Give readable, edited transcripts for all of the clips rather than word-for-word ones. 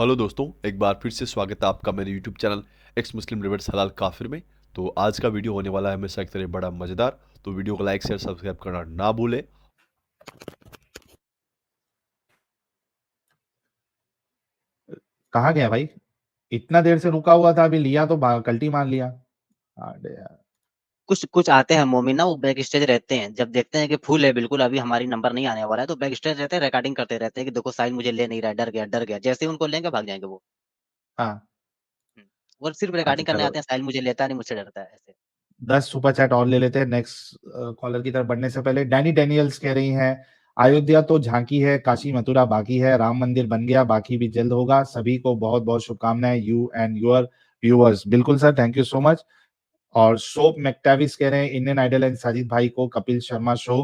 Hello दोस्तों, एक बार फिर से स्वागत है आपका मेरे यूट्यूब चैनल एक्स मुस्लिम रिवर्स हलाल काफिर में। तो आज का वीडियो होने वाला है हमेशा की तरह बड़ा मज़ेदार। तो वीडियो को लाइक शेयर सब्सक्राइब करना ना भूलें। कहाँ गया भाई? इतना देर से रुका हुआ था, अभी लिया तो कल्टी मार लिया। अरे यार। कुछ कुछ आते हैं मोमिन ना, वो बैक स्टेज रहते हैं, जब देखते हैं कि फुल है बिल्कुल, अभी हमारी नंबर नहीं आने वाला है, तो बैक स्टेज रहते हैं, रिकॉर्डिंग करते रहते हैं कि देखो साहिल मुझे ले नहीं रहा है, डर गया। जैसे ही उनको लेंगे भाग जाएंगे वो। हाँ। वो सिर्फ अच्छा रिकॉर्डिंग करने चलो, आते हैं, साहिल मुझे लेता नहीं, मुझसे डरता है ऐसे। 10 सुपर चैट और ले लेते हैं नेक्स्ट कॉलर की तरफ बढ़ने से पहले। डैनी डेनियल्स कह रही हैं, अयोध्या तो झांकी है, काशी मथुरा बाकी है, राम मंदिर बन गया, बाकी भी जल्द होगा। सभी को बहुत बहुत शुभकामनाएं, यू एंड योर व्यूअर्स। बिल्कुल sir, thank you so much. और सोप मैक्टाविस कह रहे हैं, इंडियन आइडल एंड साजिद भाई को कपिल शर्मा शो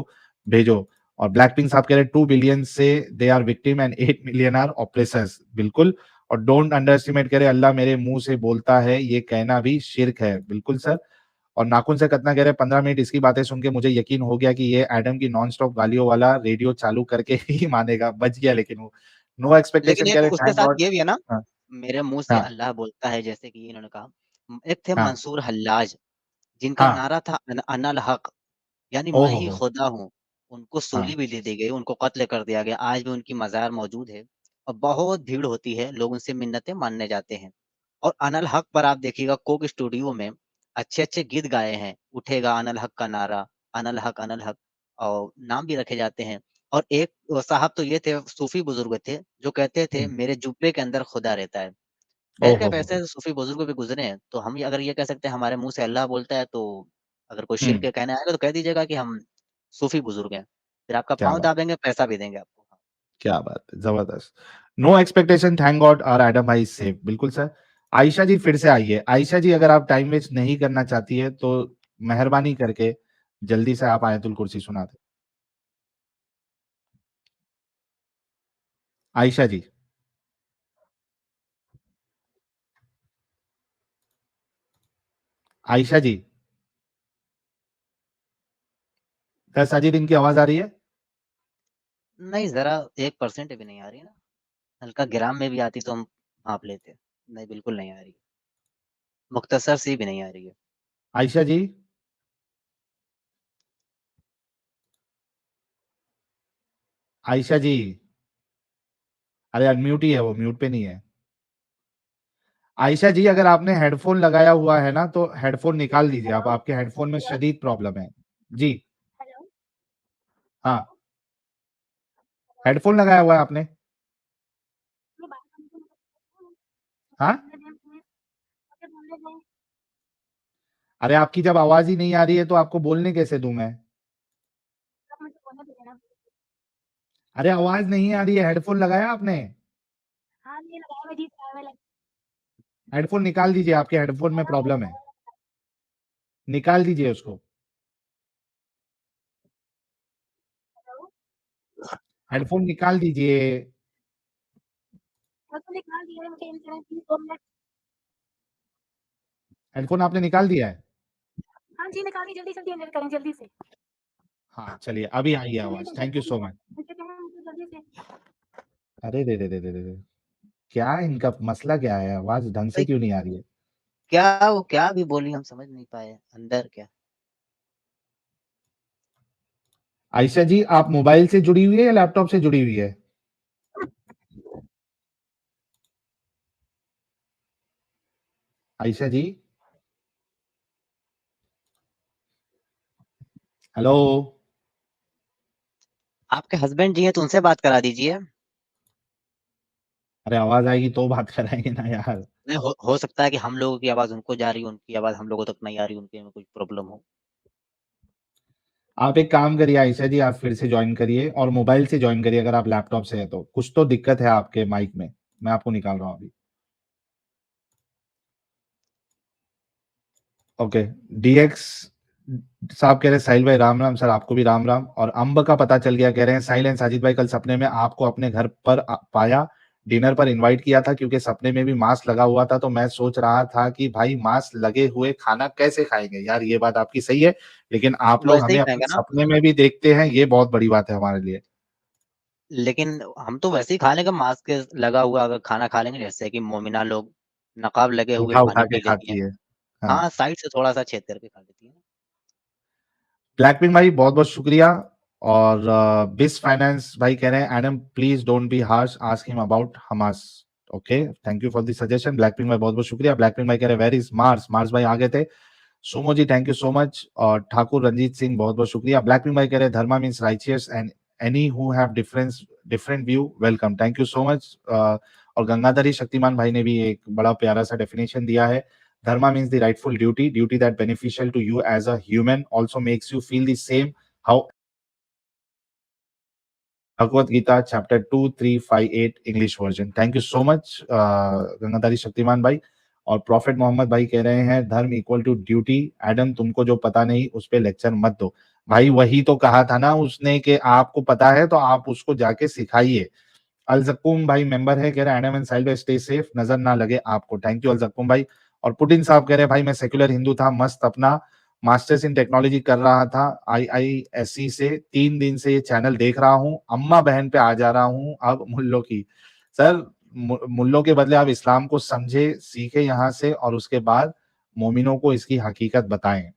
भेजो। और ब्लैक पिंक साहब कह रहे हैं 2 बिलियन से they are victim and 8 million are oppressors. बिल्कुल। और डोंट अंडर एस्टिमेट करे, अल्लाह मेरे मुंह से बोलता है, ये कहना भी शिर्क है। बिल्कुल सर। और नाखून से कतना कह रहे हैं, 15 मिनट इसकी बातें सुन के मुझे यकीन हो गया कि ये एडम की नॉन स्टॉप गालियों वाला रेडियो चालू करके ही मानेगा। बच गया लेकिन वो। नो लेकिन एक्सपेक्टेशन कह एक रहे, उसके थैंक साथ गॉड। ये भी है ना, हाँ। मेरे मुंह से हाँ। अल्लाह बोलता है, जैसे कि इन्होंने कहा। एक थे हाँ। मंसूर हल्लाज, जिनका हाँ। नारा था अनल हक, यानी ओ मैं ही हो। खुदा हूँ। उनको सूली हाँ। भी दे दी गई, उनको कत्ल कर दिया गया, आज भी उनकी मज़ार मौजूद है। और बहुत भीड़ होती है, लोग उनसे मिन्नतें मानने जाते हैं। और अनल हक पर आप देखिएगा, कोक स्टूडियो में अच्छे अच्छे गीत गाए हैं, उठेगा अनल हक का नारा, अनल हक, और नाम भी रखे जाते हैं। और एक साहब तो ये थे, सूफी बुजुर्ग थे, जो कहते थे हम्म। मेरे जुब्बे के अंदर खुदा रहता है। ओ खैर क्या, हो। वैसे सूफी बुजुर्ग भी गुजरे हैं, तो हम अगर ये कह सकते हैं हमारे मुंह से अल्लाह बोलता है, तो अगर कोई शिर हम्म। के कहने आएगा तो कह दीजिएगा कि हम सूफी बुजुर्ग हैं, फिर आपका क्या पाँव बात। दाबेंगे, पैसा भी देंगे आपको। क्या बात है, जबरदस्त। नो एक्सपेक्टेशन, थैंक गॉड और एडम भाई सेफ। बिल्कुल सर। आयशा जी फिर से आइए। आयशा जी, अगर आप टाइम वेस्ट नहीं करना चाहती है तो मेहरबानी करके जल्दी से आप आयतुल कुर्सी सुना दें। आयशा जी। आयशा जी। क्या साजिद, इनकी आवाज आ रही है? नहीं, जरा 1% भी नहीं आ रही ना, हल्का ग्राम में भी आती तो हम भाप लेते। नहीं, बिल्कुल नहीं आ रही, मुख्तसर सी भी नहीं आ रही है। आयशा जी। आयशा जी। अरे अनम्यूट ही है वो, म्यूट पे नहीं है। आयशा जी, अगर आपने हेडफोन लगाया हुआ है ना तो हेडफोन निकाल दीजिए। आप, हेलो। आपके हेडफोन में हेलो। शदीद प्रॉब्लम है। जी। हेलो। हाँ। हेडफोन लगाया हुआ है आपने? ये बात करने को हाँ। बोलने दें प्लीज, मुझे बोलने दें। अरे आपकी जब आवाज ही नहीं आ रही है तो आपको बोलने कैसे दूं मैं? आप मुझे बोलने दीजिए ना। अरे आवाज नहीं आ रही है, हेडफोन लगाया आपने? हाँ, ये लगाया हुआ जी, लगाया हुआ हेडफोन निकाल दीजिए, आपके हेडफोन में प्रॉब्लम है। निकाल दीजिए उसको। हेलो। हेडफोन निकाल दीजिए। मैं तो निकाल दिया है, मुझे इंटरनेट प्लीज 2 मिनट। हेडफोन आपने निकाल दिया है? हाँ जी, निकालिए जल्दी जल्दी एंटर करें जल्दी से। हाँ चलिए, अभी आई है जल्दी आवाज। से थैंक यू सो मच। मुझे कहें, मुझे जल्दी से। अरे दे दे दे दे दे दे। क्या इनका मसला क्या है? आवाज ढंग से भाई, क्यों नहीं आ रही है? क्या वो क्या भी बोली, हम समझ नहीं पाए अंदर क्या। आयशा जी, आप मोबाइल से जुड़ी हुई है या लैपटॉप से जुड़ी हुई है? आयशा जी। हेलो। आपके हस्बैंड जी हैं तो उनसे बात करा दीजिए। अरे आवाज आएगी तो बात कराएंगे ना यार। नहीं, हो सकता है कि हम लोगों की आवाज उनको जा रही हो, उनकी आवाज हम लोगों तक नहीं आ रही, उनके में कुछ प्रॉब्लम हो। आप एक काम करिए आयशा जी, आप फिर से ज्वाइन करिए और मोबाइल से ज्वाइन करिए। अगर आप लैपटॉप से है तो कुछ तो दिक्कत है आपके माइक में। मैं आपको निकाल रहा हूँ अभी। ओके। डीएक्स साहब कह रहे हैं, साहिल भाई राम राम। सर आपको भी राम राम। और अंब का पता चल गया, कह रहे हैं साहिल एंड साजिद भाई, कल सपने में आपको अपने घर पर पाया, डिनर पर इनवाइट किया था, क्योंकि सपने में भी मास्क लगा हुआ था, तो मैं सोच रहा था कि भाई मास्क लगे हुए खाना कैसे खाएंगे। यार ये बात आपकी सही है, लेकिन आप लोग वैसे ही हमें अपने खाएंगे ना। सपने में भी देखते हैं, ये बहुत बड़ी बात है हमारे लिए। लेकिन हम तो वैसे ही खा लेंगे मास्क लगा हुआ, अगर खाना खा लेंगे जैसे कि मोमिना लोग नकाब लगे हुए उठा-उठा पानी के पी लेती हैं। खाती है। हाँ। हाँ, साइड से थोड़ा-सा छेद करके खा लेती हैं। ब्लैकपिंक भाई बहुत-बहुत शुक्रिया और बिस फाइनेंस भाई कह रहे हैं Adam please don't be harsh ask him about Hamas. Okay, thank you for the suggestion Blackpink भाई बहुत-बहुत शुक्रिया। ब्लैकपिंक भाई कह रहे हैं वेयर इज मार्स? मार्स भाई आ गए थे। Sumo ji thank you so much और ठाकुर रंजीत सिंह बहुत-बहुत शुक्रिया। ब्लैकपिंक भाई कह रहे हैं dharma means righteous and any who have different view welcome, thank you so much. और गंगाधरी शक्तिमान भाई ने भी एक बड़ा प्यारा सा डेफिनेशन दिया है। Dharma means the rightful duty that beneficial to you as a human, also makes you feel the same how Bhagavad Gita chapter 2358 English version. Thank you so much Gangadhari Shaktimaan भाई। और प्रॉफिट मोहम्मद भाई कह रहे हैं धर्म इक्वल टू ड्यूटी, एडम तुमको जो पता नहीं उस पे लेक्चर मत दो। भाई वही तो कहा था ना उसने कि आपको पता है तो आप उसको जाके सिखाइए। अलजक्कुम भाई मेंबर है, कह रहे हैं एडम एंड साहिल भाई स्टे सेफ, नजर ना लगे आपको। थैंक यू अलजक्कुम भाई। और पुटिन साहब कह रहे हैं भाई मैं सेक्युलर हिंदू था, मस्त अपना मास्टर्स इन टेक्नोलॉजी कर रहा था आईआईएससी से, 3 दिन से ये चैनल देख रहा हूँ, अम्मा बहन पे आ जा रहा हूँ अब मुल्लों की। सर मुल्लों के बदले आप इस्लाम को समझे, सीखे यहाँ से और उसके बाद मोमिनों को इसकी हकीकत बताएं।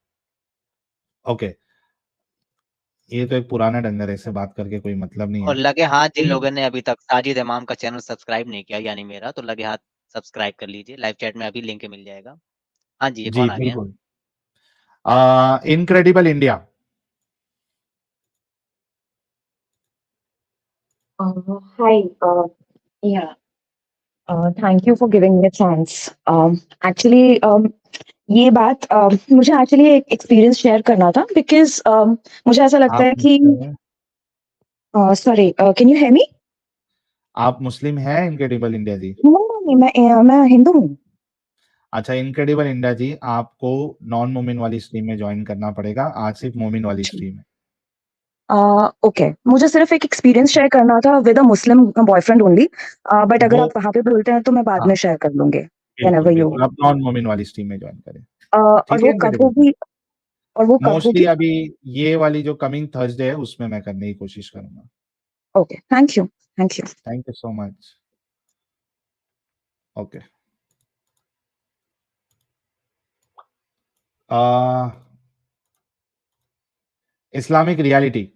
ओके, ये तो एक पुराना डंगर है, इससे बात करके कोई मतलब नहीं और है। लगे हाथ जिन लोगों ने अभी तक साजिद इमाम का चैनल सब्सक्राइब नहीं किया यानी मेरा, तो लगे हाथ सब्सक्राइब कर लीजिए, लाइव चैट में अभी लिंक मिल जाएगा। हाँ जी, ये जी कौन आ गया? बिल्कुल। Incredible India. Hi. Yeah. Thank you for giving me a chance. Actually, ये बात मुझे एक्चुअली एक एक्सपीरियंस शेयर करना था बिकॉज़ मुझे ऐसा लगता आप है कि मुस्लिम हैं? Sorry can you hear me? आप मुस्लिम हैं इनक्रेडिबल इंडिया जी? नहीं, मैं हिंदू हूँ। अच्छा इनक्रेडिबल इंडिया जी, आपको नॉन मोमिन वाली स्ट्रीम में ज्वाइन करना पड़ेगा, आज सिर्फ मोमिन वाली स्ट्रीम है। ओके, मुझे सिर्फ एक एक्सपीरियंस शेयर करना था with a Muslim boyfriend only, but अगर वो आप वहाँ पे बोलते हैं तो मैं बाद हाँ, में शेयर कर लूँगी, बिल्कुल, व्हेनेवर यू बिल्कुल, आप नॉन मोमिन वाली स्ट्रीम में ज्वाइन करें। और ठीक है वो कब इनक्रेडिबल जी? होगी और वो कब मोस्टली होगी? अभी ये वाली जो कमिंग थर्सडे है उसमें मैं करने की कोशिश करूँगा। Okay, thank you, thank you. Thank you so much. Okay. Islamic reality.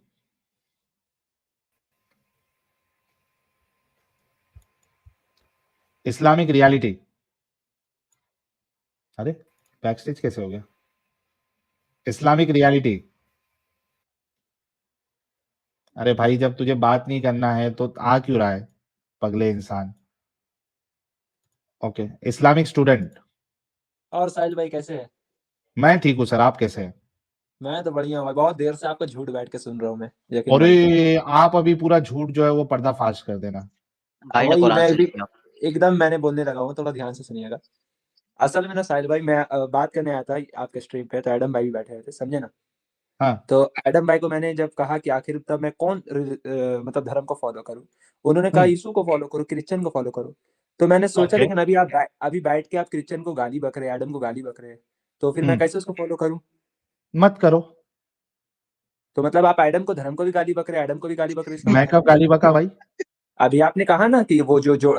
Islamic reality. अरे बैकस्टेज कैसे हो गया? Islamic reality. अरे भाई जब तुझे बात नहीं करना है तो आ क्यों रहा है पगले इंसान? Okay, Islamic student. और साहिल भाई कैसे हैं? मैं ठीक हूँ सर, आप कैसे हैं? मैं तो बढ़िया हूँ, बहुत देर से आपका झूठ बैठ के सुन रहा हूँ मैं, यकीन मानिए। अरे आप अभी पूरा झूठ जो है वो पर्दाफाश कर देना। भाई ने वही कुरान मैं से भी लिया। एकदम मैंने बोलने लगा हूँ, थोड़ा ध्यान से सुनिएगा। असल में ना साहिल भाई मैं बात करने आया था आपके स्ट्रीम पे, तो एडम भाई भी बैठे हुए थे, समझे ना? हाँ, तो एडम भाई को मैंने जब कहा कि आखिर तब मैं कौन मतलब धर्म को फॉलो करूँ, उन्होंने कहा यीशु को फॉलो करो, क्रिश्चियन को फॉलो करो। तो मैंने सोचा ओके, लेकिन अभी बैठ के आप क्रिश्चियन को गाली बक रहे हैं, एडम को गाली बक रहे हैं, तो फिर मैं कैसे उसको फॉलो करूँ? मत करो। तो मतलब आप एडम को धर्म को भी गाली बक रहे हैं, एडम को भी गाली बक रहे हैं, इसका मैं मतलब? कब गाली बका भाई? अभी आपने कहा ना कि वो जो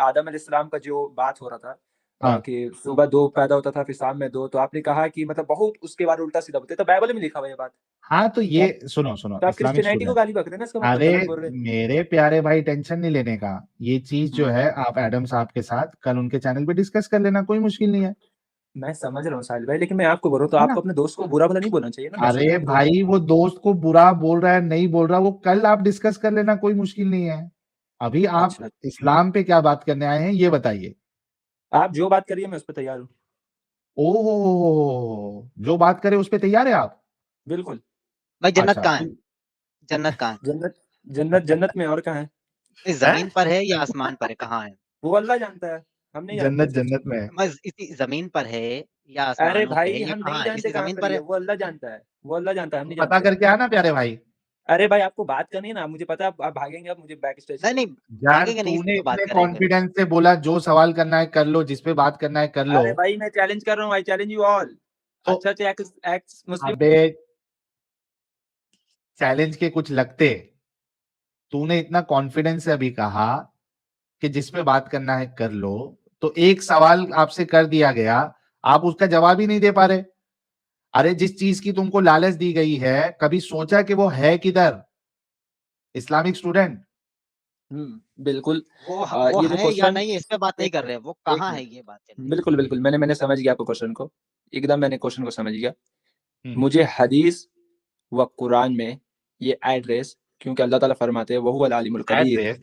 आदम अलैहिस्सलाम का जो बात हो रहा था, हाँ, कि सुबह 2 पैदा होता था फिर शाम में 2, तो आपने कहा कि मतलब बहुत उसके बाद उल्टा-सीधा बोलते, तो बाइबल में लिखा हुआ है ये बात। हाँ तो तो ये आप सुनो तो आप इस्लामिक क्रिश्चियनिटी को स्टूडेंट। गाली बक रहे हैं ना, इसका मतलब अरे गलत बोल रहे हैं। मेरे प्यारे भाई टेंशन नहीं लेने का, ये चीज जो हुँ, है आप एडम साहब के साथ कल उनके चैनल पे डिस्कस कर लेना, कोई मुश्किल नहीं है। मैं समझ रहा हूँ साहिल भाई, लेकिन मैं आपको बोल रहा हूँ तो है आपको ना? अपने दोस्त को बुरा-भला नहीं बोलना चाहिए ना दर्शक अरे हैं वो। भाई वो दोस्त को बुरा बोल रहा है नहीं बोल रहा, वो कल आप डिस्कस कर लेना, कोई मुश्किल नहीं है। अभी आप अच्छा, इस्लाम पे क्या बात करने आए हैं ये बताइए। आप जो बात करिए मैं उस पे तैयार हूँ। ओह जो बात करे उस पे तैयार है आप? बिल्कुल। भाई जन्नत अच्छा कहाँ है? जन्नत कहाँ है? जन्नत जन्नत में और कहाँ है? इस हैं? ज़मीन पर है या आसमान पर है, कहाँ है? वो अल्लाह जानता है, हम नहीं जानते। जन्नत में है। बस इसी ज़मीन पर है या अरे आसमानों पे है, भाई ये हम नहीं कहाँ है? जानते इसी कहाँ ज़मीन पर पर ही है, है? वो अल्लाह जानता है, वो अल्लाह जानता है, हम तो नहीं पता जानते। करके आना प्यारे भाई। अरे भाई आपको बात करनी है ना, मुझे पता है आप भागेंगे, अब मुझे बैक स्टेज नहीं, से। नहीं, यार भागेंगे नहीं, इसी तूने पे बात इतने करेंगे। कॉन्फिडेंस से बोला जो सवाल करना है कर लो, जिस पे बात करना है कर लो। अरे भाई मैं चैलेंज कर रहा हूँ, आई चैलेंज यू ऑल। तो अच्छे एक्स एक्स मुस्लिम। अबे चैलेंज के कुछ लगते तूने इतना कॉन्फिडेंस से अभी कहा कि जिस पे बात करना है कर लो, तो एक सवाल आपसे कर दिया गया, आप उसका जवाब ही नहीं दे पा रहे। अरे जिस चीज की तुमको लालच दी गई है, कभी सोचा कि वो है किधर? Islamic student. बिल्कुल। वो ये जो है या क्वेश्चन, नहीं इस पे बात नहीं एक कर मिनट, रहे, वो एक कहाँ है मिनट। ये बात चल रही है। बिल्कुल, बिल्कुल, मैंने समझ गया आपको क्वेश्चन को। एकदम मैंने क्वेश्चन को समझ गया। हम्म, मुझे हदीस व कुरान में ये एड्रेस, क्योंकि अल्लाह ताला फरमाते हैं वहुवल आलिमुल कबीर, एड्रेस।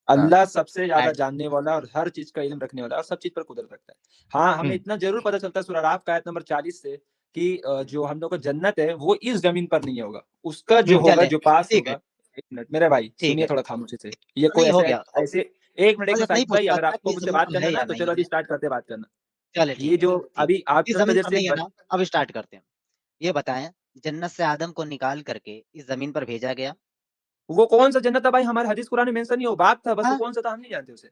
हाँ, अल्लाह सबसे ज़्यादा एड जानने वाला और हर चीज़ का इल्म रखने वाला है और सब चीज़ पर कुदरत रखता है। हाँ, हमें इतना ज़रूर पता चलता है सूरह आराफ का आयत नंबर 40 से कि जो हम लोग को जन्नत है वो इस ज़मीन पर नहीं होगा। उसका जो होगा, चले, जो पास ठीक है, होगा। एक मिनट मेरे भाई ठीक सुनिए है। थोड़ा खामोशी से। ये कोई नहीं हो ऐसे गया। ऐसे एक मिनट, बस इतना ही साजिद भाई, पूछना अगर था कि आपको इस मुझसे ज़मीन बात पर करना है है ना या तो नहीं चलो है? अभी स्टार्ट करते हैं बात करना। चले ये ठीक है, जो ठीक अभी है। आप इस जिस ज़मीन वजह पर से नहीं है ना, अब स्टार्ट करते हैं। ये बताएँ, जन्नत से आदम को निकाल करके इस ज़मीन पर भेजा गया। वो कौन सा जन्नत था भाई, हमारे हदीस कुरान में मेंशन नहीं हो, बात था बस, वो हाँ, कौन सा था हम नहीं जानते उसे।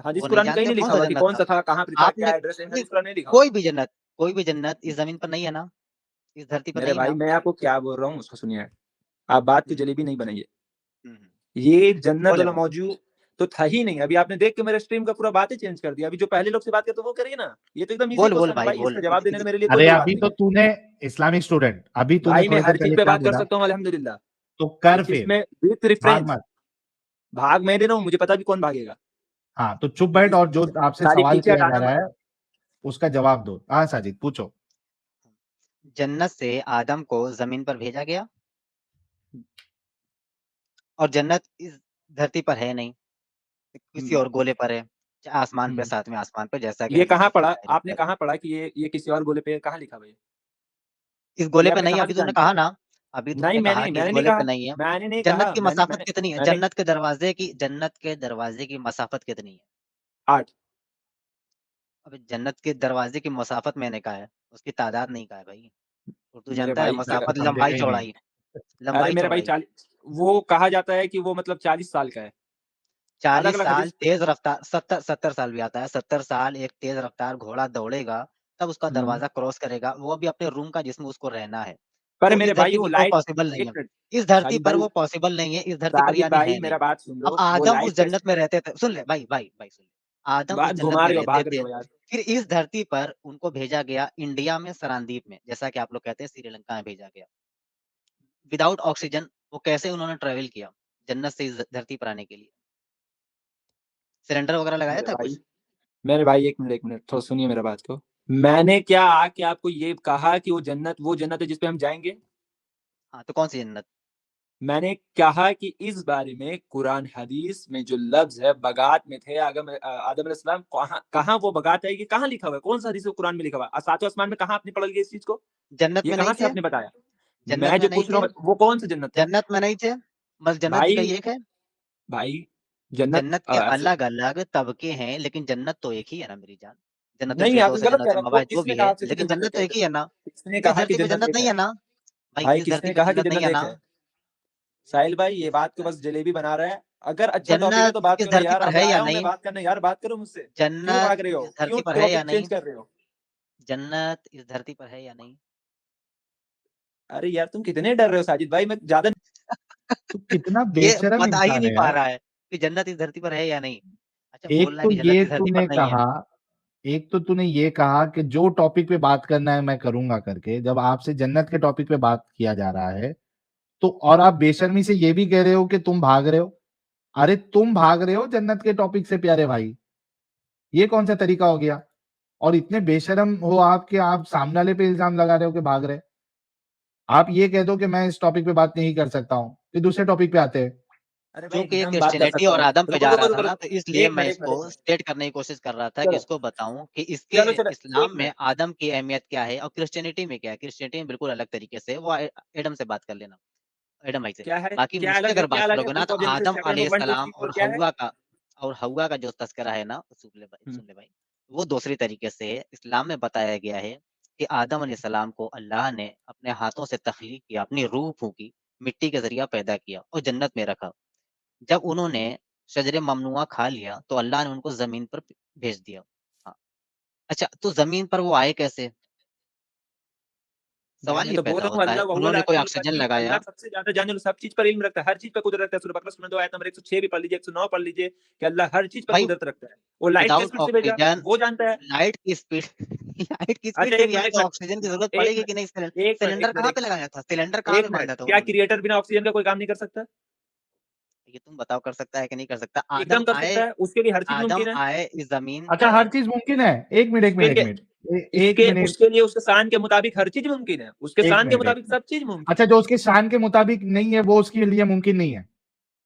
हदीस वो नहीं कुरान में कहीं जानते नहीं लिखा कौन-सा हुआ कि जन्नत कौन था। सा था, कहाँ पे था, आपने क्या एड्रेस है, नहीं, हदीस कुरान में नहीं लिखा हुआ। कोई भी जन्नत इस ज़मीन पर नहीं है ना? इस धरती पर मेरे नहीं है भाई ना? मैं आपको क्या बोल रहा हूँ उसको सुनिए। आप बात की हुँ, जलेबी नहीं बनाइए। हुँ। ये जन्नत बोले, वाला बोले। मौजू तो था ही नहीं। अभी आपने देख के मेरे स्ट्रीम का पूरा बात ही चेंज कर दिया। अभी जो पहले लोग से बात करते वो करिए ना। ये तो एकदम ईज़ी बोल, बोल क्वेश्चन है भाई भाई, बोल। इसका जवाब देने में मेरे लिए कोई अरे बड़ी बात अभी नहीं तो है। तूने इस्लामिक स्टूडेंट, अभी तूने भाई मैं थोड़ी देर हर चीज़ पहले पे क्या बात कर बोला? सकता हूँ अल्हम्दुलिल्लाह। तो हर कर चीज़ फिर, में विथ भाग रेफरेंस। मत। भाग मैं दे रहा हूँ, मुझे पता भी कौन भागेगा। हाँ, तो चुप बैठ और जो आपसे सारी सवाल पीछे किया जा हटाना रहा मत। है, उसका जवाब दो। हाँ, साजिद पूछो। जन्नत से आदम को ज़मीन पर भेजा गया और जन्नत इस धरती पर है नहीं, किसी हुँ, और गोले पर है, चाहे आसमान पे, हुँ। सातवें आसमान पे, जैसा कि ये हदीस कहाँ में पढ़ा? ज़ाहिर आपने किया गया। कहाँ पढ़ा कि ये किसी और गोले पे है? कहाँ लिखा हुआ है? इस गोले ये पे आपने नहीं है, कहाँ अभी से तूने जान लिया? कहा ना, अभी नहीं तुमने कहा कि इस मैंने नहीं गोले पे कहा। नहीं है। मैंने नहीं जन्नत कहा। की मसाफ़त मैंने कितनी है? मैंने जन्नत के दरवाज़े की मसाफ़त कितनी है? 8। अबे जन्नत के दरवाज़े की मसाफ़त मैंने कहा है, उसकी तादाद नहीं कहा है भाई। उर्दू मेरे जानता है भाई अगर मसाफ़त समझेगा ही नहीं। लंबाई-चौड़ाई, अरे मेरे भाई लंबाई-चौड़ाई। 40, वो कहा जाता है कि वो मतलब 40 साल का है। 40 अलग-अलग साल हदीस। तेज़ रफ़्तार 70 साल भी आता है, 70 साल एक तेज़ रफ़्तार घोड़ा दौड़ेगा, तब उसका हुँ। दरवाज़ा क्रॉस करेगा, वो भी अपने रूम का जिसमें उसको रहना है। पर तो इस मेरे भाई धरती वो पर वो लाइट, पॉसिबल नहीं 1 है। मिनट, इस धरती साजिद पर भाई, वो पॉसिबल नहीं है, इस धरती पर साजिद यानी भाई है नहीं। मेरा बात सुन अब लो, वो आदम उस लाइट कैसे, जन्नत में रहते थे सुन ले भाई सुन ले। आदम उस बात जन्नत घुमा में रहे हो, रहते भाग रहे थे, हो यार। फिर इस धरती पर उनको भेजा गया इंडिया में सरांदीप में, जैसा कि आप लोग कहते हैं श्रीलंका में भेजा गया। विदाउट ऑक्सीजन वो कैसे उन्होंने ट्रैवल किया, जन्नत से इस धरती पर आने के लिए? सिलेंडर वगैरह लगाया मेरे था भाई कुछ? मेरे भाई 1 मिनट थोड़ा सुनिए मेरा बात को। मैंने क्या आके आपको ये कहा कि वो जन्नत है जिस पे हम जाएँगे? हाँ, तो कौन-सी जन्नत? मैंने कहा कि इस बारे में कुरान हदीस में जो लफ्ज़ है बगात में थे, आदम अलैहिस्सलाम, कहाँ कहाँ वो बगात है, ये कहाँ लिखा हुआ है? कौन-सा हदीस है कुरान में लिखा हुआ है? सातवें आसमान में कहाँ आपने पढ़ लिया इस चीज़ को? जन्नत ये में कहाँ नहीं से थे? आपने बताया? जन्नत मैं में जो नहीं पूछ रहा थे? हूँ वो कौन-सा जन्नत था? जन्नत में नहीं थे? बस जन्नत भी भाई कहीं एक है? भाई जन्नत जन्नत के अलग-अलग तबके हैं, लेकिन जन्नत तो एक ही है ना मेरी जान। जन्नतुल नहीं, आप फिरदौस है, गलत कह रहे जन्नतुल हो। वो मवाज जो किसने भी है, कहा कि लेकिन जन्नत जन्नत एक तो है? एक ही है ना? किसने इस कहा कि धरती पे जन्नत जन्नत एक नहीं है? है ना? भाई भाई इस धरती किसने पे कहा कि जन्नत नहीं जन्नत है एक ना? है? साहिल भाई ये बात को बस जलेबी बना रहा है। अगर अच्छा टॉपिक है जन्नत तो बात इस करो धरती यार, पर अभी है या आया हूँ मैं नहीं? बात करने यार, बात करो मुझसे। क्यों जन्नत भाग रहे हो? इस धरती क्यों पर है या टॉपिक नहीं? चेंज कर रहे हो? जन्नत इस धरती पर है या नहीं? अरे यार तुम कितने डर रहे हो साजिद भाई, मैं ज़्यादा तू कितना ये बेशर्म बता ही इंसान नहीं है पा यार। रहा है कि जन्नत इस धरती पर है या नहीं। अच्छा बोल एक रहा है तो कि जन्नत ये इस धरती पर तूने नहीं है। कहा एक तो तूने ये कहा कि जो टॉपिक पे बात करना है मैं करूंगा करके, जब आपसे जन्नत के टॉपिक पे बात किया जा रहा है, तो और आप बेशर्मी से ये भी कह रहे हो कि तुम भाग रहे हो। अरे तुम भाग रहे हो जन्नत के टॉपिक से प्यारे भाई, ये कौन सा तरीका हो गया? और इतने बेशर्म हो आप कि आप सामने वाले पे इल्जाम लगा रहे हो कि भाग रहे। आप ये कह दो कि मैं इस टॉपिक पे बात नहीं कर सकता हूँ, फिर दूसरे टॉपिक पे आते हैं। अरे भाई चूँकि ये एकदम बात कर क्रिश्चियनिटी सकता और हूँ। आदम पे रुको, जा रुको, रहा था रुको, ना, रुको। तो इसलिए मैं 1 मिनट, 1 मिनट, इसको 1 मिनट। स्टेट करने की कोशिश कर रहा था कि चलो, इसको बताऊँ कि इसके चलो, इस्लाम 1 में मिनट। आदम की अहमियत क्या है और क्रिश्चियनिटी में क्या है। क्रिश्चियनिटी में बिल्कुल अलग तरीके से वो एडम से बात कर लेना, एडम भाई से। बाकी मुझसे अगर बात क्या अलग है? करोगे ना बुक तो of genesis Adam chapter number 1, 2, 3, अलैहिस्सलाम 4 क्या है? और हव्वा का जो तज़किरा है ना, हुँ। सुन ले भाई, वो दूसरी तरीके से इस्लाम में बताया गया है कि आदम अलैहिस्सलाम को अल्लाह ने अपने हाथों से तख्लीक किया, अपनी रूह फूँकी, मिट्टी के ज़रिए पैदा किया और जन्नत में रखा। जब उन्होंने शजरे ममनुआ खा लिया, तो अल्लाह ने उनको ज़मीन पर भेज दिया। हाँ, अच्छा तो ज़मीन पर वो आए कैसे? सवाल मैं ये तो बोल पैदा रहा हूँ होता है, अल्लाह उन्होंने कोई वहुवल ऑक्सीजन अलीम, लगाया। अल्लाह सबसे ज्यादा जानने वाला, सब चीज पर इल्म रखता है, हर चीज पर कुदरत रखता है। सूरह बकरा सूरह 2 आयत नंबर 106 भी पढ़ लीजिए, 109 पढ़ लीजिए कि अल्लाह हर चीज पर भाई कुदरत रखता है। वो लाइट किस विदाउट स्पीड से भेजा ऑक्सीजन वो जानता है। लाइट की स्पीड लाइट की स्पीड अच्छा से एक भी मिनट आए एक तो मिनट ऑक्सीजन की जरूरत एक पड़ेगी मिनट कि नहीं? एक मिनट सिलेंडर एक कहाँ मिनट पे लगाया था? सिलेंडर कहाँ पे एक बांधा मिनट था क्या उन्होंने? क्रिएटर बिना ऑक्सीजन का कोई काम नहीं कर सकता? ये तुम बताओ कर सकता है कि नहीं कर सकता? एकदम कर सकता है, उसके लिए हर चीज आदम मुमकिन है। आए इस जमीन अच्छा, पे। हर चीज मुमकिन है। एक मिनट, एक उसके मिनट, एक लिए मिनट, एक इसके मिनट, उसके लिए उसके शान के मुताबिक हर चीज मुमकिन है, उसके एक शान के मिनट, एक मुताबिक मिनट। सब चीज मुमकिन अच्छा, है। जो उसके शान के मुताबिक नहीं है वो उसके लिए मुमकिन नहीं है।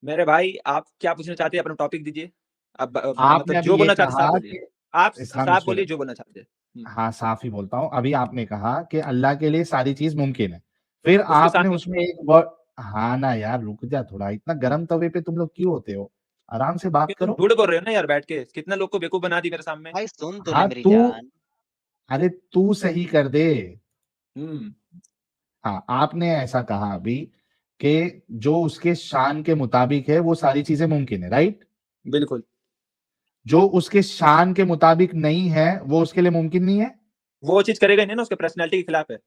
मेरे भाई आप क्या पूछना चाहते हैं, अपना टॉपिक दीजिए। अब आपने मतलब अभी जो ये बोलना चाहते कहा साफ बोलिए। कि आप इस्लाम साफ बोलिए जो बोलना चाहते हैं। हाँ, साफ ही बोलता हूँ। अभी आपने कहा कि अल्लाह के लिए सारी चीज मुमकिन है। फिर उसके आपने सामने उसमें एक वर्ड, हाँ ना यार, रुक जा थोड़ा। इतना गर्म तवे पे तुम लोग क्यों होते हो? आराम से बात तुम करो। झूठ बोल रहे हो ना यार, बैठ के कितना लोग को बेवकूफ बना दी मेरे सामने। भाई सुन तो ले हाँ मेरी तू, जान। अरे तू सही कर दे। हम्म हाँ, आपने ऐसा कहा अभी कि जो उसके शान के मुताबिक है वो सारी चीजें मुमकिन है, राइट? बिल्कुल। जो उसके शान के मुताबिक नहीं है वो उसके लिए मुमकिन नहीं है। वो चीज करेगा नहीं ना, उसके पर्सनैलिटी के खिलाफ है।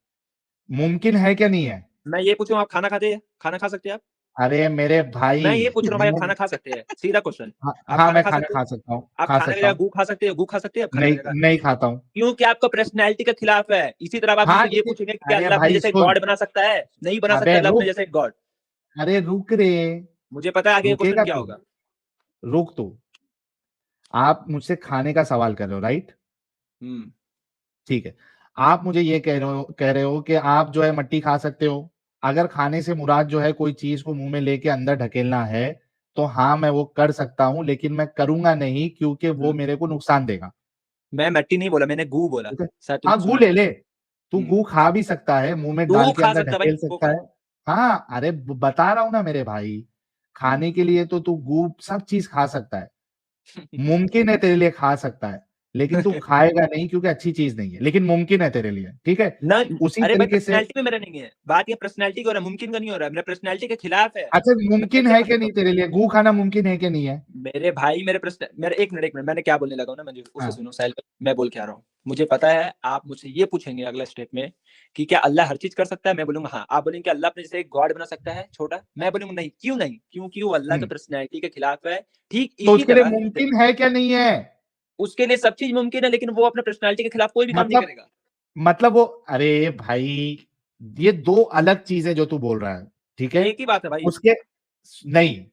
मुमकिन है क्या नहीं है? मैं ये पूछूं आप खाना खाते हैं, खाना खा सकते हैं आप? अरे मेरे भाई, मैं ये पूछ रहा हूँ भाई आप मैंने, खाना खा सकते हैं, सीधा क्वेश्चन। हाँ, आप हाँ, खाना मैं खा खाना सकते हैं? खा सकता हूँ, आप खा खाने की सकता जगह हूँ। गू खा सकते हैं? गू खा सकते हैं आप खाने की नहीं, जगह? नहीं खाता हूँ। क्योंकि आपका पर्सनैलिटी के खिलाफ है। इसी तरह आप हाँ मुझसे ये लेकिन, पूछेंगे कि क्या अरे अल्लाह अपने भाई जैसे सुन, गॉड बना सकता है? नहीं बना अबे सकता अल्लाह अपने रुक, जैसे एक गॉड। अरे रुक रे, मुझे पता है आगे क्वेश्चन रुकेगा क्या तू? होगा। रुक तू। आप मुझसे खाने का सवाल कर रहे हो, राइट? हम्म ठीक है। आप मुझे ये कह रहे हो कि आप जो है मट्टी खा सकते हो। अगर खाने से मुराद जो है कोई चीज को मुंह में लेके अंदर ढकेलना है, तो हाँ मैं वो कर सकता हूं, लेकिन मैं करूंगा नहीं क्योंकि वो हम्म। मेरे को नुकसान देगा। मैं मट्टी नहीं बोला, मैंने गू बोला। ठीक है। शायद हाँ, तुमने गू सुना ले नहीं। ले। तू हम्म गू खा भी सकता है, मुंह में गू डाल के खा अंदर सकता है भाई, ढकेल गू सकता खा। है। हाँ, अरे बता रहा हूं ना मेरे भाई, हम्म खाने के लिए तो तू गू सब चीज खा सकता है। मुमकिन है तेरे लिए खा सकता है, लेकिन तू खाएगा नहीं क्योंकि अच्छी चीज नहीं है, लेकिन मुमकिन है तेरे लिए, ठीक है? ना। उसी अरे भाई तरीके से, पर्सनैलिटी में मेरा नहीं है बात, ये पर्सनैलिटी का हो रहा है, मुमकिन का नहीं हो रहा है। मेरा पर्सनैलिटी के खिलाफ है। अच्छा, मैं मुमकिन कैसे है खा कि सकता नहीं हूँ? तेरे लिए गू खाना? मुमकिन है कि नहीं है? मेरे भाई मेरे प्रश्न मेरे एक मिनट मैंने क्या बोलने लगा हूं ना, मुझे उसे हाँ, सुनो साहिल भाई, मैं बोल के आ रहा हूँ। मुझे पता है आप मुझसे ये पूछेंगे अगला स्टेप में कि क्या अल्लाह हर चीज कर सकता है? मैं बोलूंगा हाँ। आप बोलेंगे अल्लाह अपने जैसे एक गॉड बना सकता है छोटा? मैं बोलूंगा नहीं। क्यों नहीं? क्योंकि वो अल्लाह के हम्म। पर्सनैलिटी के खिलाफ है। ठीक तो इसी उसके लिए तरह मुमकिन है क्या नहीं है? उसके लिए सब चीज मुमकिन है, लेकिन वो अपने पर्सनैलिटी के खिलाफ कोई भी काम नहीं मतलब, करेगा। वो, अरे भाई, ये दो अलग चीजें जो तू बोल रहा है, ठीक है? एक ही बात है भाई। उसके, नहीं,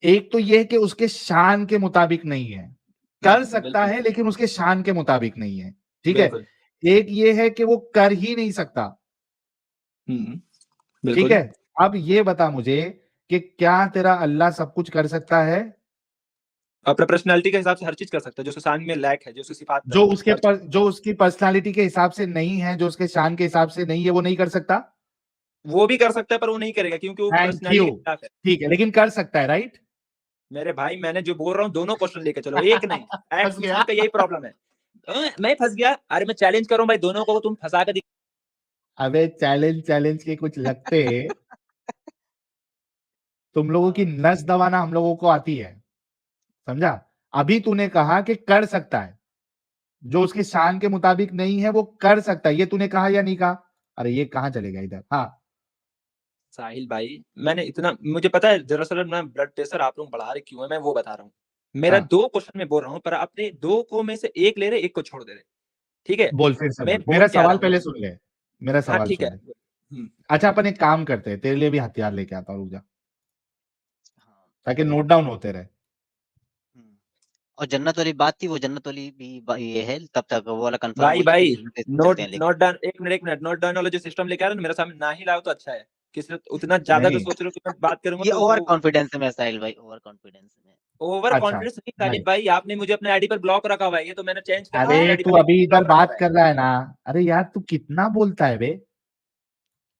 एक तो ये है कि उसके शान के मुताबिक नहीं है, कर सकता बिल्कुल है लेकिन उसके शान के मुताबिक नहीं है, ठीक है? बिल्कुल। एक ये है कि वो कर ही नहीं सकता, हम्म ठीक बिल्कुल। है? अब ये बता मुझे कि क्या तेरा अल्लाह सब कुछ कर सकता है? अपने पर्सनैलिटी के हिसाब से हर चीज कर सकता है, जो उसके शान में लैक है, जो उसकी सिफात में जो है, उसके हर चीज। जो उसकी पर्सनालिटी के हिसाब से नहीं है, जो उसके शान के हिसाब से नहीं है, वो नहीं कर सकता। वो भी कर सकता है पर वो नहीं करेगा क्योंकि वो थैंक पर्सनैलिटी यू। के खिलाफ है। ठीक है, लेकिन कर सकता है, राइट? मेरे भाई मैंने जो बोल रहा हूँ दोनों क्वेश्चन लेके चलो, एक नहीं। फंस एक्स गया। मुस्लिम का यही प्रॉब्लम है। मैं फंस गया? अरे मैं चैलेंज कर रहा हूँ भाई, दोनों को तुम फंसा कर अबे चैलेंज चैलेंज के कुछ लगते, तुम लोगों की नस दबाना हम लोगों को आती है, समझा? अभी तूने कहा कि कर सकता है, जो उसके शान के मुताबिक नहीं है वो कर सकता है, ये तूने कहा या नहीं कहा? अरे ये कहाँ चलेगा इधर? हाँ, साहिल भाई मैंने इतना, मुझे पता है दरअसल मैं ब्लड प्रेशर आप लोग बढ़ा रहे क्यों है, मैं वो बता रहा हूँ। मेरा हाँ, 2 क्वेश्चन में बोल रहा हूँ, पर अपने 2 को में से 1 ले रहे, 1 को छोड़ दे रहे। ठीक है? बोल, फिर से मैं बोल, बोल मेरा क्या सवाल रहा हूँ? पहले सुन ले, मेरा हाँ सवाल ठीक है। सुन ले। अच्छा, अपन एक काम करते हैं, तेरे लिए भी हथियार लेके आता हूँ, रुक जा, हाँ, ताकि नोट डाउन होते रहे। हम्म। और जन्नत वाली बात थी, वो जन्नत वाली भी ये है, तब तक वो वाला कंफर्म भाई हो चुका है भाई कि जन्नत इसमें नोट चलते हैं लेकिन। नोट डाउन, एक मिनट नोट डाउन वाला जो सिस्टम लेके आ रहे हो ना, मेरे सामने ना ही लाओ तो अच्छा है। किसी उतना ज्यादा जो नहीं, सोच रहे हो कि मैं बात करूंगा ये तो ओवर वो कॉन्फिडेंस में है साहिल भाई, ओवर कॉन्फिडेंस में। ओवर अच्छा, कॉन्फिडेंस नहीं साहिल नहीं, भाई, आपने मुझे अपने आईडी पर ब्लॉक रखा हुआ है, ये तो मैंने चेंज करके अरे दूसरी आईडी तू पर लेके अभी इधर ब्लॉक रखा हुआ बात है। कर रहा है ना? अरे यार, तू कितना बोलता है बे?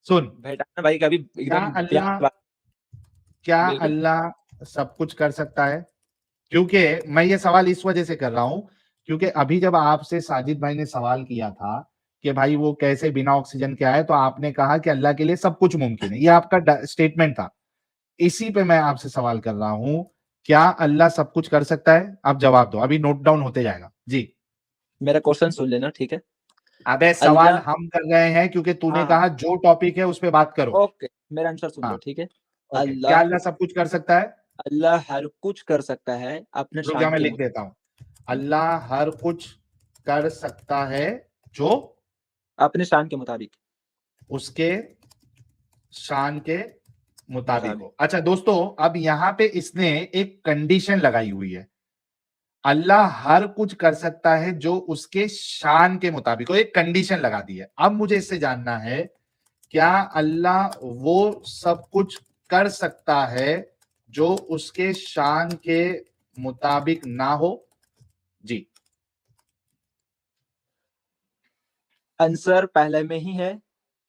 सुन, बेटा ना भाई कभी क्या एकदम प्यार अल्लाह, से बात। क्या बिल्कुल। अल्लाह सब कुछ कर सकता है? क्योंकि मैं ये सवाल इस वजह से कर रहा हूं, क्योंकि अभी जब आपसे साजिद भाई ने सवाल किया था कि भाई वो कैसे बिना ऑक्सीजन के आए, तो आपने कहा कि अल्लाह के लिए सब कुछ मुमकिन है, ये आपका स्टेटमेंट था। इसी पे मैं आपसे सवाल कर रहा हूं, क्या अल्लाह सब कुछ कर सकता है? आप जवाब दो, अभी नोट डाउन होते जाएगा जी। मेरा क्वेश्चन सुन लेना, ठीक है? अबे सवाल अल्लाह हम कर रहे हैं क्योंकि तूने हाँ कहा जो टॉपिक है उस पे बात करो। ओके मेरा आंसर सुन हाँ, लो ठीक है। ओके। क्या अल्लाह अल्लाह सब कुछ कर सकता है? अल्लाह हर कुछ कर सकता है अपने रुक जा, शान मैं के लिख देता हूँ। अल्लाह हर कुछ कर सकता है जो अपने शान के मुताबिक उसके शान के मुताबिक मुताबिक हो। अच्छा दोस्तों, अब यहाँ पे इसने एक कंडीशन लगाई हुई है। अल्लाह हर कुछ कर सकता है जो उसके शान के मुताबिक हो, एक कंडीशन लगा दी है। अब मुझे इससे जानना है, क्या अल्लाह वो सब कुछ कर सकता है जो उसके शान के मुताबिक ना हो? जी। आंसर पहले में ही है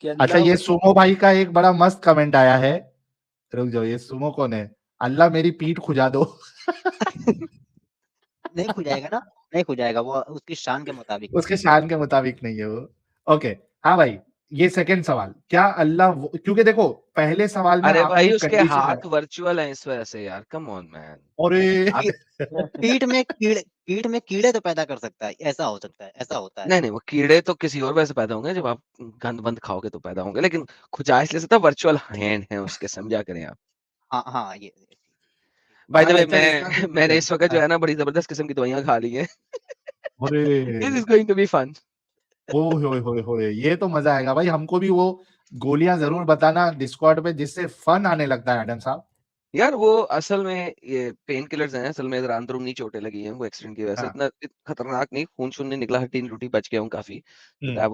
कि अच्छा, अल्लाह ये वो सुमो भाई का एक बड़ा मस्त कमेंट आया है। रुक जाओ, ये सुमो कौन है? अल्लाह मेरी पीठ खुजा दो। नहीं खुजाएगा ना, नहीं खुजाएगा, वो उसकी शान के मुताबिक है। उसके शान के मुताबिक नहीं है वो। ओके। हाँ भाई, ये सेकंड सवाल, क्या अल्लाह क्योंकि देखो पहले सवाल में अरे आपने भाई एक उसके कंडीशन हाथ लगा। वर्चुअल हैं इस वजह से यार, कम ऑन मैन। अरे आप पीठ में कीड़े तो पैदा कर सकता है, ऐसा हो सकता है, ऐसा होता है। नहीं नहीं, वो कीड़े तो किसी और वजह से पैदा होंगे, जब आप गंद बंद खाओगे तो पैदा होंगे, लेकिन खुजा इसलिए सकता वर्चुअल हैंड है उसके, समझा करें आप। हाँ हाँ, ये ठीक ठीक है। बाय द हाँ वे भाई, चल इसका भी मैंने चल। इस वक्त जो है ना बड़ी जबरदस्त किस्म की दवाइयां खा ली हैं। दिस अरे is going to be fun. ओए होए होए होए, ये तो मजा आएगा भाई। हमको भी वो गोलियां जरूर बताना डिस्कॉर्ड पे, जिससे फन आने लगता है एडम साहब। यार वो असल में ये पेन किलर्स हैं, असल में इधर अंदरूनी चोटें लगी हैं वो एक्सीडेंट की वजह से, हाँ। इतना खतरनाक नहीं, खून शून नहीं निकला, हड्डी टूटी, बच गया हूँ काफी। तो that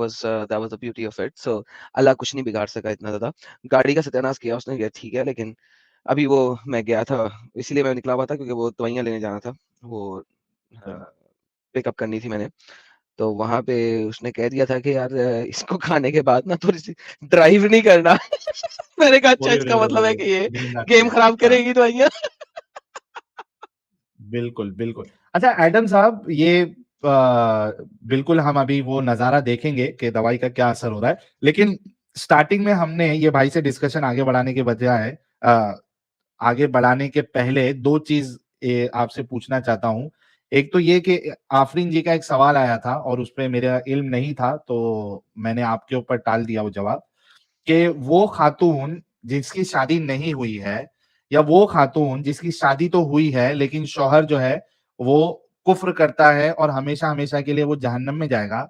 was the beauty of it. So Allah कुछ नहीं बिगाड़ सका इतना ज्यादा। गाड़ी का सत्यानाश किया उसने, किया ठीक है, लेकिन अभी वो मैं गया था, इसीलिए मैं निकला हुआ था क्योंकि वो दवाइयां लेने जाना था, वो पिकअप करनी थी मैंने। तो वहां पे उसने कह दिया था कि यार इसको खाने के बाद ना थोड़ी सी ड्राइव नहीं करना। मैंने कहा अच्छा, अरे इसका मतलब है कि ये नींद आती गेम है। खराब हाँ, करेगी दवाइयां। बिल्कुल बिल्कुल। अच्छा एडम साहब, ये बिल्कुल हम अभी वो नजारा देखेंगे कि दवाई का क्या असर हो रहा है, लेकिन स्टार्टिंग में हमने ये भाई से डिस्कशन आगे बढ़ाने के बजाय आगे बढ़ाने के पहले दो चीज आपसे पूछना चाहता हूं। एक तो ये कि आफरीन जी का एक सवाल आया था और उस पे मेरा इल्म नहीं था, तो मैंने आपके ऊपर टाल दिया वो जवाब, कि वो खातून जिसकी शादी नहीं हुई है, या वो खातून जिसकी शादी तो हुई है लेकिन शौहर जो है वो कुफ्र करता है और हमेशा हमेशा के लिए वो जहन्नम में जाएगा,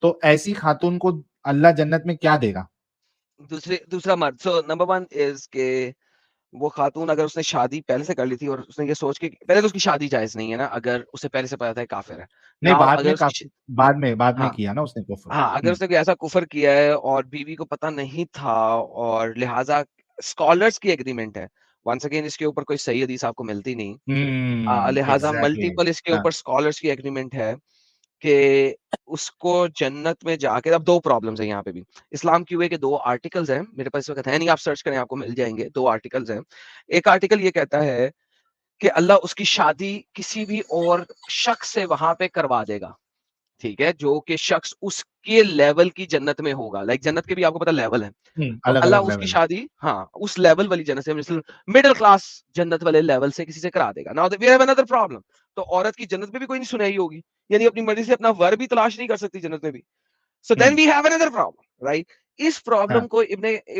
तो ऐसी खातून को अल्लाह जन्नत में क्या देगा? दूसरा मर्द। सो नंबर वन इज के वो खातून अगर उसने शादी पहले से कर ली थी और उसने ये सोच के, पहले तो उसकी शादी जायज नहीं है ना, अगर उसे पहले से पता था ये काफिर है। नहीं, नाउ बाद अगर में उसकी काफी बाद में हाँ किया ना उसने कुफ्र। हाँ, अगर उसने कोई ऐसा कुफर किया है और बीवी को पता नहीं था, और लिहाजा स्कॉलर्स की एग्रीमेंट है, वंस अगेन इसके ऊपर कोई सही हदीस आपको मिलती नहीं, लिहाजा एग्जैक्टली। मल्टीपल इसके हाँ। ऊपर स्कॉलर्स की एग्रीमेंट है कि उसको जन्नत में जाके, अब दो प्रॉब्लम्स हैं यहाँ पे भी। इस्लाम क्यूए के दो आर्टिकल्स हैं, मेरे पास इस वक्त है नहीं, आप सर्च करें आपको मिल जाएंगे, दो आर्टिकल्स हैं। एक आर्टिकल ये कहता है कि अल्लाह उसकी शादी किसी भी और शख्स से वहां पे करवा देगा, ठीक है, जो कि शख्स उसके लेवल की जन्नत में होगा। लाइक जन्नत के भी आपको पता लेवल है, तो अलग अल्लाह अलग उसकी लेवल है। शादी हाँ उस लेवल वाली जन्नत से, मिसल मिडिल क्लास जन्नत वाले लेवल से किसी से करा देगा। Now we have another problem. तो औरत की जन्नत में भी कोई नहीं सुनाई होगी, यानी अपनी मर्जी से अपना वर भी तलाश नहीं कर सकती जन्नत में भी। So then hmm. We have another problem, right. इस हाँ। प्रॉब्लम को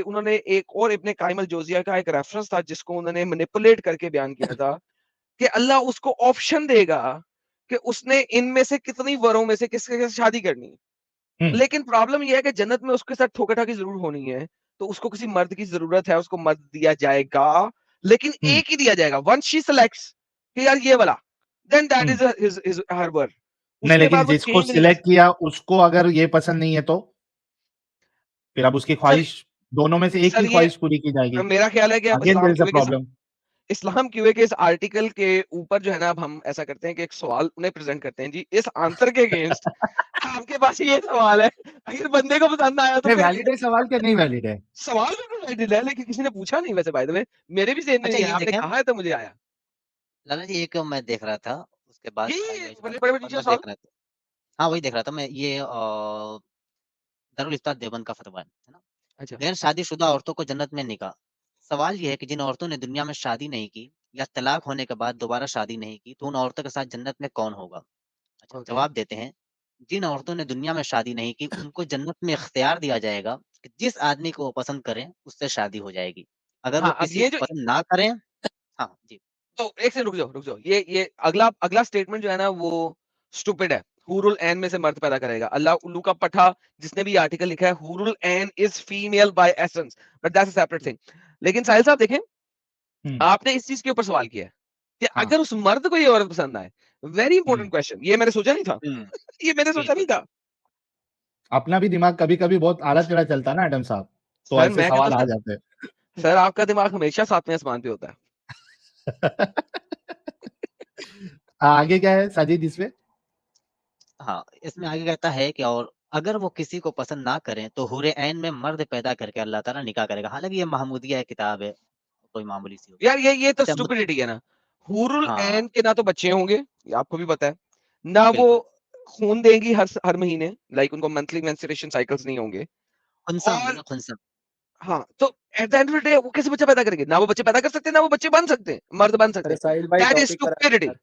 उन्होंने एक और इब्ने कायिम अल जोजिया का एक रेफरेंस था जिसको उन्होंने मैनिपुलेट करके बयान किया था कि अल्लाह उसको ऑप्शन देगा कि उसने इनमें से कितनी वरों में से किसके साथ शादी करनी है। हम्म। लेकिन प्रॉब्लम ये है कि जन्नत में उसके साथ ठोका-ठाकी ज़रूर होनी है, तो उसको किसी मर्द की ज़रूरत है, उसको मर्द दिया जाएगा, लेकिन हम्म। एक ही दिया जाएगा, वन्स शी सिलेक्ट्स कि यार ये वाला, then that hmm. Is his her were. नहीं, उसके लेकिन बाद वो जिसको चेंज नहीं कर सिलेक्ट सकती। किया उसको अगर ये पसंद नहीं है तो फिर अब उसकी सर ख्वाहिश, दोनों में से एक सर ही ये ख्वाहिश पूरी की जाएगी। मेरा ख्याल है कि अब again there is a problem. Islam QA के इस आर्टिकल के ऊपर जो है ना, अब हम ऐसा करते हैं कि एक सवाल उन्हें प्रेज़ेंट करते हैं जी, इस आंसर के अगेंस्ट आपके पास ये सवाल है, अगर बंदे को पसंद आया तो नहीं, फिर वैलिड है सवाल क्या नहीं वैलिड है? सवाल बिल्कुल वैलिड है, लेकिन किसी ने पूछा नहीं वैसे, बाय द वे मेरे भी ज़हन में अच्छा नहीं ये आया, आपने देखें, कहा है तो मुझे आया। लाला जी एक मैं देख रहा था, उसके बाद टाइम ये वेस्ट मत बड़े-बड़े करो और टीचर मैं सवाल। देख रहा था। हाँ, वही देख रहा था मैं, ये दारुल इफ्ता देवबंद का फतवा है ना? अच्छा, गैर शादीशुदा औरतों को जन्नत में नहीं कहा। सवाल ये है कि जिन औरतों ने दुनिया में शादी नहीं की या तलाक होने के बाद दोबारा शादी नहीं की, तो उन औरतों के साथ जन्नत में कौन होगा? अच्छा, ओके। जवाब देते हैं जिन औरतों ने दुनिया में शादी नहीं की, उनको जन्नत में इख्तियार दिया जाएगा कि जिस आदमी को वो पसंद करें, उससे शादी हो जाएगी। अगर वो हाँ, अब किसी ये को जो पसंद ना करें हाँ, जी। तो एक सेकंड रुक जाओ। ये अगला अगला स्टेटमेंट जो है ना वो स्टूपिड है। हुरुल ऐन में से मर्द पैदा करेगा। अल्लाह उल्लू का पट्टा जिसने भी ये आर्टिकल लिखा है, हुरुल ऐन is female by essence, but that's a separate thing. लेकिन साहिल साहब देखें, हम्म, आपने इस चीज के ऊपर सवाल किया है कि हाँ अगर उस मर्द को ये औरत पसंद आए, वेरी इंपॉर्टेंट हम्म, क्वेश्चन, ये मैंने सोचा नहीं था। हुँ, ये मैंने सोचा बिल्कुल। नहीं था। अपना भी दिमाग कभी कभी बहुत आड़ा टेढ़ा चलता है ना एडम साहब, तो सर ऐसे मैं कहता सवाल हूं आ सर, जाते सर आपका दिमाग हमेशा सातवें आसमान पे होता है। हैं। आगे क्या है साजिद इसमें? हाँ, इसमें आगे कहता है कि और अगर वो किसी को पसंद ना करें, तो हूरे ऐन में मर्द पैदा करके अल्लाह ताला निकाह करेगा। हालाँकि ये महमूदिया किताब है, कोई मामूली सी होगी। यार ये तो अच्छा स्टुपिडिटी है ना। हुरुल हाँ, ऐन के ना तो बच्चे होंगे, ये आपको भी पता है, ना वो बिल्कुल। खून देंगी हर महीने, लाइक उनको मंथली मेंस्ट्रुएशन साइकिल्स नहीं होंगे। खुनसा होंगे और ना, खुनसा। हाँ, तो at the end of the day वो कैसे बच्चा पैदा करेंगे? ना वो बच्चे पैदा कर सकते हैं, ना वो बच्चे बन सकते हैं, मर्द बन सकते अरे हैं। साहिल भाई दैट इज टॉपिक पर आते हैं स्टुपिडिटी। यार।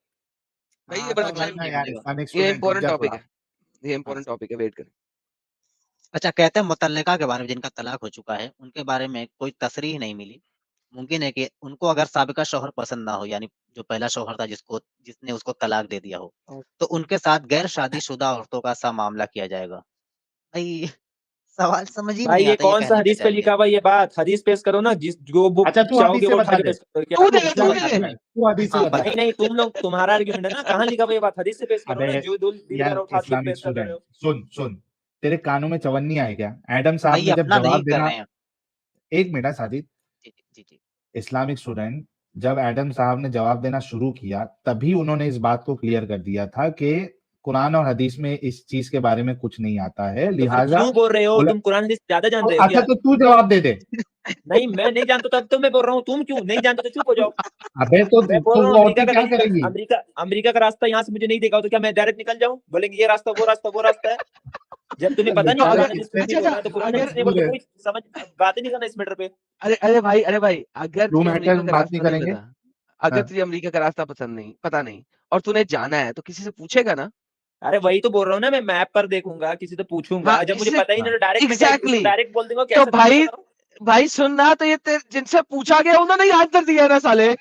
भाई ये हाँ बड़ा तो टॉपिक अच्छा, वरना नहीं यार बनेगा। इस्लामिक ये स्टूडेंट रुक इंपॉर्टेंट जा टॉपिक थोड़ा। है, ये हाँ। इंपॉर्टेंट टॉपिक है, वेट करें। अच्छा कहते हैं मुतल्लिका के बारे में जिनका तलाक हो चुका है, उनके बारे में कोई तसरीह नहीं मिली। मुमकिन है कि उनको अगर साबिका शौहर पसंद ना हो, यानी जो पहला शौहर था जिसने उसको तलाक दे दिया हो, तो उनके साथ गैर शादीशुदा औरतों का सा मामला किया जाएगा। भई सवाल समझ ही में भाई नहीं ये आता ये कौन सा कहना क्या हदीस पे चाहिए? लिखा हुआ है ये बात? हदीस पेश करो ना, जिस जो बुक अच्छा तू चाहोगे हदीस से वो उठा बता के दे, पेश करो। क्या तू बुक दे क्या तू चाहोगे? दे बताना है तू हदीस से हाँ, बता। नहीं नहीं, तुम लोग तुम्हारा आर्ग्यूमेंट है ना, कहाँ लिखा हुआ ये बात? हदीस से पेश करो अबे ना, जो दिल कर यार रहा उठा के इस्लामिक पेश कर रहे स्टूडेंट हो। सुन सुन, तेरे कानों में चवन नहीं आए क्या? एडम भाई साहब ये ने जब अपना दलील जवाब कर देना, रहे हैं। एक मिनट है साजिद, जी, जी, जी, जी। इस्लामिक स्टूडेंट, जब एडम साहब ने जवाब देना शुरू किया तभी उन्होंने इस बात को क्लियर कर दिया था कि कुरान और हदीस में इस चीज के बारे में कुछ नहीं आता है, तो फिर लिहाजा क्यों बोल रहे हो? उल- तुम कुरान हदीस ज्यादा जान तो रहे हो अच्छा क्या? तो तू जवाब दे दे। नहीं मैं नहीं जानता तब तो मैं बोल रहा हूँ, तुम क्यों नहीं जानते? तो चुप हो जाओ। अबे मैं बोल तो रहा वो हूँ अमेरिका औरतें का क्या रास्ता, करेंगी? अमेरिका का रास्ता यहाँ से मुझे नहीं देखा हो तो क्या मैं डायरेक्ट निकल जाऊँ? बोलेंगे ये रास्ता वो रास्ता है। जब तुम्हें पता नहीं तो बेचारे कुरान अगर हदीस कुछ नहीं इस्लामिक अच्छा बोल अच्छा रहा है तो कुरान इस्लामिक हदीस अगर नहीं बोल तो कोई स्टूडेंट, समझ बात ही नहीं करना इस मैटर पे। अरे भाई अगर रूम तुझे हैकर अमेरिका का बात नहीं रास्ता नहीं करेंगे। पता, अगर हाँ। तुझे अमेरिका का रास्ता पसंद नहीं पता नहीं और तूने जाना है तो किसी से पूछेगा ना। अरे वही तो बोल रहा हूँ ना, मैं मैप पर देखूंगा, किसी से हाँ पूछूंगा, जब मुझे इससे पता ही हाँ नहीं तो डायरेक्ट मैं क्या उसको एग्जैक्टली डायरेक्ट बोल दूंगा तो कैसे तुम भाई बताओ। भाई सुनना तो जिनसे पूछा गया उन्होंने ही आंसर दिया ना साले। ये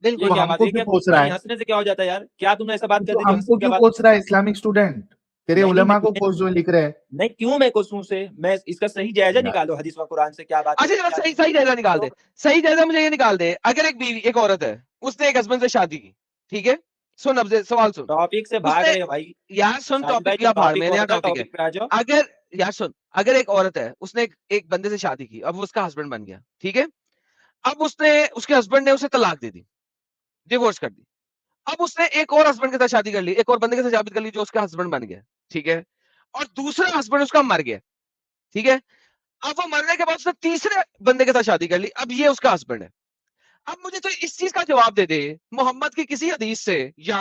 बिल्कुल। तो क्या बात है? हमको ये क्यों क्या कोस रहा भाई, है? हंसने से क्या हो जाता है यार? क्या तुमने ऐसा बात कर तो दी जो हंसने हमको की क्या क्यों बात? कोस रहा है इस्लामिक स्टूडेंट? तेरे नहीं उलेमा को मैं कोस जो लिख रहे हैं। नहीं, क्यों मैं कोसूं से? मैं इसका सही जायजा यार निकालो, हदीस व कुरान से क्या बात है, अच्छा चलो क्या सही नहीं। सही जायजा निकाल दे, तो सही जायजा मुझे ये निकाल दे। अगर एक औरत है, उसने एक हस्बैंड से शादी की, ठीक है, सुन अब सवाल सुन। टॉपिक से भाग उसने रहे हो भाई। यार सुन, साहिल भाई टॉपिक जो का भाड़ टॉपिक में, नया होता है टॉपिक है। टॉपिक पे आ जाओ। अगर यार सुन, अगर एक औरत है, उसने एक बंदे से शादी की, अब वो उसका हस्बैंड बन गया, ठीक है, अब उसने उसके हस्बैंड ने उसे तलाक दे दी, डिवोर्स कर दी। अब उसने एक और हस्बैंड के साथ शादी कर ली, एक और बंदे के साथ शादी कर ली जो उसका हस्बैंड बन गया, ठीक है, और दूसरा हस्बैंड उसका मर गया, ठीक है। अब वो मरने के बाद उसने तीसरे बंदे के साथ शादी कर ली, अब ये उसका हस्बैंड है। अब मुझे तो इस चीज का जवाब दे दे मोहम्मद की किसी हदीस से या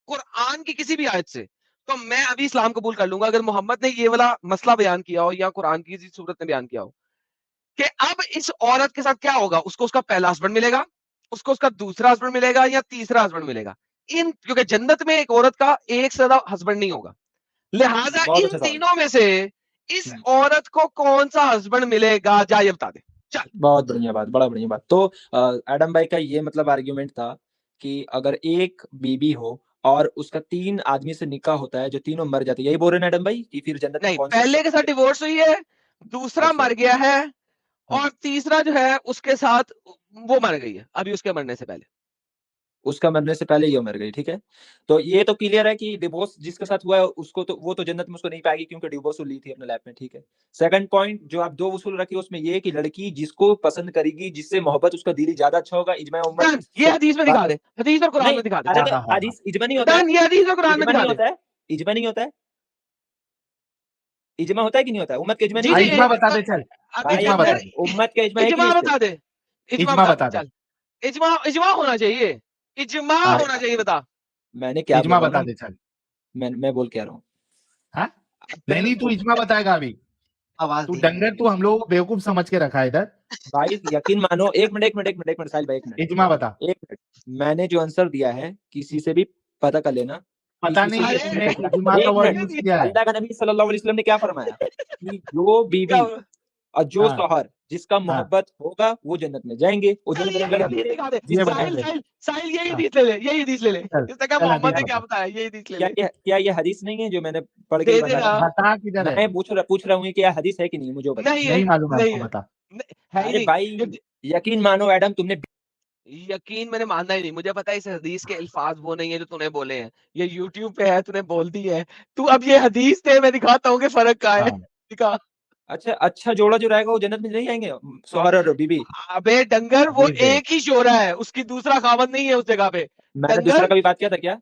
कुरान की किसी भी आयत से, तो मैं अभी इस्लाम कबूल कर लूंगा अगर मोहम्मद ने ये वाला मसला बयान किया हो या कुरान की किसी सूरत ने बयान किया हो कि अब इस औरत के साथ क्या होगा। उसको उसका पहला हस्बैंड मिलेगा, उसको उसका दूसरा हस्बैंड मिलेगा या तीसरा हस्बैंड मिलेगा। इन क्योंकि जन्नत में एक औरत का एक से ज्यादा हस्बैंड नहीं होगा, लिहाजा बहुत इन अच्छा सवाल, तीनों में से इस औरत को कौन सा हस्बैंड मिलेगा, जा ये बता दे चल। बहुत बढ़िया बात, बड़ा बढ़िया बात। तो एडम भाई का ये मतलब आर्ग्यूमेंट था कि अगर एक बीबी हो और उसका 3 आदमी से निकाह होता है, जो तीनों मर जाते हैं, यही बोल रहे हैं ना एडम भाई कि फिर जन्नत में नहीं, कौन सा पहले के साथ डिवोर्स हुई है, दूसरा अच्छा, मर गया है, हाँ, और तीसरा जो है उसके साथ वो मर गई है अभी उसके मरने से पहले। उसका मरने से पहले ये मर गई, ठीक है। तो ये तो क्लियर है कि डिवोर्स जिसके साथ हुआ है उसको तो वो तो जन्नत में उसको नहीं पाएगी क्योंकि डिवोर्स ली थी अपने लाइफ में, ठीक है। सेकंड पॉइंट जो आप 2 उसूल रखे उसमें ये है कि लड़की जिसको पसंद करेगी, जिससे मोहब्बत उसका दिली ज्यादा अच्छा होगा, इजमा उम्मत डन, ये हदीस में दिखा बात दे, हदीस और कुरान नहीं। में दिखा दे अरे हाँ चल। तो हाँ हाँ हाँ। हदीस इजमा नहीं होता है, डन, ये हदीस और कुरान में इजमा दिखा नहीं दे। होता है, इजमा नहीं होता है, इजमा होता है कि नहीं होता है? उम्मत का इजमा नहीं जी हाँ, जी किस पे? इजमा बता दे चल, अबे भाई इजमा अगर बता अगर दे, उम्मत का इजमा है कि इजमा नहीं इस पे? बता दे, इजमा इजमा बता दे बता दे। चल। इजमा इजमा होना चाहिए, इजमा हाँ, होना चाहिए, बता। मैंने क्या इजमा बोला बता ना, दे चल। मैं बोल के आ रहा हूँ। हाँ, नहीं पहले नहीं, तू इजमा बताएगा अभी। आवाज़ तू धीमी डंगर, होगी तू हम इसकी। लोग को बेवकूफ समझ के रखा है इधर। भाई यकीन मानो, साहिल भाई, एक मिनट, इजमा बता। एक मिनट। मैंने जो आंसर दिया है किसी से भी पता कर लेना, पता किसी नहीं से तुमने झगड़ा इज्मा का एक वर्ड मिनट यूज किया है। अल्लाह का नबी सल्लल्लाहु अलैहि वसल्लम ने क्या फरमाया कि जो बीवी क्या और जो हाँ शौहर जिसका हाँ मोहब्बत होगा वो जन्नत में जाएंगे, वो चल जन्नत में यही लगा हदीस दिखा दे, ये जिसका बता साहिल दे। साहिल साहिल यही हाँ हदीस ले ले, यही हदीस ले ले। चल इसने कहा चल मोहम्मद हदीस ने क्या बता। बताया, यही हदीस ले क्या ले। क्या ये हदीस नहीं है जो मैंने पढ़ के दे ही बता देना। दी? बता किधर है? मैं पूछ रहा हूँ कि यह हदीस है कि नहीं, मुझे वो बता। नहीं है, नहीं मालूम है नहीं हमको, है, बता। है ही अरे नहीं। भाई यकीन मानो एडम, तुमने यकीन मैंने मानना ही नहीं, मुझे पता है इस हदीस के अल्फाज वो नहीं है जो तूने बोले हैं, ये यूट्यूब पे है, तूने बोल दी है। तू अब ये हदीस दे, मैं दिखाता हूँ कि फर्क क्या है। हाँ दिखा। अच्छा अच्छा जोड़ा जो रहेगा वो जन्नत में नहीं जाएंगे, शौहर और बीवी? अबे डंगर, वो हदीस दे। एक ही शोरा है, उसकी दूसरा खामन नहीं है उस जगह पे। मैंने दूसरा डंगर। का भी बात किया था क्या?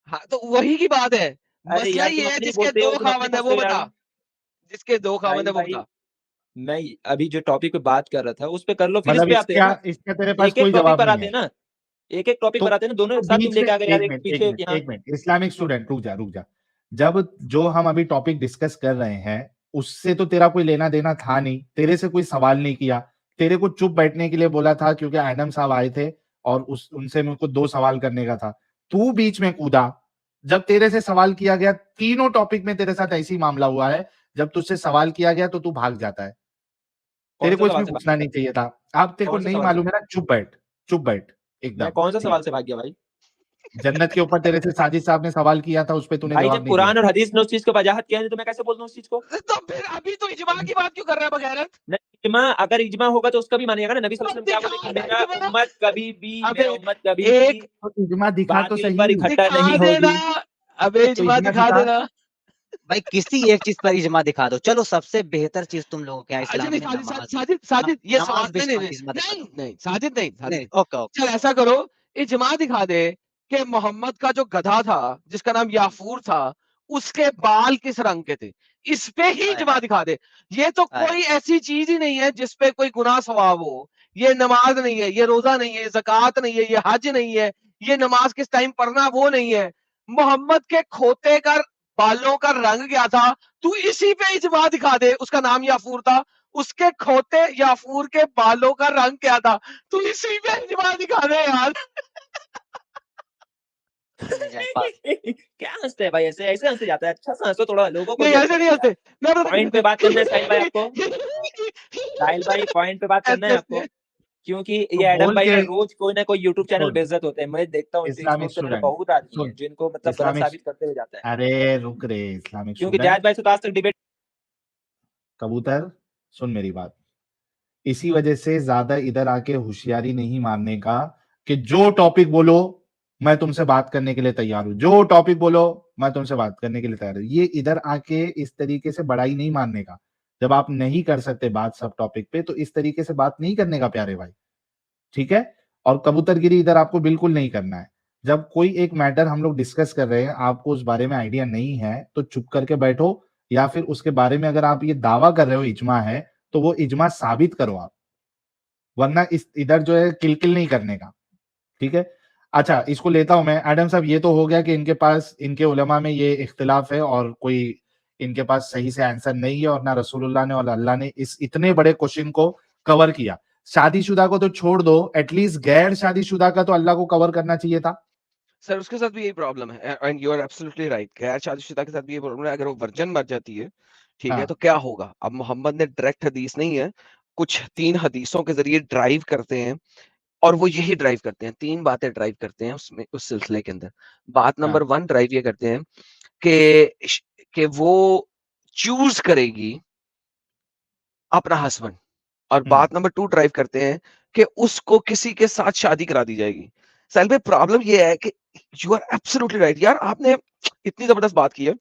हाँ तो वही की बात है। अरे मसला यार तुम ये है अपनी जिसके बोलते हो, दो तुम अपनी खामन है फंसते वो हो यार। बता, जिसके दो खामन साहिल है वो भाई, बता। मैं अभी जो टॉपिक पे बात कर रहा था उस पे कर लो, फिर इस मतलब पे आते हैं ना। इसका तेरे पास एक एक कोई टॉपिक जवाब पर नहीं आते है। हैं ना, एक एक टॉपिक तो पर आते हैं ना, दोनों एक साथ तुम बीच में लेके आ गए यार, एक एक मिनट एक पीछे मिनट यहाँ। एक मिनट, इस्लामिक स्टूडेंट रुक जा रुक जा। जब जो हम अभी टॉपिक डिस्कस कर रहे हैं उससे तो तेरा कोई लेना देना था नहीं, तेरे से कोई सवाल नहीं किया, तेरे को चुप बैठने के लिए बोला था क्योंकि एडम साहब आए थे और उनसे मेरे को 2 सवाल करने का था। तू बीच में कूदा, जब तेरे से सवाल किया गया, तीनों टॉपिक में तेरे साथ ऐसी मामला हुआ है, जब तुझसे सवाल किया गया तो तू भाग जाता है। कौन तेरे सा को सवाल इसमें से घुसना नहीं चाहिए था। अब तेरे को कौन सा नहीं सवाल से मालूम है ना, चुप बैठ मैं एकदम कौन सा ठीक सवाल है। से भाग गया भाई? जन्नत के ऊपर तेरे से साजिद साहब ने सवाल किया था, उस पे तूने भाई जवाब जब नहीं दिया। कुरान और हदीस ने उस चीज को वजाहत किया है तो मैं कैसे बोल दूं उस चीज को? तो फिर अभी तो इजमा की बात क्यों कर रहा है बगैरत? नहीं, इज्मा अगर इज्मा होगा तो उसका भी मानिएगा ना। नबी सल्लल्लाहु अलैहि वसल्लम क्या बोले कि दिखा ना मेरा इजमा। उम्मत कभी भी अबे मेरा उम्मत कभी भी एक तो इजमा दिखा तो बातिल सही। पर इकट्ठा दिखा नहीं देना। होगी। अबे तो इजमा इजमा दिखा दिखा। देना। भाई किसी एक चीज पर इज्मा दिखा दो, चलो सबसे बेहतर चीज तुम लोगों के यहाँ अच्छा इस्लाम नहीं, में साजिद नमाज है। साजिद साजिद ये नमाज सवाल पे नहीं नहीं नहीं इज्मा दिखा नहीं दो। नहीं, साजिद नहीं, साजिद नहीं, नहीं। ओके ओके चल ऐसा करो, इजमा दिखा दे कि मोहम्मद का जो गधा था जिसका नाम याफूर था, उसके बाल किस रंग के थे, इस पे ही हाय इजमा हाय दिखा दे। ये तो हाय कोई ऐसी चीज ही नहीं है जिस पे कोई गुनाह सवाब हो। ये नमाज नहीं है, ये रोजा नहीं है, ये ज़कात नहीं है, ये हज नहीं है, ये नमाज किस टाइम पढ़ना वो नहीं है। मोहम्मद के खोते का बालों का रंग क्या था, तू इसी पे इजमा दिखा दे। उसका नाम याफूर था, उसके खोते याफूर के बालों का रंग क्या था, तू इसी पे इजमा दिखा दे यार। चले जाए पास। क्या हंसते हैं भाई, ऐसे ऐसे हंसे जाता है? अच्छा सा हंसो, थोड़ा लोगों को नहीं भी अच्छा ऐसे नहीं लगे हंसते, यार। मैं पता पॉइंट पे बात करना है साहिल भाई आपको, साहिल भाई पॉइंट पे बात करना है ऐसे आपको, ऐसे क्योंकि तो ये एडम बोल भाई के ना रोज कोई ना कोई यूट्यूब चैनल सुन, बेइज्जत होते हैं। मैं देखता हूँ इस्लामिक फेसबुक पे, मेरे स्टूडेंट बहुत आदमी हैं सुन, जिनको मतलब गलत इस्लामिक, साबित करते हुए जाता है। अरे रुक रे इस्लामिक क्योंकि स्टूडेंट, जायद भाई से तो आज तक डिबेट कबूतर सुन मेरी बात। इसी वजह से ज्यादा इधर आके होशियारी नहीं मारने का कि जो टॉपिक बोलो मैं तुमसे बात करने के लिए तैयार हूं, जो टॉपिक बोलो मैं तुमसे बात करने के लिए तैयार हूं। ये इधर आके इस तरीके से बड़ाई नहीं मारने का। जब आप नहीं कर सकते बात सब टॉपिक पे तो इस तरीके से बात नहीं करने का प्यारे भाई, ठीक है। और कबूतरगिरी इधर आपको बिल्कुल नहीं करना है। जब कोई एक मैटर हम लोग डिस्कस कर रहे हैं, आपको उस बारे में आइडिया नहीं है तो चुप करके बैठो, या फिर उसके बारे में अगर आप ये दावा कर रहे हो इज्मा है तो वो इज्मा साबित करो आप, वरना इस इधर जो है किलकिल नहीं करने का, ठीक है। अच्छा इसको लेता हूं मैं। एडम साहब ये तो हो गया कि इनके पास इनके उलमा में ये इख्तिलाफ है और कोई इनके पास सही से आंसर नहीं है, और ना रसूलुल्लाह ने और अल्लाह ने इस इतने बड़े क्वेश्चन को कवर किया। शादीशुदा को तो छोड़ दो, एटलीस्ट गैर शादीशुदा का तो अल्लाह को कवर करना चाहिए था। सर उसके साथ भी यही प्रॉब्लम है, and you are absolutely right. गैर शादीशुदा के साथ भी ये प्रॉब्लम है। अगर वो वर्जन मर जाती है, ठीक है, हाँ तो क्या होगा? अब मोहम्मद ने डायरेक्ट हदीस नहीं है, कुछ 3 हदीसों के जरिए ड्राइव करते हैं, और वो यही ड्राइव करते हैं, 3 बातें ड्राइव करते हैं उसमें, उस सिलसिले के अंदर। बात हाँ नंबर 1 ड्राइव ये करते हैं कि कि वो चूज़ करेगी अपना हस्बैंड, और बात नंबर 2 ड्राइव करते हैं कि उसको किसी के साथ शादी करा दी जाएगी। साहिल भाई प्रॉब्लम ये है कि यू आर एब्सोल्युटली राइट यार, आपने इतनी जबरदस्त बात की है।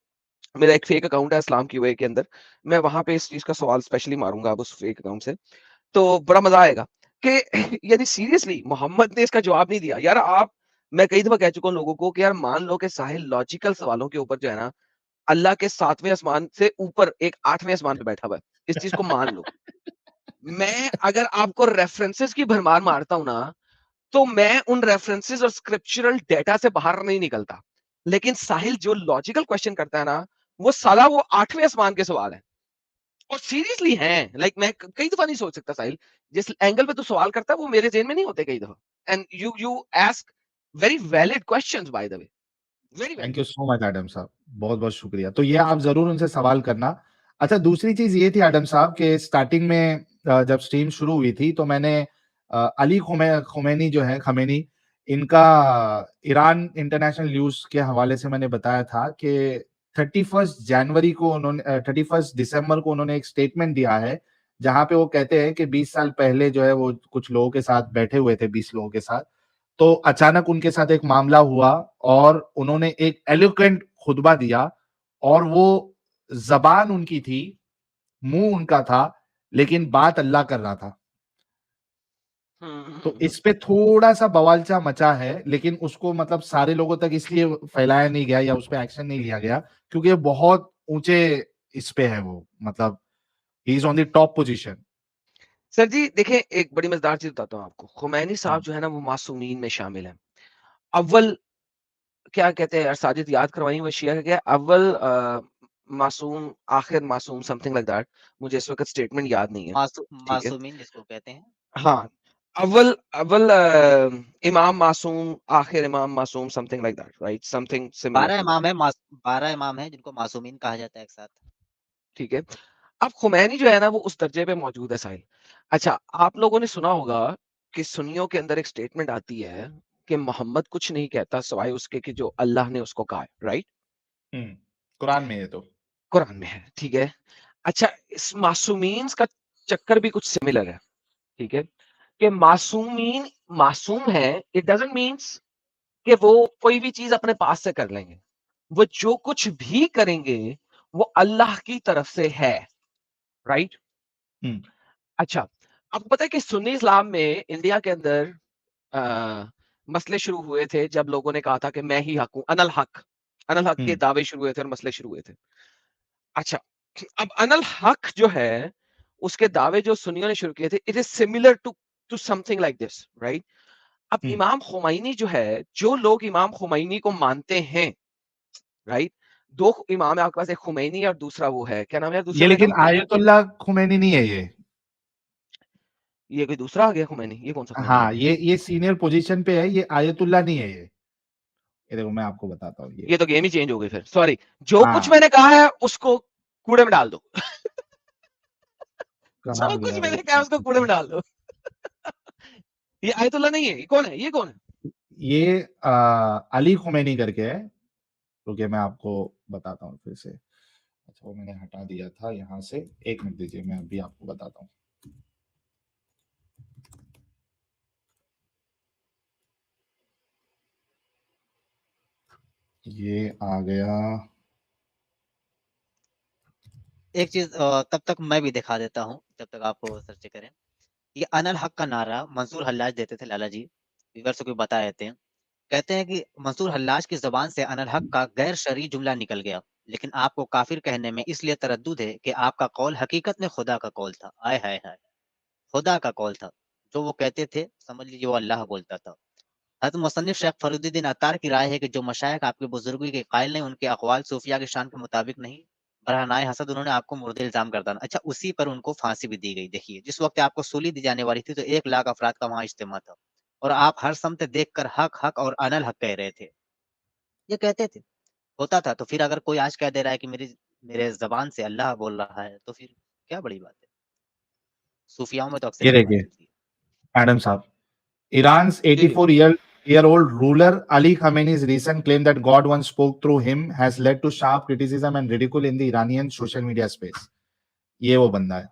मेरा एक फेक अकाउंट है इस्लाम की वे के अंदर, मैं वहां पे इस चीज का सवाल स्पेशली मारूंगा अब उस फेक अकाउंट से, तो बड़ा मजा आएगा कि यानी सीरियसली मोहम्मद ने इसका जवाब नहीं दिया यार। आप, मैं कई दफा कह चुका हूँ लोगों को कि यार मान लो कि साहिल लॉजिकल सवालों के ऊपर जो है ना, अल्लाह के 7वें आसमान से ऊपर एक 8वें आसमान पे बैठा हुआ है, इस चीज को मान लो। मैं अगर आपको रेफरेंसेस की भरमार मारता हूं ना, तो मैं उन रेफरेंसेस और स्क्रिप्चरल डेटा से बाहर नहीं निकलता। लेकिन साहिल जो लॉजिकल क्वेश्चन करता है ना, वो साला वो 8वें आसमान के सवाल है, और सीरियसली हैं। लाइक मैं कई दफा नहीं सोच सकता साहिल, जिस एंगल पे तू सवाल करता है वो मेरे जेहन में नहीं होते कई दफा। And you ask very valid questions bye the way, very well. Thank you so much Adam साहब, बहुत-बहुत शुक्रिया। तो ये आप ज़रूर उनसे सवाल करना। अच्छा, दूसरी चीज़ ये थी एडम साहब कि स्टार्टिंग में जब स्ट्रीम शुरू हुई थी तो मैंने अली ख़ुमैनी जो है, ख़मेनी, इनका ईरान इंटरनेशनल न्यूज़ के हवाले से मैंने बताया था कि 31 जनवरी को 31 दिसंबर को उन्होंने एक स्टेटमेंट दिया है, जहाँ पे वो कहते हैं कि 20 साल पहले जो है वो कुछ लोगों के साथ बैठे हुए थे, 20 लोगों के साथ। तो अचानक उनके साथ एक मामला हुआ और उन्होंने एक एलोक्वेंट खुतबा दिया और वो ज़बान उनकी थी, मुँह उनका था, लेकिन बात अल्लाह कर रहा था। तो इस पे थोड़ा-सा बवालचा मचा है, लेकिन उसको मतलब सारे लोगों तक इसलिए फैलाया नहीं गया या उस पे एक्शन नहीं लिया गया, क्योंकि बहुत ऊँचे इस पे है वो, मतलब ही is on the top position. Sir ji देखिए, एक बड़ी मज़ेदार चीज़ बताता हूँ आपको। खुमैनी साहब हाँ। जो है ना वो मासूमीन में शामिल हैं। अव्वल क्या कहते हैं यार, साजिद याद करवाइए, वो शिया का क्या है? अव्वल मासूम, आखिर मासूम, समथिंग लाइक दैट। मुझे इस वक़्त स्टेटमेंट याद नहीं है। ठीक है? मासूमीन जिसको कहते हैं। हाँ, अव्वल अव्वल इमाम मासूम, आखिर इमाम मासूम, something like that, right? Something similar 12 to that. इमाम है, 12 इमाम हैं जिनको मासूमीन कहा जाता है एक साथ। ठीक है? अब खुमैनी जो है ना वो उस दर्जे पे मौजूद है साहिल। अच्छा, आप लोगों ने सुना होगा कि सुन्नियों के अंदर एक स्टेटमेंट आती है कि मोहम्मद कुछ नहीं कहता सिवाय उसके कि जो अल्लाह ने उसको कहा है, राइट? हुँ, कुरान में है तो। कुरान में है, ठीक है? अच्छा, इस मासूमीन का चक्कर भी कुछ सिमिलर है, ठीक है? कि मासूमीन मासूम है, इट डज़न्ट मीन्स कि वो कोई भी चीज़ अपने पास से कर लेंगे। वो जो कुछ भी करेंगे, वो अल्लाह की तरफ से है, राइट? हुँ, अच्छा, आपको पता है कि सुन्नी इस्लाम में इंडिया के अंदर अ, मसले शुरू हुए थे जब लोगों ने कहा था कि मैं ही हक हूँ, अनल हक। अनल हक के हुँ। दावे शुरू हुए थे और मसले शुरू हुए थे। अच्छा, अब अनल हक जो है, उसके दावे जो सुन्नियों ने शुरू किए थे, it is similar to something like this, right? अब हुँ। इमाम खुमैनी जो है, जो लोग इमाम खुमैनी को मानते हैं, राइट? 2 इमाम है आपके पास, एक खुमैनी और दूसरा वो है, क्या नाम है यार दूसरे ये वाले का? लेकिन आयतुल्लाह ख़ुमैनी नहीं है ये। ये कोई दूसरा आ गया खुमैनी, ये कौन-सा खुमैनी आ हाँ, गया? ये सीनियर पोज़ीशन पे है, ये आयतुल्लाह नहीं है ये। ये देखो मैं आपको बताता हूँ ये। ये तो गेम ही चेंज हो गई फिर, सॉरी। जो कुछ हाँ, मैंने कहा है, उसको कूड़े में डाल दो। कहाँ जो कुछ गया मैंने ये? कहा है, उसको कूड़े में डाल दो। ये आयतुल्लाह नहीं है, ये कौन है? ये कौन है? ये अली ख़ुमैनी करके है, रुकिए मैं आपको बताता हूँ फिर से। अच्छा वो मैंने हटा दिया था यहाँ से, 1 मिनट दीजिए मैं अभी आपको बताता हूँ। ये आ गया। एक चीज़ तब तक मैं भी दिखा देता हूँ, जब तक आप सर्च करें। ये अनल हक का नारा मंसूर हल्लाज देते थे लाला जी, व्यूअर्स को बता देते हैं। कहते हैं कि मंसूर हल्लाज की ज़बान से अनल हक का गैर शरई जुमला निकल गया, लेकिन आपको काफ़िर कहने में इसलिए तरद्दुद है कि आपका कौल हकीकत में खुदा का कौल था। आय हाय हाय! खुदा का कौल था। जो वो कहते थे, समझ लीजिए वो अल्लाह बोलता था। हज़रत मुसन्निफ़ शेख फरीदुद्दीन अत्तार की राय है कि जो मशाइख आपके बुज़ुर्गी के कायल नहीं, उनके अक़वाल सूफ़िया की शान के मुताबिक नहीं, बरहनाए हसद उन्होंने आपको मुर्द इल्ज़ाम गर्दाना। अच्छा, उसी पर उनको फांसी भी दी गई। देखिए, जिस वक़्त आपको सूली दी जाने वाली थी, तो 1 लाख अफ़राद का वहाँ इज्तिमा था और आप हर समत देखकर हक, हक और अनल हक कह रहे थे। ये कहते थे, होता था। तो फिर अगर कोई आज कह दे रहा है कि मेरे ज़बान से अल्लाह बोल रहा है, तो फिर क्या बड़ी बात है? सूफ़ियाओं में तो अक्सर ये यही बात देखिए, होती है। एडम साहब, Iran's ji, ji. 84-year-old ruler Ali Khamenei's recent claim that God once spoke through him has led to sharp criticism and ridicule in the Iranian social media space. ये वो बंदा है।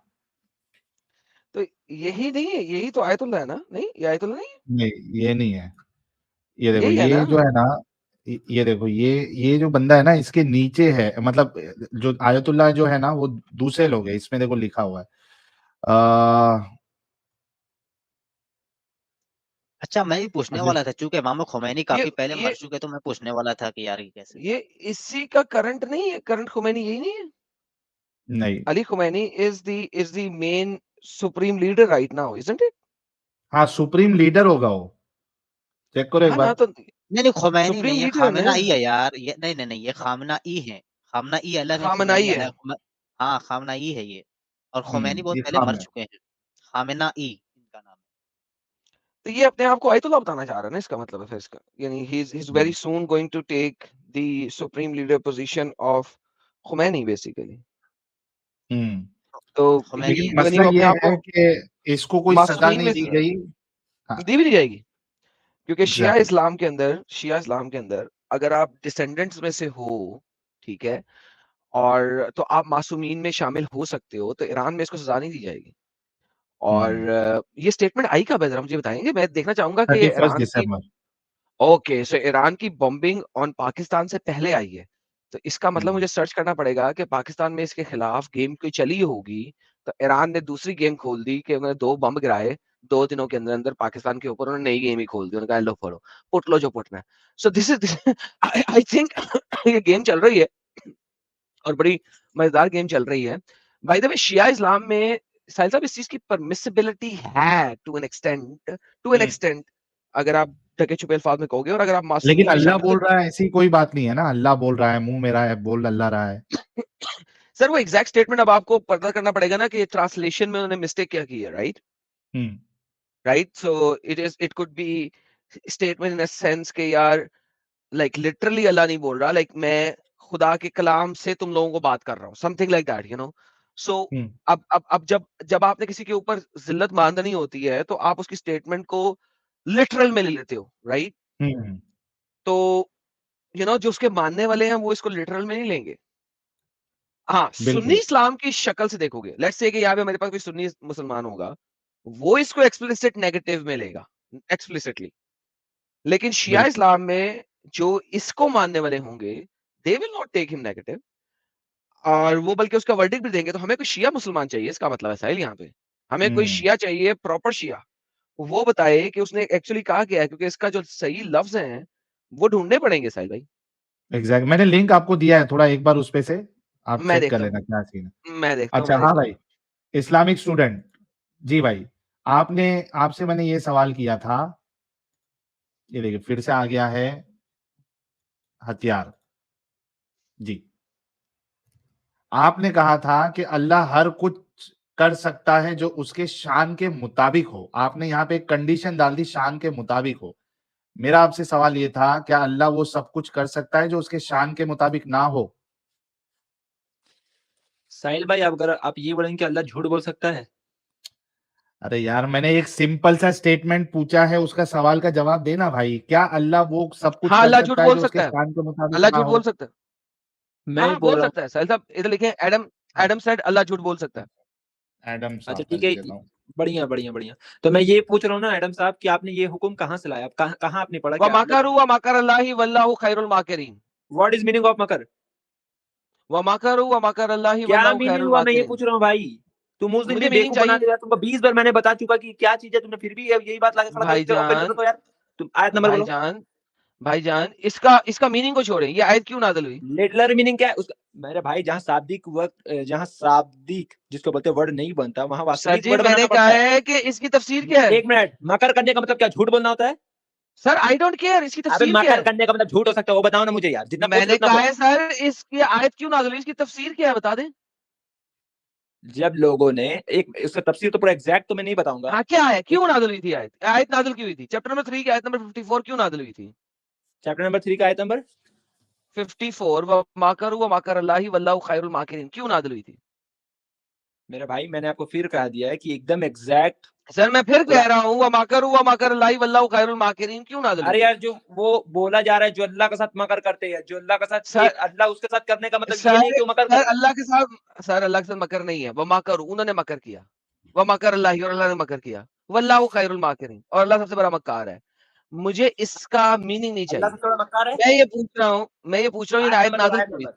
तो यही नहीं है, यही तो आयतुल्लाह है ना? नहीं, ये आयतुल्लाह नहीं है? नहीं, ये नहीं है। ये देखो, यही है ये ना? जो है ना, ये देखो, ये जो बंदा है ना, इसके नीचे है, मतलब जो आयतुल्लाह जो है ना, वो दूसरे लोग हैं। इसमें देखो लिखा हुआ है। अ, अच्छा, मैं भी पूछने अच्छा, वाला था, चूँकि इमाम ख़ुमैनी ये काफ़ी पहले मर ये चुके, तो मैं पूछने वाला था कि यार ये कैसे? ये इसी का करंट नहीं है? करंट खुमैनी यही नहीं है? नहीं। Ali Khomeini is the main supreme leader right now, isn't it? हाँ, सुप्रीम लीडर होगा वो। चेक करो एक हाँ ना, बार। तो नहीं, नहीं, ख़ुमैनी सुप्रीम नहीं है, लीडर है ना? ख़ामेनेई है यार। ये नहीं, नहीं, नहीं, ये ख़ामेनेई है। ख़ामेनेई अलग है, खामनाई ख़ुमैनी है। अलग हाँ, ख़ामेनेई है ये। और ख़ुमैनी बहुत ये पहले काम मर है। चुके हैं। ख़ामेनेई इनका नाम है। तो ये अपने आप को आयतुल्लाह बताना चाह रहा है ना, इसका मतलब है फिर इसका। यानी he is very hmm. Soon going to take the supreme leader position of Khomeini basically. तो khomeini लेकिन when मसला you अपने ये आप है को कि इसको कोई सजा मासूमीन नहीं में दी गई। हाँ, दी भी नहीं जाएगी, क्योंकि शिया एग्जैक्टली। इस्लाम के अंदर अगर आप डिसेंडेंट्स में से हो, ठीक है, और तो आप मासूमीन में शामिल हो सकते हो, तो ईरान में इसको सजा नहीं दी जाएगी। और ये स्टेटमेंट आई कब है, जरा मुझे बताएंगे? मैं देखना चाहूंगा कि 31 ईरान की दिसंबर। ओके, सो ईरान की बॉम्बिंग ऑन पाकिस्तान से पहले आई है, तो इसका मतलब मुझे सर्च करना पड़ेगा कि पाकिस्तान में इसके खिलाफ गेम कोई चली होगी, तो ईरान ने दूसरी गेम खोल दी कि उन्होंने 2 बम गिराए 2 दिनों के अंदर पाकिस्तान के ऊपर, उन्होंने नई गेम ही खोल दी, उन्होंने कहा लो पढ़ो, पुट लो जो पुटना है। So this is I think ये गेम चल रही है और बड़ी मजेदार गेम चल रही है। बाय द वे शिया इस्लाम में साहिल साहब इस चीज की परमिसिबिलिटी है टू एन एक्सटेंट, अगर आप ढके छुपे अल्फाज में कहोगे, और अगर आप लेकिन मासूमीन में अल्लाह शामिल बोल रहा है ऐसी कोई बात नहीं है ना, अल्लाह बोल रहा है, मुंह मेरा है, बोल अल्लाह रहा है। सर वो एग्जैक्ट स्टेटमेंट अब आपको पता करना पड़ेगा ना कि ट्रांसलेशन में उन्होंने मिस्टेक क्या की है, right? So it could be statement in a sense के यार लाइक लिटरली अल्लाह नहीं बोल रहा, लाइक मैं खुदा के कलाम से तुम लोगों को बात कर रहा हूँ, something like that, you know. So अब जब आपने किसी के ऊपर जिल्लत माननी होती है, तो आप उसकी स्टेटमेंट को लिटरल में ले लेते हो, राइट? तो जो उसके मानने वाले हैं वो इसको लिटरल में नहीं लेंगे। हाँ, सुन्नी बिल्कुल। इस्लाम की शक्ल से देखोगे, लेट्स से कि यहाँ पे मेरे पास कोई सुन्नी मुसलमान होगा, वो इसको एक्सप्लिसिट नेगेटिव में लेगा, एक्सप्लिसिटली। लेकिन शिया बिल्कुल। इस्लाम में जो इसको मानने वाले होंगे, they will not take him negative, और वो बल्कि उसका वर्डिक्ट भी देंगे। तो हमें कोई शिया मुसलमान चाहिए, इसका मतलब है साहिल यहाँ पे, हमें कोई शिया चाहिए, प्रॉपर शिया, वो बताए कि उसने एक्चुअली कहा क्या है, क्योंकि इसका जो सही लफ्ज हैं वो ढूंढने पड़ेंगे साहिल भाई। एग्जैक्ट, मैंने लिंक आपको दिया है, थोड़ा एक बार उस पे से आप मैं चेक कर देखता लेना हूँ, क्या सीन है। मैं देखता हूँ, अच्छा, मैं हाँ देखता हूँ। भाई, इस्लामिक स्टूडेंट जी भाई, आपसे मैंने ये सवाल किया था, ये देखिए फिर से आ गया है हथियार जी। आपने कहा था कि अल्लाह हर कुछ कर सकता है जो उसके शान के मुताबिक हो। आपने यहाँ पे एक कंडीशन डाल दी, शान के मुताबिक हो। मेरा आपसे सवाल ये था, क्या अल्लाह वो सब कुछ कर सकता है जो उसके शान के मुताबिक ना हो? साहिल भाई, आप अगर आप ये बोलेंगे कि अल्लाह झूठ बोल सकता है, अरे यार, मैंने एक सिंपल सा स्टेटमेंट पूछा है, उसका सवाल का जवाब देना भाई। क्या अल्लाह वो सब कुछ हाँ, कर अल्लाह झूठ सकता है बोल जो उसके सकता है, शान के मुताबिक अल्लाह ना झूठ हो? बोल सकता है। मैं हाँ, बोल बोल रहा हूँ। सकता है साहिल साहब, इधर लिखे एडम, एडम सेड अल्लाह झूठ बोल सकता है। एडम अच्छा साहब, मैं ठीक लिख है, देता हूँ। बढ़िया बढ़िया बढ़िया। तो मैं ये पूछ रहा हूँ ना एडम साहब कि आपने ये हुक्म कहाँ से लाया, कहाँ कहाँ आपने पढ़ा व क्या मकरू व मकर अल्लाहि वल्लाहु खैरुल माकिरीन। व्हाट इज मीनिंग ऑफ मकर? व मकरू व मकर अल्लाहि क्या वल्लाहु मीनिंग खैरुल हुआ, मैं ये माकिरीन। पूछ रहा हूँ भाई। तुम उस दिन भी मुझे मीनिंग बेवकूफ बना चाहिए दे रहा, तुमको 20 बार मैंने बता चुका कि क्या चीज है, तुमने फिर भी यही बात लाके खड़ा कर दी। ओपन करो भाईजान, तो यार, तुम आयत नंबर बोलो। भाईजान, भाईजान, इसका मीनिंग को छोड़ें, ये आयत क्यों नाज़िल हुई? लिटरल मीनिंग क्या है उसका? मेरे भाई, जहाँ शाब्दिक जिसको बोलते हैं वर्ड नहीं बनता, वहां सर वास्तविक जी, वर्ड मैंने बनाना कहा पड़ता है। है कि इसकी तफसीर क्या है? एक मिनट, मकर करने का मतलब क्या झूठ बोलना होता है? सर आई डोंट केयर, इसकी अबे तफसीर क्या मकर है? करने का मतलब झूठ हो सकता है, वो बताओ ना मुझे यार, जितना पूछ रहे मैंने उतना कहा बोलो। है सर, इसकी आयत क्यों नाज़िल हुई, इसकी तफसीर क्या है, बता दें। जब लोगों ने एक उसका तफसीर तो पूरा एग्जैक्ट तो मैं नहीं बताऊंगा। हाँ, क्या है, एक क्यों नाज़िल हुई थी आयत? आयत नाज़िल क्यों हुई थी? चैप्टर नंबर 3 की आयत नंबर 54 क्यों नाज़िल हुई थी? चैप्टर नंबर 3 का आयत नंबर 54 व मकरू व मकर अल्लाहि वल्लाहु खैरुल माकिरीन क्यों नाज़िल हुई थी? मेरे भाई, मैंने आपको फिर कह दिया है कि एकदम एग्जैक्ट। सर मैं फिर कह रहा हूँ, व मकरू व मकर अल्लाहि वल्लाहु खैरुल माकिरीन क्यों नाज़िल हुई अरे थी? यार, जो वो बोला जा रहा है, जो अल्लाह के साथ मकर करते हैं, जो अल्लाह के साथ, ये सर अल्लाह उसके साथ करने का मतलब ये सर नहीं कि वो मकर कर सर रहा है। अल्लाह के साथ, सर अल्लाह के साथ मकर नहीं है, व मकरू, उन्होंने मकर किया, व मकर अल्लाहि, और अल्लाह ने मकर किया, वल्लाहु खैरुल माकिरीन, और अल्लाह सबसे बड़ा मक्कार है। मुझे इसका मीनिंग नहीं अल्लाह चाहिए। से थोड़ा मक्कार है। मैं ये पूछ रहा हूँ, ये आयत आयत नंबर बोलो, नाज़िल आयत क्यों हुई? नंबर,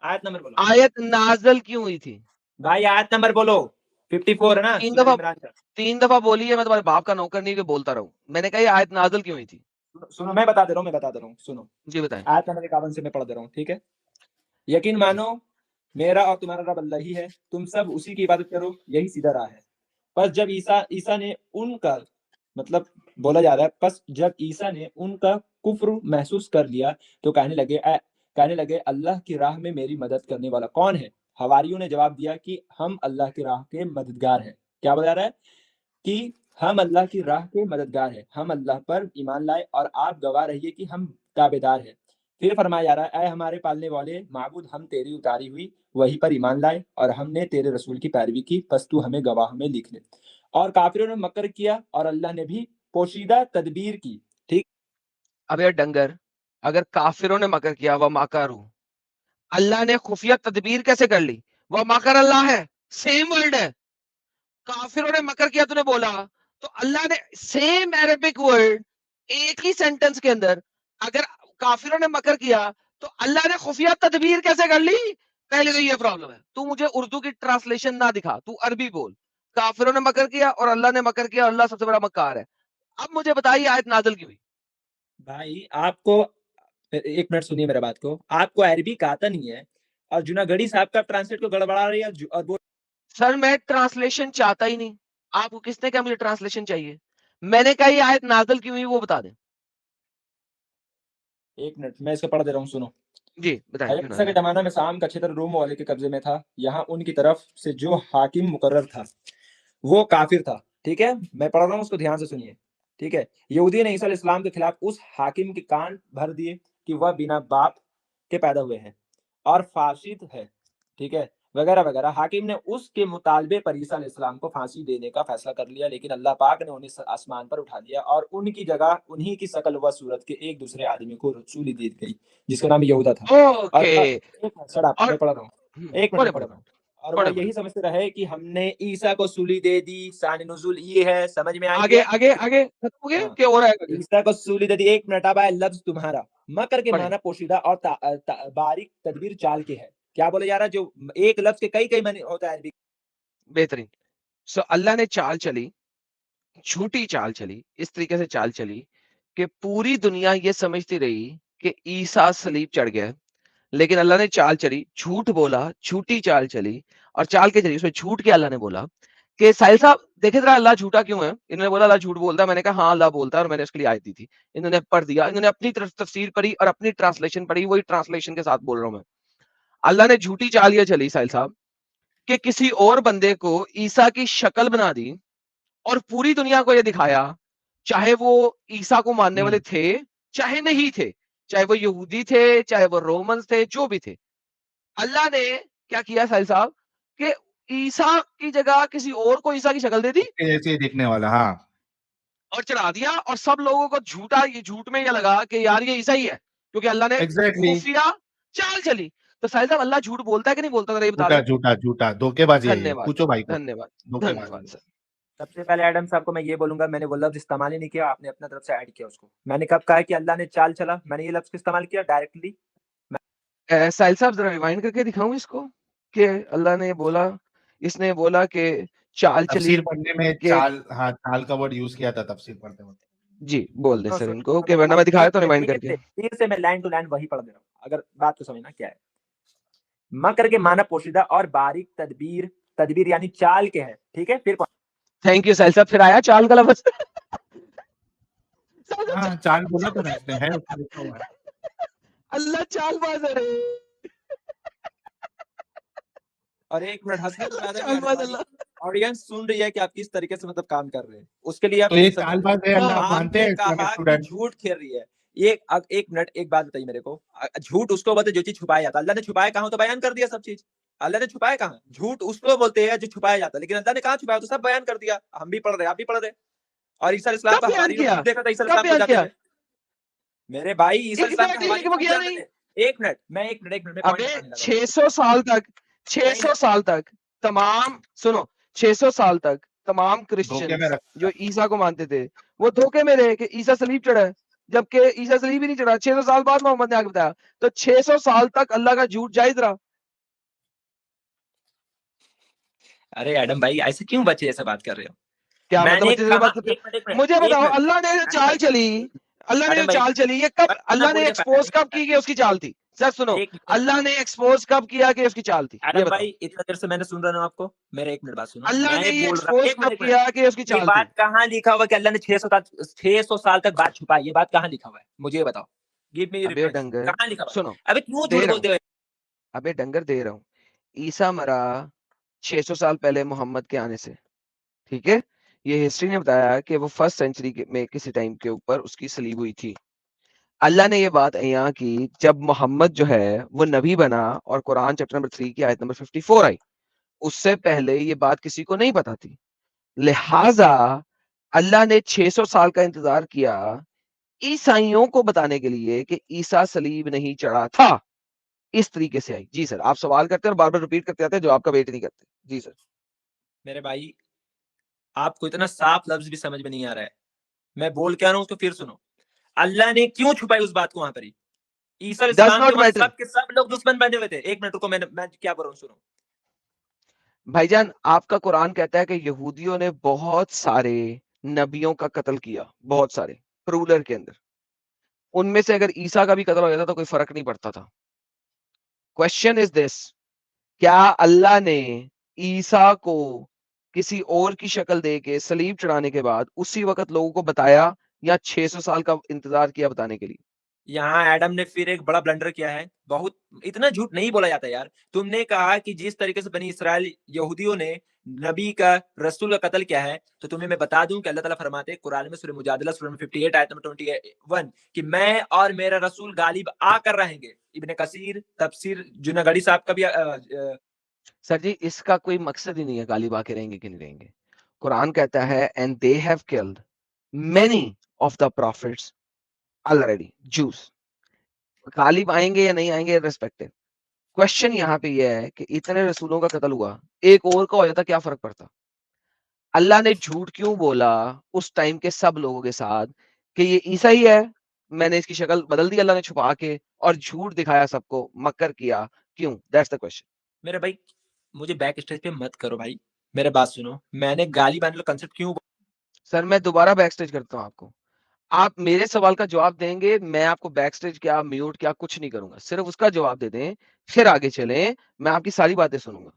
आयत नंबर बोलो आयत नाज़िल क्यों हुई थी? भाई, आयत नंबर बोलो। 54 है ना तीन सूरह दफा इमरान का। तीन दफा बोली है, मैं तुम्हारे बाप का नौकर नहीं कि बोलता रहूं। मैंने कहा ये आयत नाज़िल क्यों हुई थी? सुनो, मैं बता दे रहा हूँ, सुनो। जी बताएं। आयत नंबर 51 से मैं पढ़ दे रहा हूँ, ठीक है। यकीन मानो, मेरा और तुम्हारा रब अल्लाह ही है, तुम सब उसी की इबादत करो, यही सीधा राह है। बस जब ईसा ने उनका, मतलब बोला जा रहा है, बस जब ईसा ने उनका कुफ्र महसूस कर लिया तो कहने लगे अल्लाह की राह में मेरी मदद करने वाला कौन है? हवारियों ने जवाब दिया कि हम अल्लाह की राह के मददगार हैं। क्या बता रहा है? कि हम अल्लाह की राह के मददगार हैं, हम अल्लाह पर ईमान लाए और आप गवाह रहिए कि हम ताबेदार हैं। फिर फरमाया जा रहा है, ऐ हमारे पालने वाले माबूद, हम तेरी उतारी हुई वही पर ईमान लाए और हमने तेरे रसूल की पैरवी की, बस तू हमें गवाह में लिख ले। और काफिरों ने मकर किया और अल्लाह ने भी पोशीदा तदबीर की। ठीक, अब यार डंगर, अगर काफिरों ने मकर किया वह माकारू, अल्लाह ने खुफिया तदबीर कैसे कर ली? वह मकर अल्लाह है, सेम वर्ड है। काफिरों ने मकर किया तूने बोला, तो अल्लाह ने सेम अरेबिक वर्ड एक ही सेंटेंस के अंदर, अगर काफिरों ने मकर किया तो अल्लाह ने खुफिया तदबीर कैसे कर ली? पहले तो ये प्रॉब्लम है। तू मुझे उर्दू की ट्रांसलेशन ना दिखा, तू अरबी बोल। काफिरों ने मकर किया और अल्लाह ने मकर किया, अल्लाह सबसे बड़ा मक्कार है। अब मुझे बताइए आयत नाज़िल क्यों हुई? भाई आपको एक मिनट सुनिए मेरा बात को, आपको अरबी आता नहीं है और जुनागढ़ी साहब का ट्रांसलेट को गड़बड़ा रही है और वो सर मैं ट्रांसलेशन चाहता ही नहीं। आपको किसने कहा मुझे ट्रांसलेशन चाहिए? मैंने कहा ये आयत नाज़िल क्यों हुई वो बता दें। एक मिनट मैं इसको पढ़ दे रहा हूँ, सुनो। जी बताएं क्यों अय्यूब के जमाना में शाम का क्षेत्र रोम वाले के कब्जे में था। यहाँ उनकी तरफ से जो हाकिम मुकर्रर था वो काफिर था। ठीक है, मैं पढ़ रहा हूँ, उसको ध्यान से सुनिए। ठीक है, यहूदी ने ईसा अलैहिस्सलाम के खिलाफ उस हाकिम के कान भर दिए कि वह बिना बाप के पैदा हुए हैं और फासिद है। ठीक है, वगैरह वगैरह। हाकिम ने उसके मुतालबे पर ईसा अलैहिस्सलाम को फांसी देने का फैसला कर लिया, लेकिन अल्लाह पाक ने उन्हें आसमान पर उठा दिया और उनकी जगह उन्हीं की शकल व सूरत के एक दूसरे आदमी को रसूली दी गई जिसका नाम यहूदा था। और ओके और मैं पढ़ रहा हूँ, एक मिनट बड़े में पढ़ रहा हूँ। और वह यही समझते रहे कि हमने ईसा को सूली दे दी। शान नुज़ूल ये है, समझ में आई आगे है? आगे आगे खत्म हो गया हाँ, क्या हो रहा है? ईसा को सूली दे दी। एक मिनट, अब आया लफ्ज तुम्हारा। मकर के पढ़े। माना पोशीदा और बारीक तदबीर चाल के है। क्या बोले जा रहा है? जो एक लफ्ज के कई कई माने होता है अरबी। बेहतरीन। सो अल्लाह ने चाल चली, झूठी चाल चली, इस तरीके से चाल चली कि पूरी दुनिया ये समझती रही कि ईसा सलीब चढ़ गया है। लेकिन अल्लाह ने चाल चली, झूठ बोला, झूठी चाल चली और चाल के चली। उसमें झूठ के अल्लाह ने बोला कि साहिल साहब देखे जरा अल्लाह झूठा क्यों है? इन्होंने बोला अल्लाह झूठ बोलता है। मैंने कहा हाँ अल्लाह बोलता है और मैंने उसके लिए आयत दी थी। इन्होंने पढ़ दिया, इन्होंने अपनी तरफ तफसीर पढ़ी और अपनी ट्रांसलेशन पढ़ी, वही ट्रांसलेशन के साथ बोल रहा हूँ मैं। अल्लाह ने झूठी चाल ये चली साहिल साहब कि किसी और बंदे को ईसा की शक्ल बना दी और पूरी दुनिया को ये दिखाया, चाहे वो ईसा को मानने वाले थे, चाहे नहीं थे, चाहे वो यहूदी थे, चाहे वो रोमन्स थे, जो भी थे। अल्लाह ने क्या किया साहिल साहब कि ईसा की जगह किसी और को ईसा की शक्ल दे दी जैसे ही दिखने वाला, हाँ। और चढ़ा दिया और सब लोगों को झूठा, ये झूठ में ये लगा कि यार ये ईसा ही है, क्योंकि अल्लाह ने एग्जैक्टली। खुफिया चाल चली। तो साहिल साहब अल्लाह झूठ बोलता है कि नहीं बोलता? जरा ये बता झूठा दें। झूठा झूठा धोखेबाजी है ये, धन्यवाद, पूछो भाई को। धन्यवाद, धोखेबाजी हाँ, है। सर। सबसे पहले एडम साहब को मैं ये बोलूंगा, मैंने वो लफ्ज इस्तेमाल ही नहीं किया, आपने अपना तरफ से ऐड किया उसको। मैंने कब कहा कि अल्लाह ने चाल चला? मैंने ये लफ्ज इस्तेमाल किया डायरेक्टली। साहिल साहब जरा रिवाइंड करके दिखाऊं इसको कि अल्लाह ने बोला, इसने बोला कि चाल चली तफसीर पढ़ने में कि चाल, हाँ, चाल का वर्ड यूज किया था तफसीर पढ़ते वक्त। जी बोल दे सुनो सर सुनो इनको कि सुनो, वरना अब मैं दिखाया तो मैं रिवाइंड करके। फिर से मैं लाइन टू लाइन वही पढ़ दे रहा हूँ, अगर बात को समझना क्या है। मकर के माना पोशीदा और बारीक तदबीर, तदबीर यानी चाल के है। ठीक है, फिर थैंक यू साहिल साहब, फिर आया चाल का लफ्ज। हाँ, चाल बोला था ना इसने, है उसमें लिखा हुआ है। अल्लाह चालबाज है। और एक मिनट हंसने तो ज्यादा भी चालबाज अल्लाह। ऑडियंस सुन रही है कि आप किस तरीके से मतलब काम कर रहे हैं, उसके लिए आप तो ये सुन सकते चालबाज है, अल्लाह आप मानते आपने हैं इस्लामिक कहा कि स्टूडेंट? झूठ खेल रही है। एक मिनट, एक बात बताइए मेरे को। झूठ उसको बोलते जो चीज छुपाया जाता है। अल्लाह ने छुपाया कहाँ? तो बयान कर दिया सब चीज। अल्लाह ने छुपाया कहाँ? झूठ उसको बोलते हैं जो छुपाया जाता है, लेकिन अल्लाह ने कहाँ छुपाया? तो सब बयान कर दिया। हम भी पढ़ रहे, आप भी पढ़ रहे। और ईसा इस्लाम कब का बयान हवारी किया? देखा था ईसा कब इस्लाम को बयान जाते किया? हुए। मेरे भाई ईसा इस्लाम का हवारी एग्जैक्टली वो किया जानते नहीं। थे। एक मिनट मैं अबे पॉइंट 600 साल तक, 600 साल तक तमाम, सुनो, 600 साल तक तमाम धोखे में क्रिश्चियंस रखा। जो ईसा को मानते थे वो धोखे में रहे कि ईसा सलीब चढ़ा है, जबकि ईसा सलीब ही नहीं चढ़ा। 600 साल बाद मोहम्मद ने आके बताया। तो 600 साल तक अल्लाह का झूठ जायज रहा। अरे एडम भाई ऐसे क्यों बच्चे जैसे बात कर रहे हो? क्या मतलब मैंने बच्चे से कहा बात? एक मिनट मुझे बताओ, एडम अल्लाह ने जो चाल भाई, चली, अल्लाह ने जो एडम भाई चाल चली, ये कब बस ना अल्लाह ने बोलिए, एक्सपोज कब की कि उसकी चाल थी? सर सुनो, एक मिनट अल्लाह ने एक्सपोज कब किया कि उसकी चाल थी? ये एडम बताओ। भाई, इतना देर से मैंने सुन रहा हूँ आपको। मेरे एक मिनट बात सुनो, अल्लाह ने मैं ये बोल रहा एक्सपोज एक कब मिनट किया कि उसकी ये चाल थी? बात कहाँ लिखा हुआ कि अल्लाह ने 600 साल तक बात छुपाई? ये बात कहाँ लिखा हुआ है? मुझे ये बताओ, गिव मी अबे रेफरेंस, डंगर कहाँ लिखा हुआ है? सुनो, अबे क्यों दे झूठ रहा हूँ, बोलते हो? अबे डंगर दे रहा हूँ। ईसा मरा 600 साल पहले मोहम्मद के आने से, ठीक है? ये हिस्ट्री ने बताया कि वो फर्स्ट सेंचुरी में किसी टाइम के ऊपर उसकी सलीब हुई थी। अल्लाह ने ये बात यहाँ की जब मोहम्मद जो है वो नबी बना और कुरान चैप्टर नंबर 3 की आयत नंबर 54 आई, उससे पहले ये बात किसी को नहीं पता थी। लिहाजा अल्लाह ने 600 साल का इंतजार किया ईसाइयों को बताने के लिए कि ईसा सलीब नहीं चढ़ा था। इस तरीके से आई। जी सर, आप सवाल करते हैं और बार-बार रिपीट करते जाते हैं, जो आपका वेट नहीं करते। जी सर। मेरे भाई, आपको इतना साफ लफ्ज भी समझ में नहीं आ रहा है। मैं बोल क्या रहा हूँ उसको फिर सुनो। अल्लाह ने क्यों छुपाई उस बात को वहां पर ही? ईसा डज इस्लाम के नॉट वहां मैटर। सब के सब लोग दुश्मन बने हुए थे। एक मिनट रुको, मैं क्या बोल रहा हूँ सुनो। भाईजान, आपका कुरान कहता है कि यहूदियों ने बहुत सारे नबियों का कत्ल किया, बहुत सारे रूलर के अंदर। उनमें से अगर ईसा का भी कत्ल हो जाता तो कोई फर्क नहीं पड़ता था। क्वेश्चन इज दिस, क्या अल्लाह ने ईसा को किसी और की शक्ल दे के सलीब चढ़ाने के बाद उसी वक्त लोगों को बताया, या 600 साल का इंतजार किया बताने के लिए? यहाँ एडम ने फिर एक बड़ा ब्लंडर किया है। बहुत इतना झूठ नहीं बोला जाता यार। तुमने कहा कि जिस तरीके से बनी इसराइल यहूदियों ने नबी का रसूल का कत्ल किया है, तो तुम्हें मैं बता दूं कि अल्लाह ताला फरमाते हैं कुरान में सूरह मुजादिला सूरह 58 आयत नंबर 21 कि मैं और मेरा रसूल गालिब आकर रहेंगे। इब्ने कसीर तफसीर जुनागढ़ी साहब का भी सर जी, इसका कोई मकसद ही नहीं है गालिब आके रहेंगे कि नहीं रहेंगे। कुरान कहता है and they have killed many of the profits already, juice. Ghalib आएंगे या नहीं आएंगे रिस्पेक्टिव। क्वेश्चन यहाँ पे ये है कि इतने रसूलों का कत्ल हुआ, एक और का हो जाता क्या फर्क पड़ता? अल्लाह ने झूठ क्यों बोला उस टाइम के सब लोगों के साथ कि ये ईसा ही है, मैंने इसकी शक्ल बदल दी अल्लाह ने छुपा के, और झूठ दिखाया सबको, मक्कर किया, क्यों? That's the question. मेरे भाई, मुझे बैक स्टेज पे मत करो भाई। मेरे बात सुनो, मैंने गालिब आने का कंसेप्ट क्यों सर मैं दोबारा बैक स्टेज करता हूँ आपको। आप मेरे सवाल का जवाब देंगे, मैं आपको बैक स्टेज क्या म्यूट क्या कुछ नहीं करूंगा, सिर्फ उसका जवाब दे दें, फिर आगे चलें, मैं आपकी सारी बातें सुनूंगा।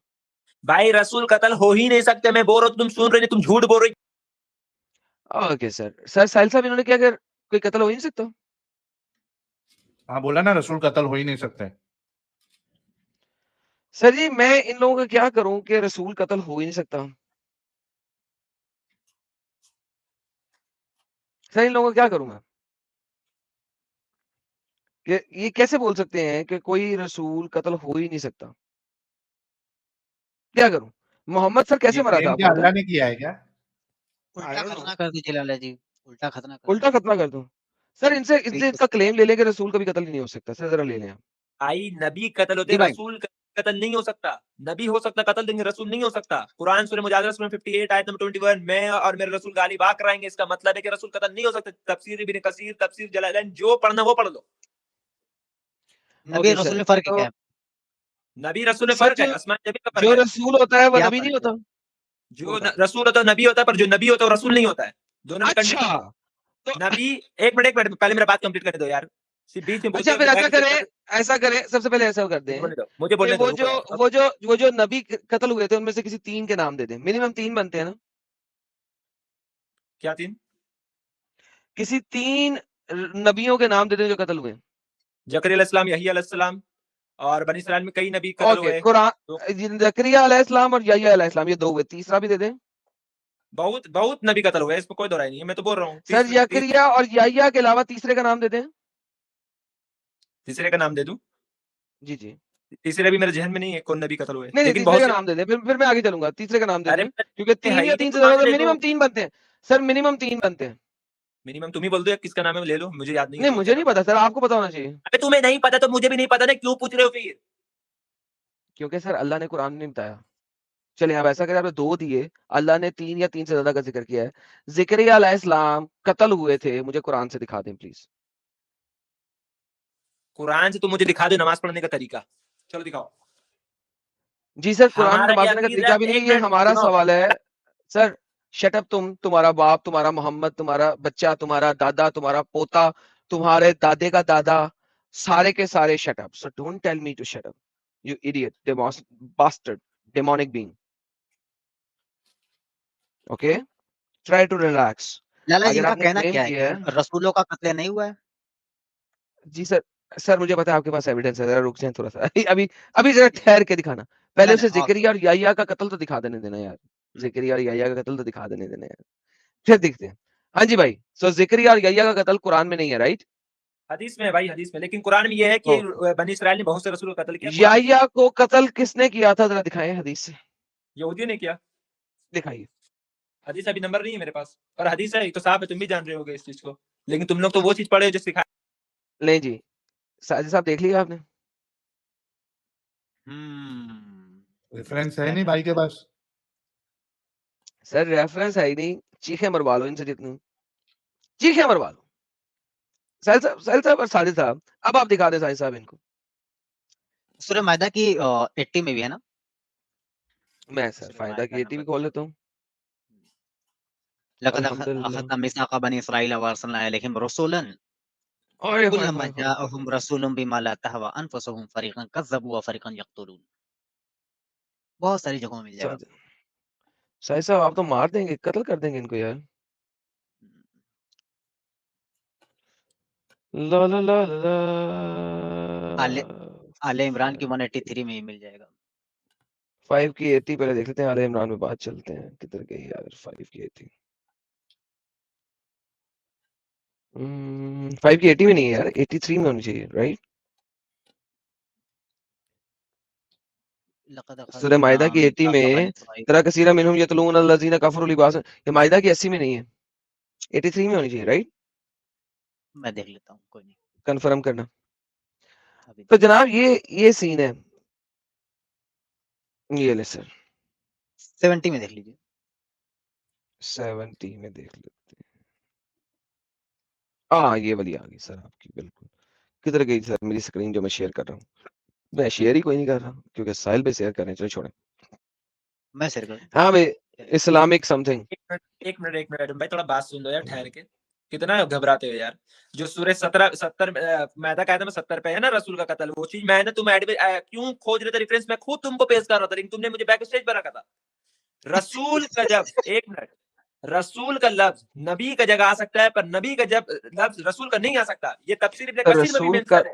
भाई? रसूल कत्ल हो ही नहीं सकते। मैं बोल रहा हूँ, तुम सुन रहे नहीं, तुम झूठ बोल रहे। Okay sir. सर साहिल साहब, इन्होंने क्या, अगर कोई कत्ल हो ही नहीं सकता? हाँ बोला ना, रसूल कत्ल हो ही नहीं सकते। सर जी, मैं इन लोगों का क्या करूं कि रसूल कत्ल हो ही नहीं सकता? सर इन लोगों का क्या करूं मैं कि ये कैसे बोल सकते हैं कि कोई रसूल कत्ल हो ही नहीं सकता? क्या करूं? मोहम्मद सर कैसे ये मरा था, क्लेम आपको क्या पता है? अल्लाह ने किया है क्या? I उल्टा don't know। खतना कर दीजिए लाला जी, उल्टा खतना कर उल्टा दीजिए। खतना कर दूं? सर इनसे पीठ इससे पे इसका क्लेम ले लें कि रसूल कभी कत्ल ही नहीं हो सकता। सर जरा ले लें आप। भाई नबी कत्ल होते, जी भाई, रसूल कत्ल नहीं हो सकता। नबी हो सकता कत्ल, देंगे रसूल नहीं हो सकता। कुरान सूरह मुजादिला सूरह 58 आयत नंबर 21 मैं और मेरे रसूल गालिब आ कराएंगे, इसका मतलब है कि रसूल कत्ल नहीं हो सकता। तफसीर इब्ने कसीर, तफसीर जलालैन, जो पढ़ना वो पढ़ लो। नबी ओके और रसूल सर, में फर्क तो क्या है? नबी रसूल में सर फर्क है, आसमान जमीन का फर्क जो है। रसूल होता है वो क्या नबी नहीं फर्क है? होता? वो जो बताओ। रसूल होता है नबी होता है, पर जो नबी होता है वो रसूल नहीं होता है। दोनों में अच्छा, कंट्री तो नबी। एक मिनट पहले मेरा बात कंप्लीट करने दो यार। सिर्फ बीच में बोलते अच्छा हो फिर फिर बैक स्टेज कर। ऐसा करें, सबसे पहले ऐसा कर मुझे दें बोलने दो, मुझे कि बोलने दो, रुको यार। अब वो जो नबी कत्ल हुए थे उनमें से किसी 3 के नाम दे दें। मिनिमम 3 बनते हैं ना? क्या तीन? किसी 3 नबियों के नाम दे दें जो कत्ल हुए। जकरिया अलैहिस्सलाम, यही अलैहिस्सलाम, और बनी इसराइल में कई नबी कत्ल ओके, हुए। तो कुरान जकरिया अलैहिस्सलाम और यहया अलैहिस्सलाम, ये 2 हुए, तीसरा भी दे दें। बहुत बहुत नबी कत्ल हुए, इसमें कोई दो राय नहीं है। मैं तो बोल रहा हूँ सर जकरिया और यहया के अलावा तीसरे का नाम दे दें। तीसरे का नाम दे दूं? जी जी। तीसरे भी मेरे जहन में नहीं है कौन नबी कत्ल हुए, नहीं लेकिन तीसरे बहुत का से। नाम दे दें, फिर मैं आगे चलूंगा। तीसरे का नाम दे अरे दें, क्योंकि है 3 ही या नहीं, 3 से कुरान ज्यादा में तो ले लो। मिनिमम 3 बनते हैं। सर मिनिमम 3 बनते हैं। मिनिमम तुम ही बोल दो किसका नाम है, ले लो, मुझे याद नहीं है नहीं तो मुझे क्या नहीं नाम है। पता सर, आपको पता होना चाहिए। अबे तुम्हें नहीं पता तो मुझे भी नहीं पता ना, क्यों पूछ रहे हो फिर? क्योंकि सर अल्लाह ने कुरान में नहीं बताया। चलिए आप ऐसा करें, आपने 2 दिए, अल्लाह ने 3 या 3 से ज्यादा का जिक्र किया है। ज़िकरिया अलैहिस्सलाम कत्ल हुए थे, मुझे कुरान से दिखा दें प्लीज। कुरान से तुम मुझे दिखा दो नमाज पढ़ने का तरीका। चलो दिखाओ। जी सर, कुरान में हमारा नमाज ये पढ़ने का अकीदा, तरीका भी नहीं एक है, ये मिनट हमारा सुनो। सवाल है। सर शट अप, तुम्हारा बाप, तुम्हारा मोहम्मद, तुम्हारा बच्चा, तुम्हारा दादा, तुम्हारा पोता, तुम्हारे दादे का दादा, सारे के सारे shut up. So don't tell me to shut up, you idiot, bastard, demonic being. Okay, try to relax. Lala ji अगर इनका आपने कहना क्लेम क्या है किया कि है। रसूलों का कत्ल नहीं हुआ है? जी सर। सर मुझे पता है आपके पास एविडेंस है, जरा रुक जाएं थोड़ा सा। अभी अभी जरा ठहर के दिखाना। पहले नहीं, उसे नहीं, ओके। ज़िकरिया और याह्या का कत्ल तो दिखा देने देना यार। ज़िकरिया और याह्या का कत्ल तो दिखा देने देना यार, फिर दिखते हैं। हाँ जी भाई, सो ज़िकरिया और याह्या का कत्ल कुरान में नहीं है, राइट? हदीस में है भाई, हदीस में, लेकिन कुरान में ये है कि बनी इसराइल ने बहुत से रसूल को कत्ल किया। याह्या को कत्ल किसने किया था, जरा दिखाएं हदीस से, यहूदियों ने किया। दिखाइए। हदीस अभी नंबर नहीं है मेरे पास, और हदीस है तो साहब है, तुम भी जान रहे होगे इस चीज को, लेकिन तुम लोग तो वो चीज पढ़े हो जो सिखाया। नहीं जी, साजिद साहब देख लिया आपने? रेफरेंस है नहीं भाई के पास। सर रेफरेंस है ही नहीं, चीखें मरवा लो इनसे जितनी, चीखें मरवा लो। साहिल साहब और साजिद साहब, अब आप दिखा दे साहिल साहब इनको। सूरह मायदा की 80 में भी है ना? मैं सर फायदा की 80 भी खोल लेता हूँ। लक़द अल्हम्दुलिल्लाह। अख़ज़ना मीसाक़ बनी इसराइल व अरसलना इलैहिम रसूलन ओए होए कुल्लमा होए होए। जाअहुम रसूलुम बिमा ला तहवा अनफुसुहुम फ़रीक़न कज़्ज़बू व फ़रीक़न यक़्तुलून। बहुत सारी जगहों में मिल जाएगा। साहिल साहब आप तो मार देंगे, कत्ल कर देंगे इनको यार। ला ला ला ला। आले इमरान की 183 में ही मिल जाएगा। 5 की 80 पहले देख लेते हैं, आले इमरान में बात चलते हैं। किधर गई यार 5 की 80? 5 की 80 में नहीं है यार, 83 में होनी चाहिए, राइट? लक़द सूरह माइदा अख़ज़ना की 80 मीसाक़ बनी में इसराइल। तरा कसीरा मिनहुम यतलून अल्लज़ीना कफ़रू लिबास, ये माइदा की 80 में नहीं है, 83 में होनी चाहिए, राइट? मैं देख लेता हूँ, कोई नहीं। कंफर्म करना। अभी तो जनाब ये सीन है। ये ले सर, 70 में देख लीजिए। 70 में देख लेते हैं। हाँ, ये वाली आ गई सर आपकी, बिल्कुल। किधर गई सर मेरी स्क्रीन जो मैं शेयर कर रहा हूँ? मैं शेयर ही कोई नहीं कर रहा क्योंकि साहिल पे शेयर कर रहे हैं, चलो छोड़ें। मैं शेयर कर दूँ? हाँ भाई, इस्लामिक समथिंग। एक मिनट भाई, थोड़ा बात सुन लो यार ठहर के। कितना घबराते हो यार। जो सूरह 70 मायदा का आयत में 70 पे है ना रसूल का कत्ल, वो चीज मैंने तुम क्यों खोज रहे थे रेफरेंस, मैं खुद तुमको पेश कर रहा था, लेकिन तुमने मुझे बैक स्टेज पर रखा था। रसूल का जब एक मिनट, रसूल का लफ्ज नबी का जगह आ सकता है, पर नबी का जब लफ्ज रसूल का नहीं आ सकता। ये तफसीर इब्न कसीर में भी रसूल का मेंशन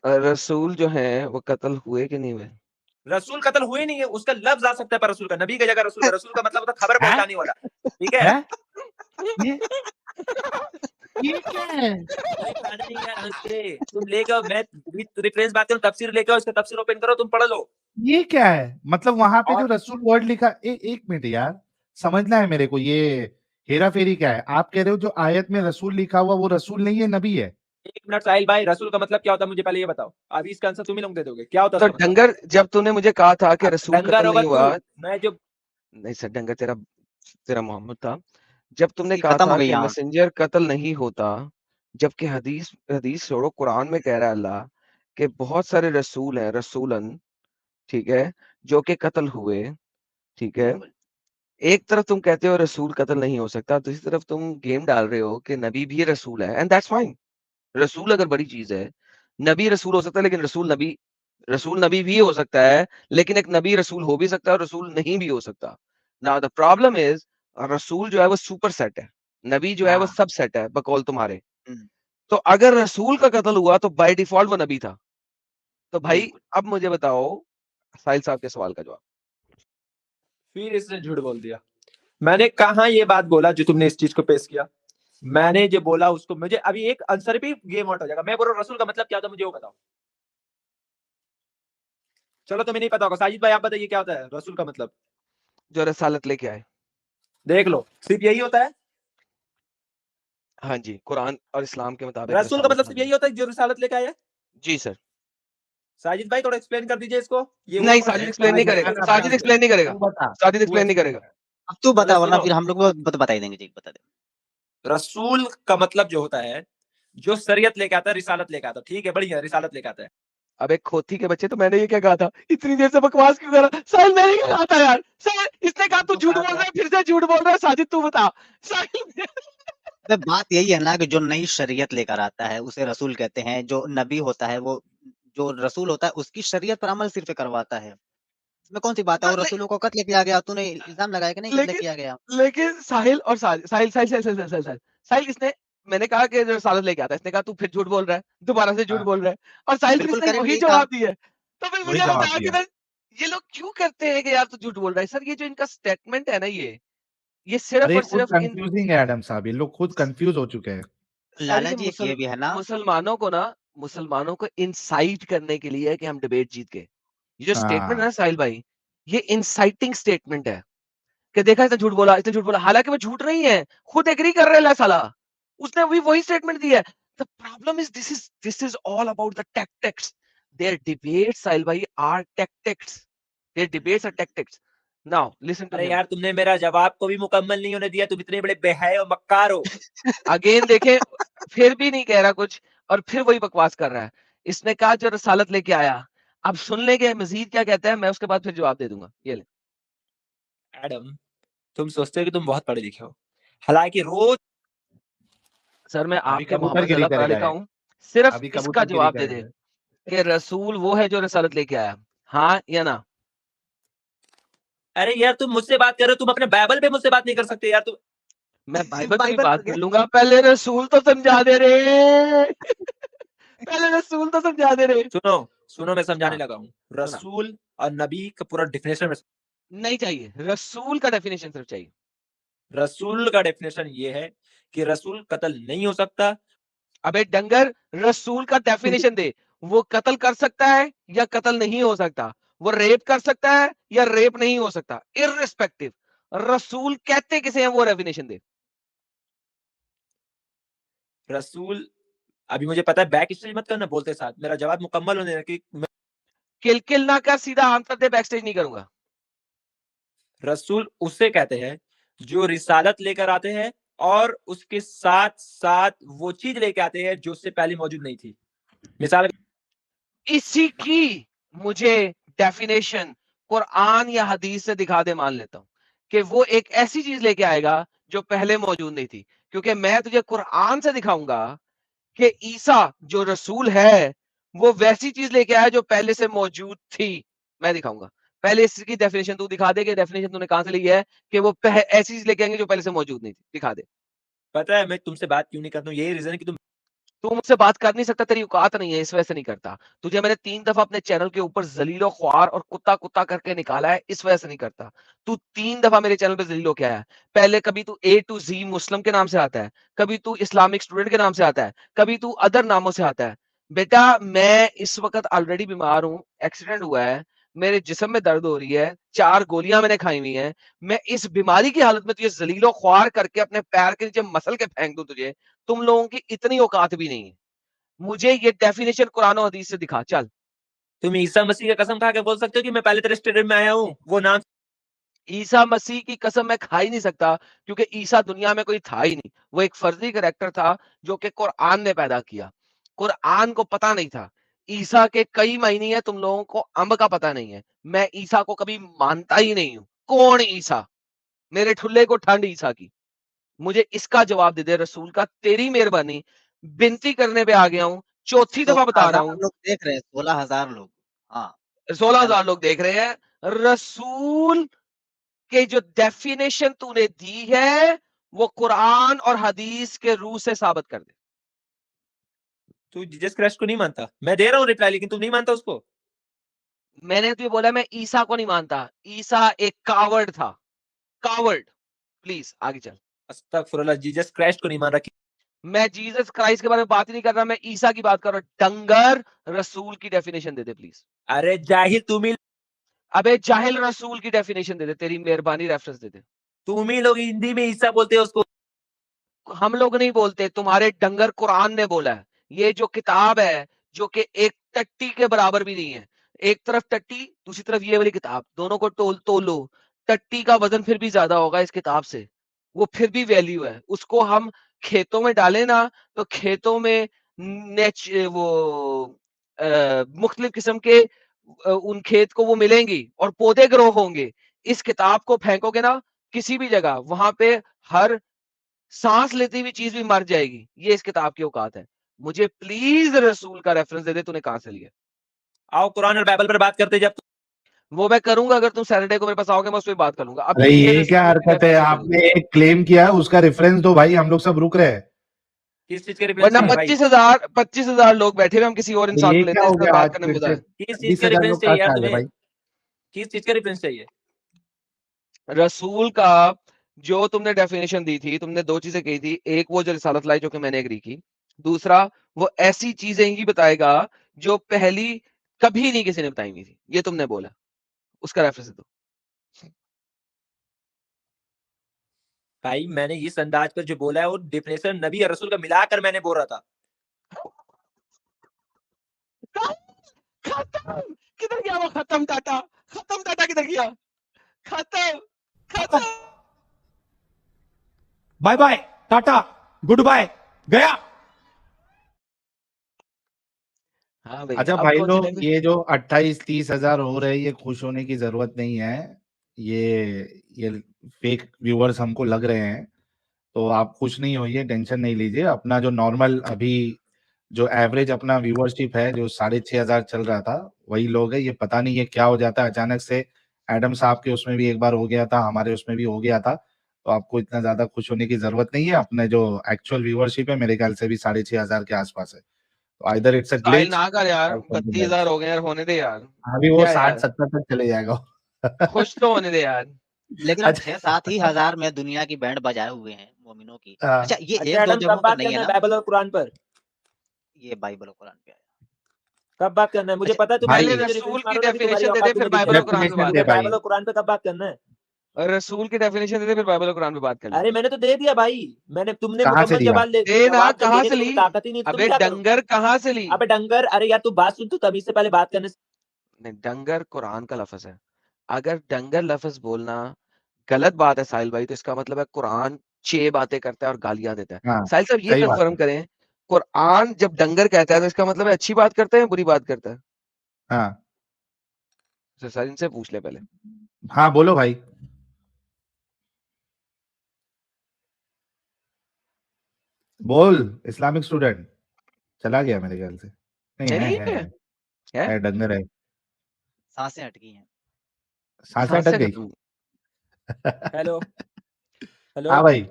है। रसूल जो है वो कत्ल हुए कि नहीं हुए? रसूल कत्ल हुए नहीं है, उसका लफ्ज आ सकता है, पर रसूल का, नबी का जगह रसूल का मतलब होता है खबर पहुंचाने वाला। ठीक है? ये क्या है? भाई खाना नहीं यार, हंसते तुम ले जाओ, मैं रेफरेंस बात करूं, तफसीर लेके आओ, इसका तफसीर ओपन करो, तुम पढ़ लो। ये क्या है? मतलब वहां पे जो और रसूल वर्ड लिखा, एक मिनट यार, समझना है मेरे को, ये हेरा फेरी क्या है? आप कह रहे हो जो आयत में रसूल लिखा हुआ वो रसूल नहीं है, नबी है? एक मिनट साहिल भाई, रसूल का मतलब क्या होता है मुझे पहले ये बताओ, अभी इसका आंसर तुम ही लोग दे दोगे, क्या होता है तो उसका मतलब? डंगर, जब तूने मुझे कहा था कि रसूल डंगर कत्ल होगा नहीं हुआ, तू, मैं जो नहीं सर डंगर तेरा मोहम्मद था। जब तुमने ये कहा खत्म हो था गई कि यहाँ। मैसेंजर कत्ल नहीं होता, जबकि हदीस छोड़ो, कुरान में कह रहा है अल्लाह कि बहुत सारे रसूल हैं, रसूलन, ठीक है, जो कि कत्ल हुए, ठीक है। बिल्कुल। एक तरफ तुम कहते हो रसूल कत्ल नहीं हो सकता, दूसरी तरफ तुम गेम डाल रहे हो कि नबी भी रसूल है, एंड दैट्स फाइन। रसूल अगर बड़ी चीज है, नबी रसूल हो सकता है, लेकिन रसूल नबी भी हो सकता है, लेकिन एक नबी रसूल हो भी सकता है और रसूल नहीं भी हो सकता। नाउ द प्रॉब्लम इज, रसूल जो है वो सुपर सेट है, नबी जो है वो हाँ। सब सेट है बकौल तुम्हारे। हम्म, तो अगर रसूल का कत्ल हुआ तो बाय डिफॉल्ट वो नबी था। तो भाई बिल्कुल। अब मुझे बताओ साहिल साहब के सवाल का जवाब। फिर इसने झूठ बोल दिया। मैंने कहा ये बात बोला जो तुमने इस चीज को पेश किया, मैंने जो बोला उसको, मुझे अभी एक आंसर भी गेम आउट हो जाएगा। मैं बोल रहा हूँ रसूल का मतलब क्या होता है, मुझे वो बताओ। चलो तुम्हें नहीं पता होगा, साजिद भाई आप बताइए क्या होता है रसूल का मतलब। जो रसालत लेके आए। देख लो, सिर्फ यही होता है। हाँ जी, कुरान और इस्लाम के मुताबिक रसूल का रसालत। मतलब हाँ सिर्फ जी, यही होता है जो रिसालत लेके आया है। जी सर। साजिद भाई थोड़ा एक्सप्लेन कर दीजिए इसको, ये हुआ नहीं कौन सा साजिद एक्सप्लेन नहीं है? करेगा, बता, साजिद एक्सप्लेन नहीं करेगा, तू बता, साजिद तू एक्सप्लेन नहीं explain करेगा। कर। अब तू बता, वरना सुनो, फिर हम लोग बता ही देंगे जी, बता दे। रसूल का मतलब जो होता है, जो शरीयत लेके आता है, रिसालत लेके आता है। ठीक है, बढ़िया, रिसालत लेके आता है। अब एक खोती के बच्चे, तो मैंने ये क्या कहा था, इतनी देर से बकवास क्यों कर रहा? साहिल मैंने क्या कहा था यार? साहिल इसने कहा तू झूठ बोल रहा है, फिर से झूठ बोल रहा है। साजिद तू बता। साहिल अबे बात यही है ना कि जो नई शरीयत लेकर आता है उसे रसूल कहते हैं। जो नबी होता है, वो जो रसूल होता है उसकी शरीयत पर अमल सिर्फ करवाता है। इसमें कौन सी बात है? और रसूलों को कत्ल किया गया, तूने इल्जाम लगाया कि नहीं कत्ल लेकिन किया गया? लेकिन साहिल और साहिल इसने, मैंने कहा कि रसालत लेके आता है, इसने कहा तू फिर झूठ बोल रहा है, दोबारा से झूठ हाँ, बोल रहा है, और साहिल फिर बिल्कुल इसने करेक्ट वही यही कहा। जवाब दिया है। तो फिर वही मुझे जवाब बता कि दिया। ये लोग क्यों करते हैं कि यार तू झूठ बोल रहा है? सर ये जो इनका स्टेटमेंट है ना, ये सिर्फ अरे और खुद सिर्फ इन कंफ्यूजिंग है एडम साहब, ये लोग खुद कंफ्यूज हो चुके हैं। लाला देखिए जी एक ये भी है ना, मुसलमानों को इंसाइट करने के लिए है कि हम डिबेट जीत गए। ये जो स्टेटमेंट है हाँ ना साहिल भाई, ये इंसाइटिंग स्टेटमेंट है कि देखा इसने झूठ बोला, हालांकि वो झूठ नहीं है, खुद एग्री कर रहे हैं साला, उसने भी वही स्टेटमेंट दिया है। The problem is this is all about the tactics. Their debates Sahil भाई are tactics, their debates are tactics. Now listen to अरे हिम यार तुमने मेरा जवाब को भी मुकम्मल नहीं होने दिया, तुम इतने बड़े बेहया और मक्कार हो। अगेन देखें, फिर भी नहीं कह रहा कुछ और फिर वही बकवास कर रहा है। इसने कहा जो रसालत लेके आया, अब सुन लेंगे मजीद क्या कहता है, मैं उसके बाद फिर जवाब दे दूंगा। ये ले। एडम, तुम सोचते हो कि तुम बहुत पढ़े लिखे हो, हालांकि रोज सर मैं अभी आपके कबूतर मोहम्मद से गिरी ज्यादा पढ़ा करेगा लिखा ये, हूँ, सिर्फ अभी इसका कबूतर गिरी जवाब दे दे करेगा। कि रसूल वो है जो रसालत लेके आया, हाँ या ना। अरे यार तुम मुझसे बात कर रहे हो, तुम अपने बाइबल पे मुझसे बात नहीं कर सकते यार तुम। मैं बाइबल पे भी बाइबल बात हो कर गया। लूंगा, पहले रसूल तो समझा दे रे पहले रसूल तो समझा दे रे। सुनो सुनो, मैं समझाने हाँ लगा हूँ। सुना, रसूल और नबी का पूरा डेफिनेशन में, नहीं चाहिए, रसूल का डेफिनेशन सिर्फ चाहिए। रसूल का डेफिनेशन ये है कि रसूल कत्ल नहीं हो सकता। अबे डंगर, रसूल का डेफिनेशन दे, वो कत्ल कर सकता है या कत्ल नहीं हो सकता, वो रेप कर सकता है या रेप नहीं हो सकता, इररिस्पेक्टिव रसूल कहते किसे हैं वो डेफिनेशन दे। रसूल, अभी मुझे पता है, बैक स्टेज मत करना बोलते साथ, मेरा जवाब मुकम्मल होने कि किल ना कर, सीधा आंसर दे, बैक स्टेज नहीं करूंगा। रसूल उसे कहते हैं जो रिसालत लेकर आते हैं और उसके साथ साथ वो चीज लेके आते हैं जो उससे पहले मौजूद नहीं थी। मिसाल, इसी की मुझे डेफिनेशन कुरान या हदीस से दिखा दे, मान लेता हूं कि वो एक ऐसी चीज लेके आएगा जो पहले मौजूद नहीं थी, क्योंकि मैं तुझे कुरान से दिखाऊंगा कि ईसा जो रसूल है वो वैसी चीज लेके आया जो पहले से मौजूद थी। मैं दिखाऊंगा, पहले इसकी डेफिनेशन तू दिखा दे कि डेफिनेशन तूने कहां से ली है कि वो ऐसी चीज लेके आएंगे जो पहले से मौजूद नहीं थी, दिखा दे। पता है मैं तुमसे बात क्यों नहीं करता हूँ? यही रीजन है कि तुम तू मुझसे बात कर नहीं सकता, तेरी औकात नहीं है, इस वजह से नहीं करता। तुझे मैंने 3 दफा अपने चैनल के ऊपर जलीलो ख्वार और कुत्ता कुत्ता करके निकाला है, इस वजह से नहीं करता। तू 3 दफा मेरे चैनल पे जलील होके आया है। पहले कभी तू ए टू जी मुस्लिम के नाम से आता है, कभी तू इस्लामिक स्टूडेंट के नाम से आता है, कभी तू अदर नामों से आता है। बेटा मैं इस वक्त ऑलरेडी बीमार हूँ, एक्सीडेंट हुआ है, मेरे जिस्म में दर्द हो रही है, 4 गोलियां मैंने खाई हुई हैं। मैं इस बीमारी की हालत में तुझे जलीलो ख्वार करके अपने पैर के नीचे मसल के फेंक दूं तुझे, तुम लोगों की इतनी औकात भी नहीं है। मुझे ये डेफिनेशन कुरान और हदीस से दिखा चल। तुम ईसा मसीह का कसम खा के बोल सकते हो कि मैं पहले तेरे स्टेडियम में आया हूँ वो नाम। ईसा मसीह की कसम मैं खा ही नहीं सकता, क्योंकि ईसा दुनिया में कोई था ही नहीं, वो एक फर्जी कैरेक्टर था जो कि कुरान ने पैदा किया। कुरान को पता नहीं था। ईसा के कई महीने हैं, तुम लोगों को अंब का पता नहीं है। मैं ईसा को कभी मानता ही नहीं हूं। कौन ईसा? मेरे ठुल्ले को ठंड ईसा की। मुझे इसका जवाब दे दे रसूल का, तेरी मेहरबानी, विनती करने पे आ गया हूं, चौथी दफा बता रहा 16,000 हूं। लोग देख रहे हैं, 16,000 लोग। हाँ, 16,000 चलो। लोग देख रहे हैं। रसूल के जो डेफिनेशन तूने दी है वो कुरान और हदीस के रूह से साबित कर दे। तू जीसस क्राइस्ट को नहीं मानता, मैं दे रहा हूँ रिप्लाई, लेकिन तुम नहीं मानता उसको। मैंने तुझे बोला मैं ईसा को नहीं मानता, ईसा एक कावर्ड था, कावर्ड। प्लीज आगे चल। अस्तगफुरुल्लाह, जीसस क्राइस्ट को नहीं मान रहा। मैं जीसस क्राइस्ट के बारे में बात ही नहीं कर रहा, मैं ईसा की बात कर रहा हूं। डंगर, रसूल की डेफिनेशन दे दे प्लीज। अरे तुम अबे जाहिल, रसूल की डेफिनेशन दे दे, तेरी मेहरबानी, रेफरेंस दे दे। ही लोग हिंदी में ईसा बोलते हो उसको। हम लोग नहीं बोलते, तुम्हारे डंगर कुरान ने बोला है। ये जो किताब है जो कि एक टट्टी के बराबर भी नहीं है, एक तरफ टट्टी दूसरी तरफ ये वाली किताब, दोनों को तोलो, टट्टी का वजन फिर भी ज्यादा होगा इस किताब से, वो फिर भी वैल्यू है। उसको हम खेतों में डालें ना तो खेतों में वो मुख्तलिफ किस्म के उन खेत को वो मिलेंगी और पौधे ग्रो होंगे। इस किताब को फेंकोगे ना किसी भी जगह, वहां पे हर सांस लेती हुई चीज भी मर जाएगी। ये इस किताब की औकात है। मुझे प्लीज रसूल का रेफरेंस दे दे, तूने कहां से लिया। आओ कुरान और बाइबल पर बात करते, जब वो मैं करूंगा, अगर तुम सैटरडे को मेरे पास आओगे मैं उस पर बात करूंगा। अरे अभी मुझे ये क्या रसूल की हरकत है, डेफिनेशन दे दे। आपने एक क्लेम किया है, उसका रेफरेंस दो भाई, हम लोग सब रुक रहे हैं। किस चीज का रेफरेंस वरना चाहिए भाई? 25,000 लोग बैठे हुए, हम किसी और अरे इंसान ये को क्या लेते हैं, हो इसका गया बात आज करने में फिर मजा से? है। किस चीज का 20,000 रेफरेंस लोग कहाँ चाहिए से यार आ गए तुम्हें? भाई? किस चीज का रेफरेंस चाहिए? रसूल का जो तुमने डेफिनेशन दी थी, तुमने 2 चीजें कही थी। एक वो जो रिसालत लाई जो कि मैंने एग्री की। दूसरा वो ऐसी चीजें ही बताएगा जो पहली कभी नहीं किसी ने बताई हुई थी। ये तुमने बोला। उसका रेफरेंस दो। भाई मैंने इस अंदाज पर जो बोला है वो डेफिनेशन नबी और रसूल का मिलाकर मैंने बोल रहा था। खत्म। किधर गया वो खत्म टाटा? खत्म टाटा किधर गया? खत्म। खत्म। Bye bye tata goodbye गया। हाँ भाई, अच्छा अब भाई कौन सी लोग, लैंग्वेज? ये जो 28-30 हजार हो रहे हैं, ये खुश होने की जरूरत नहीं है। ये फेक व्यूअर्स हमको लग रहे हैं, तो आप खुश नहीं होइए, टेंशन नहीं लीजिए। अपना जो नॉर्मल अभी जो एवरेज अपना व्यूअरशिप है, जो 6,500 चल रहा था, वही लोग है। ये पता नहीं ये क्या हो जाता है अचानक से। एडम साहब के उसमें भी एक बार हो गया था, हमारे उसमें भी हो गया था। तो आपको इतना ज्यादा खुश होने की जरूरत नहीं है। अपने जो एक्चुअल व्यूअरशिप है मेरे ख्याल से भी 6,500 के आसपास है। तो either it's a Sahil glitch ना कर यार, और समथिंग 32,000 एल्स। हो गए यार, होने दे यार। अभी वो क्या यार, 60-70 तक चले जाएगा। खुश तो होने दे यार। लेकिन अब अच्छा 6-7 ही हजार में दुनिया की बैंड बजाए हुए हैं मोमिनों की। हाँ, अच्छा ये अच्छा 1-2 एडम, कब जगहों का बात नहीं है करना है ना? बाइबल और कुरान पर? ये बाइबल और कुरान पे आया। कब बात करना है? मुझे अच्छा पता है तुम्हारी पहले भाई मुझे रेफरेंस रसूल की मारो ना कि तुम्हारी डेफिनेशन दे दे, औकात फिर तुम्हें दिख बाइबल और जाए। कुरान पे डेफिनेशन बात दे मुझे कर ले। भाई। बाइबल और कुरान पे कब बात करना है? और रसूल की डेफिनेशन दे दे, फिर बाइबल और कुरान पे बात कर ले। अरे मैंने तो दे दिया भाई। तुमने कहाँ से मुकम्मल दिया? दे ना, जवाब तो कहाँ देने से की तुम्हें ली? ताकत ही नहीं, तो तुम अबे क्या करोगे? डंगर कहाँ से ली? अबे डंगर, अरे यार तू बात सुन, तू तभी से पहले बात करने से नहीं, डंगर कुरान का लफ्ज है। अगर डंगर लफ्ज बोलना गलत बात है साहिल भाई, तो इसका मतलब है कुरान 6 बातें करता है और गालियां देता है। हाँ साहिल साहब ये सही बात कंफर्म है। करें, कुरान जब डंगर कहता है तो इसका मतलब है अच्छी बात करता है या बुरी बात करता है? हाँ तो सर इनसे पूछ ले पहले। हाँ बोलो भाई। बोल। इस्लामिक स्टूडेंट चला गया मेरे ख्याल से। नहीं है नहीं है है, है, है? है डंगर है। सांसें अटकी हैं। सांसें सांसें अटक गई। खत्म। हेलो हेलो, हाँ भाई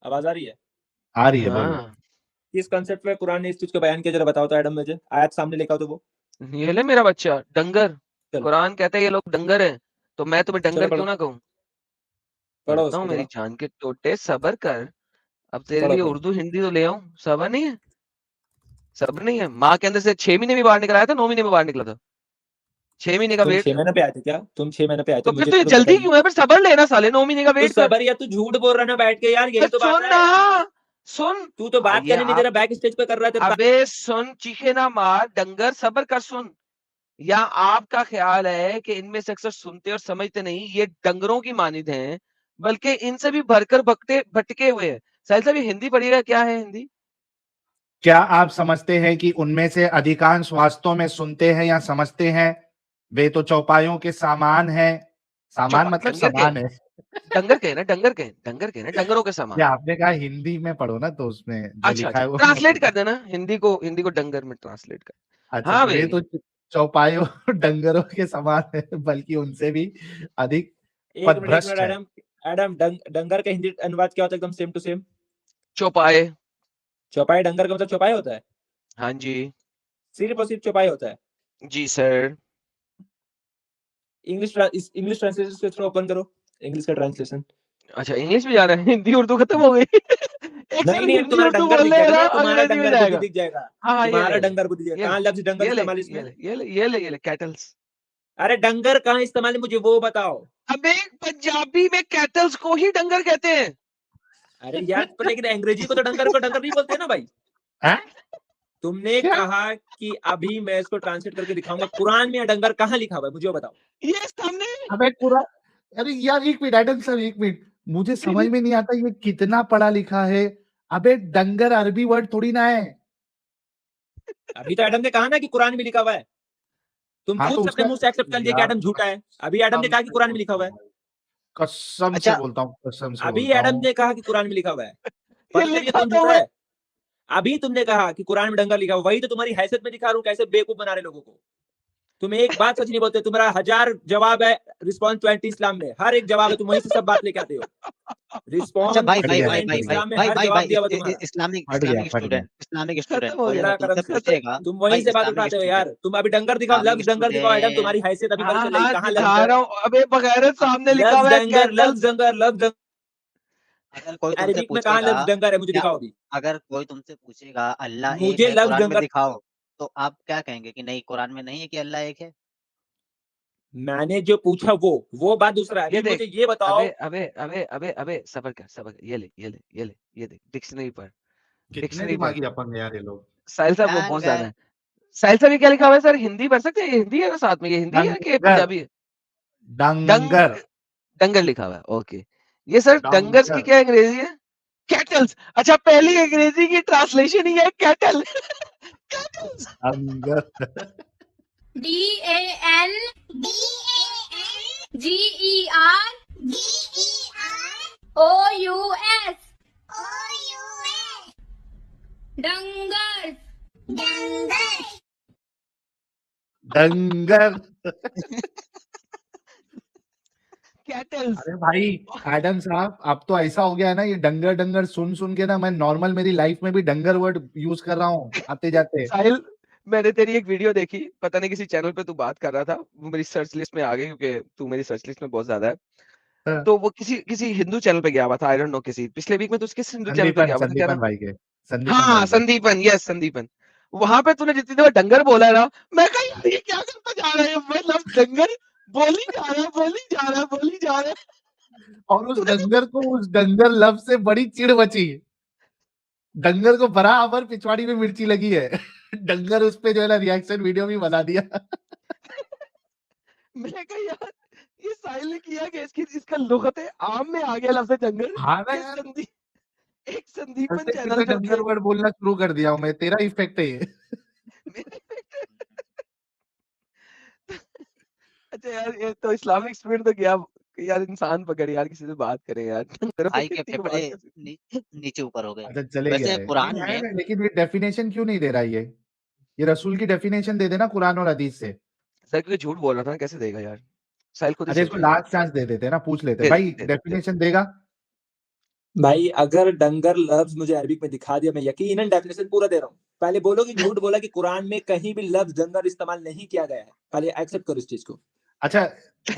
आवाज आ रही है? आ रही है, बोलो। हाँ, किस कंसेप्ट पे कुरान ने इस चीज को बयान किया, जरा बताओ तो एडम। मुझे आयत सामने लेकर आओ तो वो। ये ले मेरा बच्चा डंगर। चलो कुरान कहता है ये लोग डंगर हैं, तो मैं तुम्हें चलो डंगर क्यों पढ़ो, ना कहूँ? पढ़ो पढ़ता हूँ उसको मेरी थोड़ा, जान के टोटे, सबर कर। अब तेरे पढ़ो लिए पढ़ो। उर्दू हिंदी तो ले आऊं, सबर नहीं है? सब्र नहीं है? माँ के अंदर से 6 महीने में बाहर निकला आया था, 9 महीने में बाहर निकला था? 6 महीने का तुम वेट 6 था। महीने पे आए थे क्या? तुम 6 महीने पे आए थे, तो फिर मुझे तो ये तो पता जल्दी ही नहीं। क्यों है? फिर सबर लेना साले, 9 महीने का तू वेट कर। सबर या तू झूठ बोल रहा ना बैठ के यार, तो यही तो बात सुन है। ना, सुन। तू तो बात ये करने नहीं दे रहा, आप, बैक स्टेज पे कर रहा है तेरे अबे सुन, चीखे ना मार डंगर, सबर कर, सुन। या आपका ख्याल है कि इनमें से अक्सर सुनते और समझते नहीं, ये डंगरों की मानिंद हैं, बल्कि इनसे भी भरकर भटके भटके हुए हैं। साहिल साहब ये हिंदी पढ़िएगा, क्या है हिंदी? क्या आप समझते हैं कि उनमें से अधिकांश वास्तव में सुनते हैं या समझते हैं? वे तो चौपायों के सामान हैं। सामान चौपा मतलब डंगर के सामान है। डंगर के ना, डंगर के, डंगर के ना, डंगरों के समान। या आपने कहा हिंदी में पढ़ो ना, तो उसमें जो अच्छा लिखा अच्छा, है वो मैं ट्रांसलेट पढ़। कर देना, हिंदी को डंगर में ट्रांसलेट कर। अच्छा हाँ तो वे भाई, तो चौपायों डंगरों के समान है, बल्कि उनसे भी अधिक एक मिनट पथभ्रष्ट है। एडम। एडम डंगर का हिंदी अनुवाद क्या होता है? एकदम सेम टू सेम। चौपाए। चौपाई, डंगर का मतलब चौपाई होता है? हाँ जी। सिर्फ और सिर्फ चौपाई होता है? जी सर। इंग्लिश ट्रांसलेशन के थ्रू ओपन करो, इंग्लिश का ट्रांसलेशन। अच्छा इंग्लिश में जा रहा है, हिंदी उर्दू खत्म हो गई। एक नहीं साथ नहीं, अब हिंदी तुम्हारा उर्दू डंगर बोल दिख ले जाएगा रहा, ना, तुम्हारा अंग्रेजी में डंगर बुद्धि जाएगा। दिख जाएगा। हाँ हाँ, तुम्हारा डंगर बुद्धि दिख ये कहाँ ले, लफ्ज डंगर ये ले, इस्तेमाल ये इसमें? ले, ये ले, ये ले, ये ले, कैटल्स। अरे डंगर कहाँ इस्तेमाल है, मुझे वो बताओ। अबे पंजाबी में कैटल्स को ही डंगर कहते हैं। अरे यार पर लेकिन अंग्रेजी को तो डंगर को डंगर नहीं बोलते ना भाई। हैं? तुमने क्या? कहा कि अभी मैं इसको ट्रांसलेट करके दिखाऊंगा, कुरान में डंगर कहाँ लिखा हुआ है, मुझे वो बताओ। ये सामने। अबे पूरा। अरे यार एक मिनट एडम सर, एक मिनट। मुझे समझ में नहीं आता ये कितना पढ़ा लिखा है। अबे डंगर अरबी वर्ड थोड़ी ना है। अभी तो एडम ने कहा ना कि कुरान में लिखा हुआ है। तुम हाँ खुद तो से अपने उसका मुंह से एक्सेप्ट कर लिया कि यार एडम झूठा है। अभी एडम ने कसम कहा कि से कुरान में लिखा बोलता हुआ हूँ है। भाई, कसम से अच्छा बोलता हूँ, कसम से अभी बोलता एडम हूँ। ने कहा कि कुरान में लिखा हुआ है, ये पता चलिए लिखा कौन तो झूठा हुआ है। है। अभी तुमने कहा कि कुरान में डंगर लिखा हुआ, वही तो तुम्हारी हैसियत में दिखा रहा हूँ, कैसे बेवकूफ बना रहे लोगों को। तुम एक बात सच नहीं बोलते, तुम्हारा 1000 जवाब है रिस्पॉन्स 20 इस्लाम में, हर एक जवाब है, तुम वहीं से सब बात लेके आते हो। अच्छा रिस्पॉन्स भाई हट भाई गया, भाई 20 भाई हट भाई गया, इस्लाम में भाई हर भाई जवाब भाई दिया हुआ तुम्हारा। इस्लामिक हट गया, इस्लामिक हट गया। स्टूडेंट, इस्लामिक स्टूडेंट खत्म हो कोई गया। अल्लाह अगर करम तुमसे से पूछेगा, तुम वहीं भाई से बात इस्लामिक उठाते हो यार। स्टूडेंट, तुम अभी डंगर दिखाओ, इस्लामिक लफ्ज डंगर दिखाओ एडम, स्टूडेंट, तुम्हारी हैसियत अभी पता हाँ चलेगी हाँ कहाँ दिखा लफ्ज है। रहा हूँ, अबे बगैरत सामने लिखा लफ्ज हुआ है डंगर, कैटल्स। लफ्ज डंगर, लफ्ज अगर कोई तुमसे अरबिक में कहाँ पूछेगा लफ्ज डंगर है, मुझे क्या दिखाओ अभी। अगर कोई तुमसे पूछेगा अल्लाह एक मुझे है लफ्ज कुरान में डंगर दिखाओ, तो आप क्या कहेंगे कि नहीं कुरान में नहीं है कि अल्लाह एक है? मैंने जो पूछा वो बात दूसरा है। ये अभी देख, मुझे ये बताओ। अबे सबर कर, ये देख, डिक्शनरी पढ़, कितने डिक्शनरी पढ़। दिमागी अपंग है यार ये लोग। साहिल साहब वो बहुत ज्यादा डंगर है। साहिल साहब ये क्या लिखा हुआ है सर? हिंदी पढ़ सकते हैं? ये हिंदी है ना साथ में? ये हिंदी है कि डंगर पंजाबी है? डंग डंगर डंगर लिखा हुआ है, ओके। ये सर डंगर्स की डंगर क्या अंग्रेजी है? कैटल्स। अच्छा, पहली अंग्रेजी की ट्रांसलेशन ही है कैटल। कैटल्स। डंगर DANGEROUS डंगर डंगर कैटल्स। अरे भाई एडम साहब अब तो ऐसा हो गया है ना, ये डंगर डंगर सुन सुन के ना मैं नॉर्मल मेरी लाइफ में भी डंगर वर्ड यूज कर रहा हूँ आते जाते। साहिल, मैंने तेरी एक वीडियो देखी, पता नहीं किसी चैनल पे तू बात कर रहा था, वो मेरी सर्च लिस्ट में आ गई क्योंकि तू मेरी सर्च लिस्ट में बहुत ज्यादा है। हाँ, तो वो किसी किसी हिंदू चैनल पे गया हुआ था, आई डोंट नो किसी पिछले वीक में तो किस हिंदू चैनल पे संदीपन गया हुआ था, क्या संदीपन नाम? भाई के संदीपन हाँ, भाई के संदीपन, यस संदीपन। वहां पे तूने जितनी देर डंगर बोला है ना, मैं कहा यार ये क्या करता जा रहा है, मतलब डंगर बोली जा रहा है, बोली जा रहा है, बोली जा रहा है। और उस तूने जो डंगर को उस डंगर लफ्ज से बड़ी चिढ़ मची। डंगर को बराबर पिछवाड़ी में मिर्ची लगी है। डंगर उस पे जो है ना रिएक्शन वीडियो भी बना दिया। मैंने कहा यार ये साहिल ने किया कि इसका लुगत आम में आ गया लफ्ज डंगर। हाँ ना ये यार, एक संदीपन ऐसे फिर चैनल मैं करके डंगर वर्ड बोलना शुरू कर दिया हूँ मैं, तेरा इफेक्ट है ये। मेरे अच्छा यार, ये तो इस्लामिक स्पिरिट तो गया यार, इंसान पकड़ यार, किसी से बात करें यार। डंगरों भाई के की फेफड़े बात कर सकते। नीचे ऊपर हो गए। अच्छा चले गया वैसे है, कुरान नहीं है में ना, लेकिन ये डेफिनेशन क्यों नहीं दे रहा ये रसूल की डेफिनेशन दे देना कुरान और हदीस से। सर क्योंकि झूठ बोल रहा था, कैसे देगा यार? साहिल खुद ही अरे सोच इसको रहा है। लास्ट चांस दे देते ना, पूछ लेते दे दे भाई दे दे दे। डेफिनेशन देगा। भाई अगर डंगर लफ्ज मुझे अरबिक में दिखा दिया, मैं यकीनन डेफिनेशन पूरा दे रहा हूँ। पहले बोलो कि झूठ बोला कि कुरान में कहीं भी लफ्ज डंगर इस्तेमाल नहीं किया गया है, पहले एक्सेप्ट करो इस चीज को। अच्छा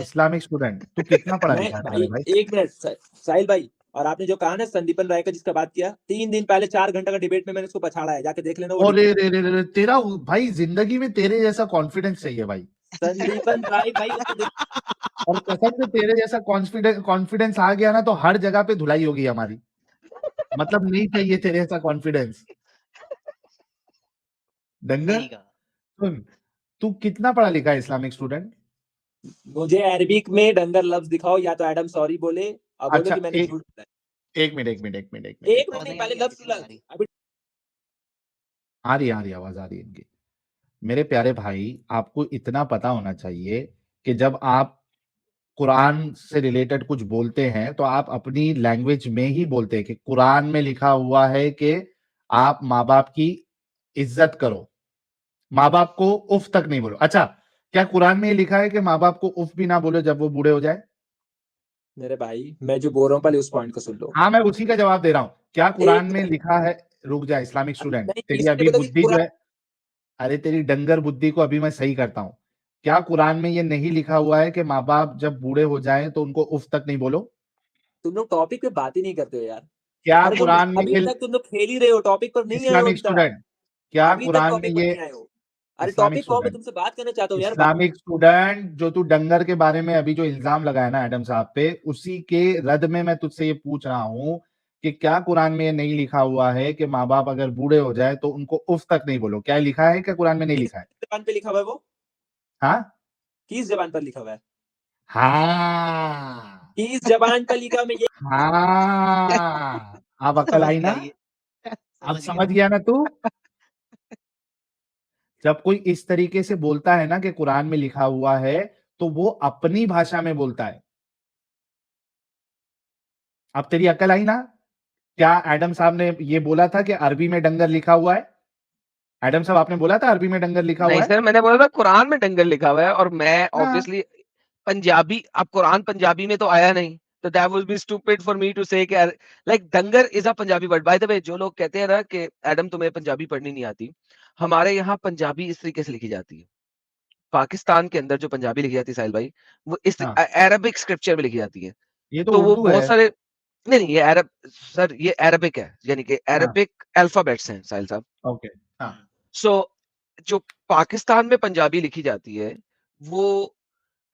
इस्लामिक स्टूडेंट तू कितना पढ़ा मैं लिखा है भाई प्यारे भाई? एक मिनट साहिल भाई, और आपने जो कहा ना संदीपन राय का जिसका बात किया, 3 दिन पहले 4 घंटे का डिबेट में मैंने उसको पछाड़ा है, जाके देख लेना वो अरे डिबेट। रे रे रे रे, तेरा भाई जिंदगी में तेरे जैसा कॉन्फिडेंस चाहिए भाई। संदीपन राय भाई उसको देख। और कसम से तेरे जैसा कॉन्फिडेंस आ गया ना तो हर जगह पे धुलाई होगी हमारी। मतलब नहीं चाहिए तेरे जैसा कॉन्फिडेंस। डंगर सही कहा। सुन, तू कितना पढ़ा लिखा है इस्लामिक स्टूडेंट? मुझे अरबिक में डंगर लफ्ज दिखाओ, या तो एडम सॉरी बोले और बोलो अच्छा कि मैंने एक झूठ बोला एक मिनट एक मिनट एक मिनट एक है। मिनट एक एक मिनट मिनट। नहीं, नहीं आ पहले रही, लफ्ज अभी नहीं आ लफ्ज रही। अभी। आ रही आवाज आ रही है इनकी। मेरे प्यारे भाई आपको इतना पता होना चाहिए कि जब आप कुरान से रिलेटेड कुछ बोलते हैं तो आप अपनी लैंग्वेज में ही बोलते हैं कि कुरान में लिखा हुआ है कि आप माँ बाप की इज्जत करो, माँ बाप को उफ तक नहीं बोलो। अच्छा क्या कुरान में ये लिखा है कि माँ बाप को उफ भी ना बोलो जब वो बूढ़े हो जाए? मेरे भाई मैं जो बोल रहा हूँ पहले उस पॉइंट को सुन लो। हाँ मैं उसी का जवाब दे रहा हूं। क्या कुरान एक में मिनट। लिखा है? रुक जा इस्लामिक अभी स्टूडेंट, नहीं, तेरी इसलिए अभी बोला कि बुद्धि जो कुरान। है, अरे तेरी डंगर बुद्धि को अभी मैं सही करता हूँ। क्या कुरान में ये नहीं लिखा हुआ है कि माँ बाप जब बूढ़े हो जाएं तो उनको उफ तक नहीं बोलो? तुम लोग टॉपिक पे बात ही नहीं करते हो यार। क्या अरे तुम कुरान में अभी ये तक तुम लोग खेल ही रहे हो, टॉपिक पर नहीं आए हो इस्लामिक अभी तक। स्टूडेंट, क्या अभी तक कुरान में टॉपिक पर ये नहीं आए हो। अरे इस्लामिक टॉपिक को मैं स्टूडेंट तुमसे बात करना चाहता हूँ यार। इस्लामिक स्टूडेंट जो तू डंगर के बारे में अभी जो इल्जाम लगाया ना एडम साहब पे, उसी के रद में मैं तुझसे ये पूछ रहा हूँ कि क्या कुरान में ये नहीं लिखा हुआ है कि माँ बाप अगर बूढ़े हो जाए तो उनको उफ तक नहीं बोलो? क्या लिखा है? क्या कुरान में नहीं किस लिखा है? जबान पे लिखा हुआ है वो? हाँ किस जबान पर लिखा हुआ है? हाँ किस जबान पर लिखा हुआ है? मैं ये हाँ अब अकल समझ आई गया ना? ये, अब समझ गया। समझ गया ना तू? जब कोई इस तरीके से बोलता है ना कि कुरान में लिखा हुआ है तो वो अपनी भाषा में बोलता है। अब तेरी अकल आई ना? क्या एडम साहब ने ये बोला था कि अरबी में डंगर लिखा हुआ है? एडम साहब आपने बोला था अरबी में डंगर लिखा नहीं हुआ है? सर, मैंने बोला था कुरान में डंगर लिखा हुआ है, और मैं हाँ ऑब्वियसली पंजाबी, अब कुरान पंजाबी में तो आया नहीं, तो that would be stupid for me to say कि लाइक डंगर is a Punjabi word. By the way, जो लोग कहते हैं ना कि एडम तुम्हें पंजाबी पढ़नी नहीं आती, हमारे यहाँ पंजाबी इस तरीके से लिखी जाती है। पाकिस्तान के अंदर जो पंजाबी लिखी जाती है साहिल भाई, वो इस हाँ अरबिक स्क्रिप्चर में लिखी जाती है। ये तो तो वो उर्दू है। बहुत सारे नहीं नहीं, ये अरब सर, ये अरबिक है, यानी कि हाँ अरबिक अल्फाबेट्स हैं साहिल साहब। ओके हाँ सो जो पाकिस्तान में पंजाबी लिखी जाती है, वो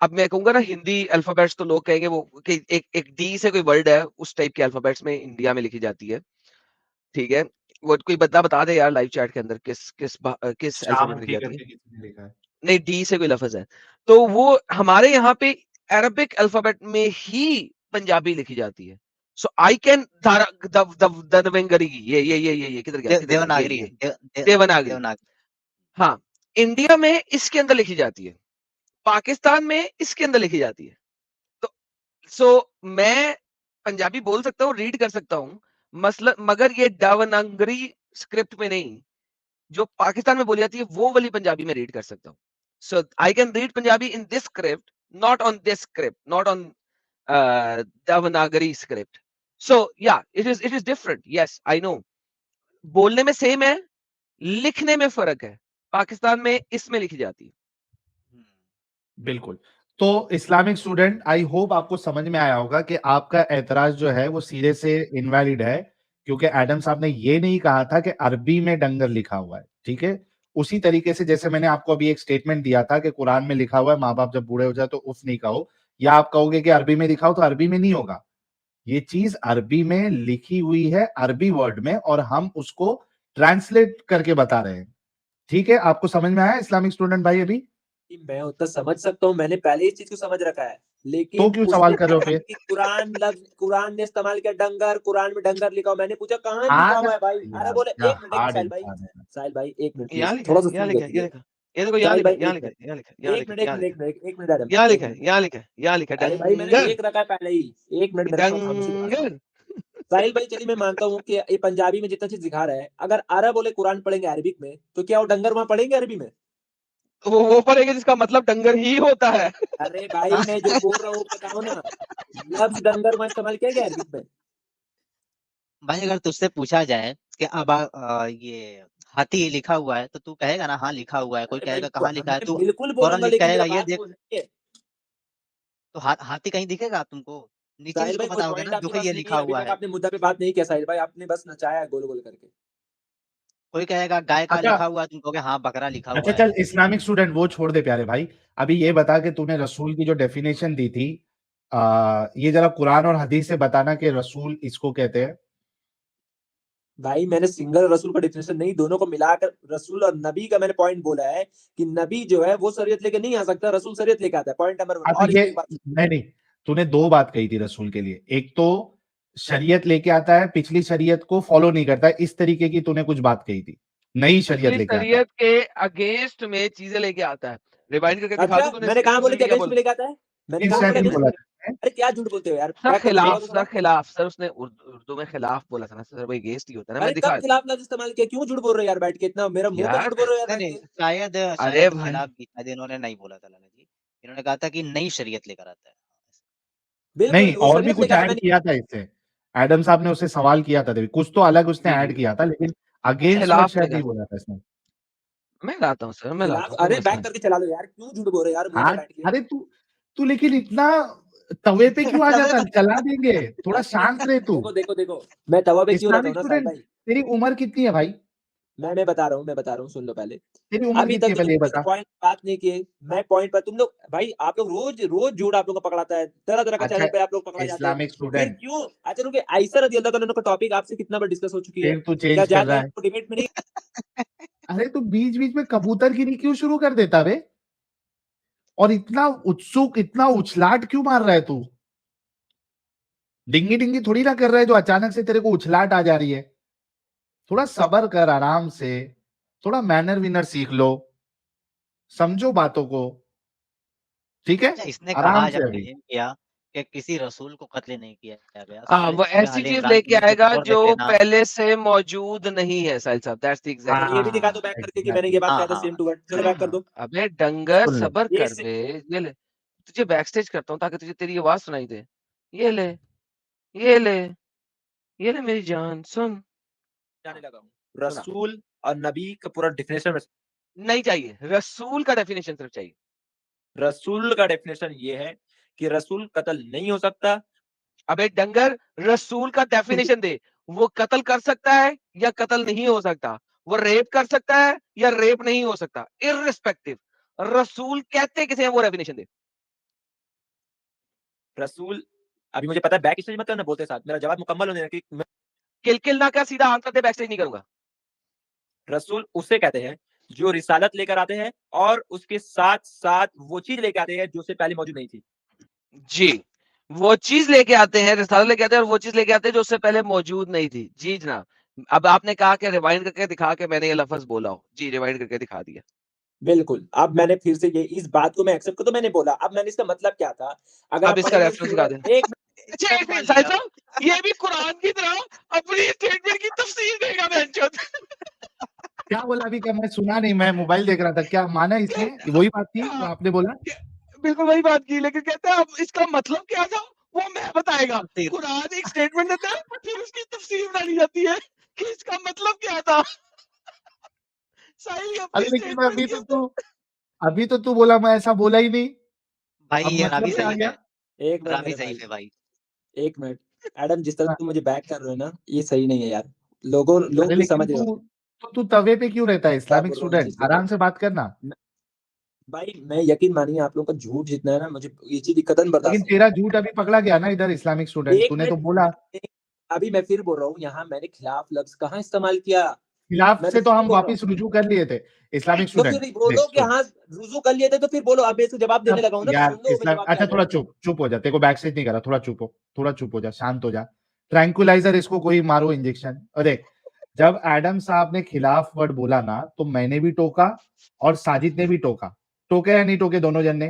अब मैं कहूंगा ना हिंदी अल्फाबेट्स, तो लोग कहेंगे वो कि एक डी से कोई वर्ड है, उस टाइप के अल्फाबेट्स में इंडिया में लिखी जाती है, ठीक है। वो कोई बंदा बता दे यार लाइव चैट के अंदर किस अल्फाबेट लिखी शामुखी जाती है। करके किसी ने लिखा है। नहीं, डी से कोई लफ्ज है, तो वो हमारे यहाँ पे अरबिक अल्फाबेट में ही पंजाबी लिखी जाती है। सो आई कैन दवंगरी, ये किधर गया, किधर गया, देवनागरी देवनागरी। देवनागरी। हाँ, इंडिया में इसके अंदर लिखी जाती है, पाकिस्तान में इसके अंदर लिखी जाती है। तो सो मैं पंजाबी बोल सकता हूँ, रीड कर सकता हूँ, मगर ये देवनागरी स्क्रिप्ट में नहीं, जो पाकिस्तान में बोली जाती है वो वाली पंजाबी में रीड कर सकता हूँ। So I can read Punjabi in this script, not on this script, not on Devanagari script. So yeah it is different, yes I know. बोलने में सेम है, लिखने में फर्क है। पाकिस्तान में इसमें लिखी जाती है। बिल्कुल। तो इस्लामिक स्टूडेंट, आई होप आपको समझ में आया होगा कि आपका एतराज जो है वो सिरे से इनवैलिड है, क्योंकि एडम साहब ने ये नहीं कहा था कि अरबी में डंगर लिखा हुआ है, ठीक है। उसी तरीके से जैसे मैंने आपको अभी एक स्टेटमेंट दिया था कि कुरान में लिखा हुआ है माँ बाप जब बूढ़े हो जाए तो उफ नहीं कहो, या आप कहोगे कि अरबी में लिखा हो तो अरबी में नहीं होगा। ये चीज अरबी में लिखी हुई है, अरबी वर्ड में, और हम उसको ट्रांसलेट करके बता रहे हैं, ठीक है। आपको समझ में आया इस्लामिक स्टूडेंट भाई अभी? मैं उतना समझ सकता हूँ, मैंने पहले इस चीज को समझ रखा है, तो लेकिन क्यों सवाल उसने कर रहे हो कहा फिर? कि कुरान ने इस्तेमाल किया डंगर, कुरान में डंगर लिखा हुआ। मैंने पूछा कहाँ लिखा हार्ड हुआ है भाई? अरे यार, बोले क्या एक मिनट, हार्ड साहिल भाई, इंसान है। साहिल भाई एक मिनट यहाँ प्लीज, लिखा थोड़ा है, सा यहाँ सुन लिखा है, लीजिए। ये देखो, ये देखो, यहाँ साहिल लिखा भाई है, यहाँ एक लिखा है, मिनट, यहाँ लिखा है, यहाँ एक लिखा मिनट है, एक यहाँ मिनट लिखा एक है, मिनट एक मिनट एक मिनट आदम, यहाँ लिखा है, यहाँ लिखा है, अरे भाई मैंने डंगर एक रखा है पहले ही, एक मिनट मेरा खामोशी बना। डंगर। साहिल भाई चलिए मैं मानता हूँ कि ये पंजाबी में जितना चीज दिखा रहा है, अगर अरब बोले कुरान पढ़ेंगे अरबिक में, तो क्या वो डंगर वहां पढ़ेंगे अरबी में? वो पढ़ेगा जिसका मतलब डंगर ही होता है। अरे भाई मैं जो बोल रहा हूँ बताओ ना, लफ्ज डंगर वहां इस्तेमाल किया गया अरबिक में? भाई अगर तुझसे पूछा जाए कि अब ये हाथी लिखा हुआ है तो तू कहेगा ना हाँ लिखा हुआ है, कोई अरे भाई कहेगा तो कहाँ लिखा है, मैं तू बिल्कुल फौरन बोलूंगा, लिख लेकिन कहेगा मेरा ये बात देख। वो नहीं है। तो हाथी कहीं दिखेगा तुमको? नीचे भी साहिल तो भाई कोई बताओगे पॉइंट ना आपके देखो पास ये नहीं लिखा है, अभी हुआ तक है। आपने मुद्दा पे बात नहीं किया साहिल भाई, आपने बस नचाया है गोल गोल करके। कोई कहेगा गाय का अच्छा लिखा हुआ है, तुम कहोगे हाँ बकरा लिखा अच्छा, हुआ है। चल इस्लामिक स्टूडेंट वो छोड़ दे प्यारे भाई। अभी ये बता कि तूने रसूल की जो डेफिनेशन दी थी, ये जरा कुरान और हदीस से बताना कि रसूल इसको कहते हैं। भाई मैंने सिंगल रसूल का डिफिनेशन नहीं, दोनों को मिलाकर रसूल और नबी का मैंने पॉइंट बोला है कि नबी जो है वो शरीयत लेके नहीं आ सकता, रसूल शरीयत लेके आता है, पॉइंट नंबर 1। हाँ तो और ये इसमें एक बात, नहीं, तूने दो बात कही थी रसूल के लिए। एक तो शरीयत लेके आता है, पिछली शरीयत को फॉलो नहीं करता है, इस तरीके की तूने कुछ बात कही थी। नई शरीयत पिछली लेके आता है। शरीयत के अगेंस्ट में चीजें लेके आता है। रिवाइंड करके दिखा अच्छा दूं तूने मैंने कहा बोले कि स्पेसिफिकली क्या अगेंस्ट में बोल? लेके आता है, मैंने किस कहा शायद बोले नहीं अगेंस्ट बोला में? था? अरे क्या झूठ बोलते हो यार, सर बैक कर दो, दोबारा खिलाफ, दो सर सवाल। खिलाफ, सर उसने उर्दू में खिलाफ बोला था ना सर, वो अगेंस्ट ही होता है ना, अरे मैं कब दिखा खिलाफ लफ्ज इस्तेमाल किया, क्यों झूठ बोल रहे हो यार बैठ के, इतना मेरा मुंह पे यार। झूठ बोल रहे हो यार नहीं बैठ नहीं, के? शायद अरे शायद भाई खिलाफ भी, शायद इन्होंने नहीं बोला था लाला जी। इन्होंने कहा था कि नई शरीयत लेकर आता है। नहीं, बिल्कुल वो और भी शरीयत कुछ लेके आता है, ऐड किया था इससे। एडम साहब ने उससे सवाल किया था, कुछ तो अलग उसने जी ऐड जी, किया था, लेकिन अगेंस्ट में खिलाफ शायद लेकर नहीं बोला था इसने। मैं लाता हूँ सर, मैं लाता खिलाफ। हूँ, कोई अरे मसला बैक नहीं। करके चला लो यार, क्यों झूठ बोल रहे हो यार मुंह पे हाँ, बैठ के? अरे तू तू लेकिन इतना तवे पे क्यों आ जाता है? चला देंगे, थोड़ा शांत रहे तू। देखो देखो देखो, मैं तवा पे क्यों रहता हूँ इस्लामिक ना साहिल स्टूडेंट, भाई। तेरी उम्र कितनी है भाई? मैं बता रहा हूँ सुन लो पहले। तेरी उम्र अभी कितनी तक है तो पहले ये तुम किसी बता। पॉइंट बात नहीं किए, मैं पॉइंट पर तुम लोग भाई, आप लोग रोज रोज झूठ आप लोग को पकड़ाता है, तरह तरह का अच्छा, चैनल पे आप लोग पकड़ा जाते हो। इस्लामिक फिर स्टूडेंट, क्यों? अच्छा रुके, आयशा रजी अल्लाह ताला का टॉपिक आपसे कितना बार डिस्कस हो चुकी है, फिर तू क्या चेंज कर जाके रहा है। आपको डिबेट में नहीं? अरे तू बीच बीच में कबूतरगिरी क्यों शुरू कर देता बे? और इतना उत्सुक, इतना उछलाट क्यों मार रहा है तू? डिंगी डिंगी थोड़ी ना कर रहा है जो अचानक से तेरे को उछलाट आ जा रही है। थोड़ा सबर कर, आराम से, थोड़ा मैनर विनर सीख लो, समझो बातों को, ठीक है। अच्छा इसने आराम कहा जब से अभी। क्लेम किया कि किसी रसूल को कत्ल नहीं किया गया, हाँ, सूरह वो सूरह ऐसी आले चीज इमरान की लेके नीचे आएगा कुछ और जो देख लेना। पहले से मौजूद नहीं है साहिल साहब, दैट्स द एग्जैक्ट ये भी पॉइंट। दिखा हाँ दो बैक करके कि मैंने एग्जैक्टली। ये बात हाँ कहा था हाँ सेम टू वर्ड, चलो बैक कर हाँ, दो। अबे डंगर सुन ले। सबर एक कर से बे। ये ले, तुझे बैकस्टेज करता हूँ ताकि तुझे तेरी आवाज सुनाई दे। ये ले, ये ले, ये ले मेरी जान, सुन। जाने हाँ, लगा हूँ, सुना। रसूल और नबी का पूरा डिफिनेशन। नहीं चाहिए, रसूल का डेफिनेशन सिर्फ चाहिए। रसूल का डेफिनेशन ये है कि रसूल कत्ल नहीं हो सकता, अबे डंगर, रसूल का डेफिनेशन दे, वो कत्ल कर सकता है या कत्ल नहीं हो सकता, वो रेप कर सकता है या रेप नहीं हो सकता, इररिस्पेक्टिव रसूल कहते किसे हैं, वो डेफिनेशन दे। रसूल, अभी मुझे पता है बैक स्टेज मत करना बोलते साथ, मेरा जवाब मुकम्मल होने कि किल ना कर, सीधा आंसर दे, बैक स्टेज नहीं करूंगा। रसूल उसे कहते हैं जो रिसालत लेकर आते हैं और उसके साथ साथ वो चीज लेकर आते हैं जो उससे पहले मौजूद नहीं थी। जी, वो चीज लेके आते हैं, रिसाला लेके आते हैं, और वो चीज लेके आते हैं जो उससे पहले मौजूद नहीं थी। जी जनाब, अब आपने कहा कि रिवाइंड करके दिखा के मैंने ये लफ्ज बोला हो। जी, रिवाइंड करके दिखा दिया। बिल्कुल, अब मैंने फिर से ये इस बात को मैं एक्सेप्ट कर, तो मैंने बोला, अब मैंने इसका मतलब क्या था, अगर अब आप इसका पढ़ेंगे रेफरेंस दिखा सूरह दें। एक अच्छा, एक मिनट साहिब साहब, ये भी कुरान की तरह अपनी स्टेटमेंट की तफसीर देगा बेंचोद। क्या बोला अभी? क्या मैं सुना नहीं, मैं मोबाइल देख रहा था। क्या माना इसने? वही बात थी जो आपने बोला? बिल्कुल वही बात की, लेकिन कहता है अब इसका मतलब क्या था वो मैं बताएगा। कुरान एक स्टेटमेंट देता है, फिर उसकी तफसीर बनाई जाती है कि इसका मतलब क्या था। साहिल, अरे अपनी लेकिन स्टेटमेंट की अभी तो तू बोला मैं ऐसा बोला ही नहीं। भाई अब ये मतलब रावी क्या आ ज़ईफ़ गया? है, एक मिनट रावी मेरे ज़ईफ़ भाई, है भाई। एक मिनट। एडम, जिस तरह हाँ, तुम मुझे बैक कर रहे हो ना, ये सही नहीं है यार। लोग अरे भी लेकिन समझ रहे हो तू तवे पे क्यों रहता है? क्या इस्लामिक बोल रहा हूँ इस चीज स्टूडेंट, को। आराम से बात करना। मैं- भाई मैं यकीन मानिए, आप लोगों का झूठ जितना है ना, मुझे ये चीज कतन लेकिन बर्दाश्त नहीं तेरा झूठ अभी पकड़ा गया ना इधर, इस्लामिक है। स्टूडेंट, एक तूने तो मिनट, बोला। अभी मैं फिर बोल रहा हूँ, यहाँ मैंने खिलाफ लफ्ज कहाँ इस्तेमाल किया। खिलाफ मैं तो से तो फिर हम बोल रहा हूँ, वापिस रुजू कर लिए थे। इस्लामिक तो स्टूडेंट फिर बोलो देख कि सुन। हाँ रुजू कर लिए थे, तो फिर बोलो। अब मैं इसको जवाब देने अब लगा हूँ ना, तो यार सुन लो, मैं इस्लाम, जवाब क्या अच्छा दे थोड़ा रहा हूँ। चुप हो जा। तेरे को बैक सीट नहीं करा, थोड़ा चुप हो जा, शांत हो जा। ट्रैंकुलाइजर इसको कोई मारो इंजेक्शन। और देख, जब एडम साहब ने खिलाफ वर्ड बोला ना, तो मैंने भी टोका और साजिद ने भी टोका। टोके या नहीं टोके दोनों जन ने?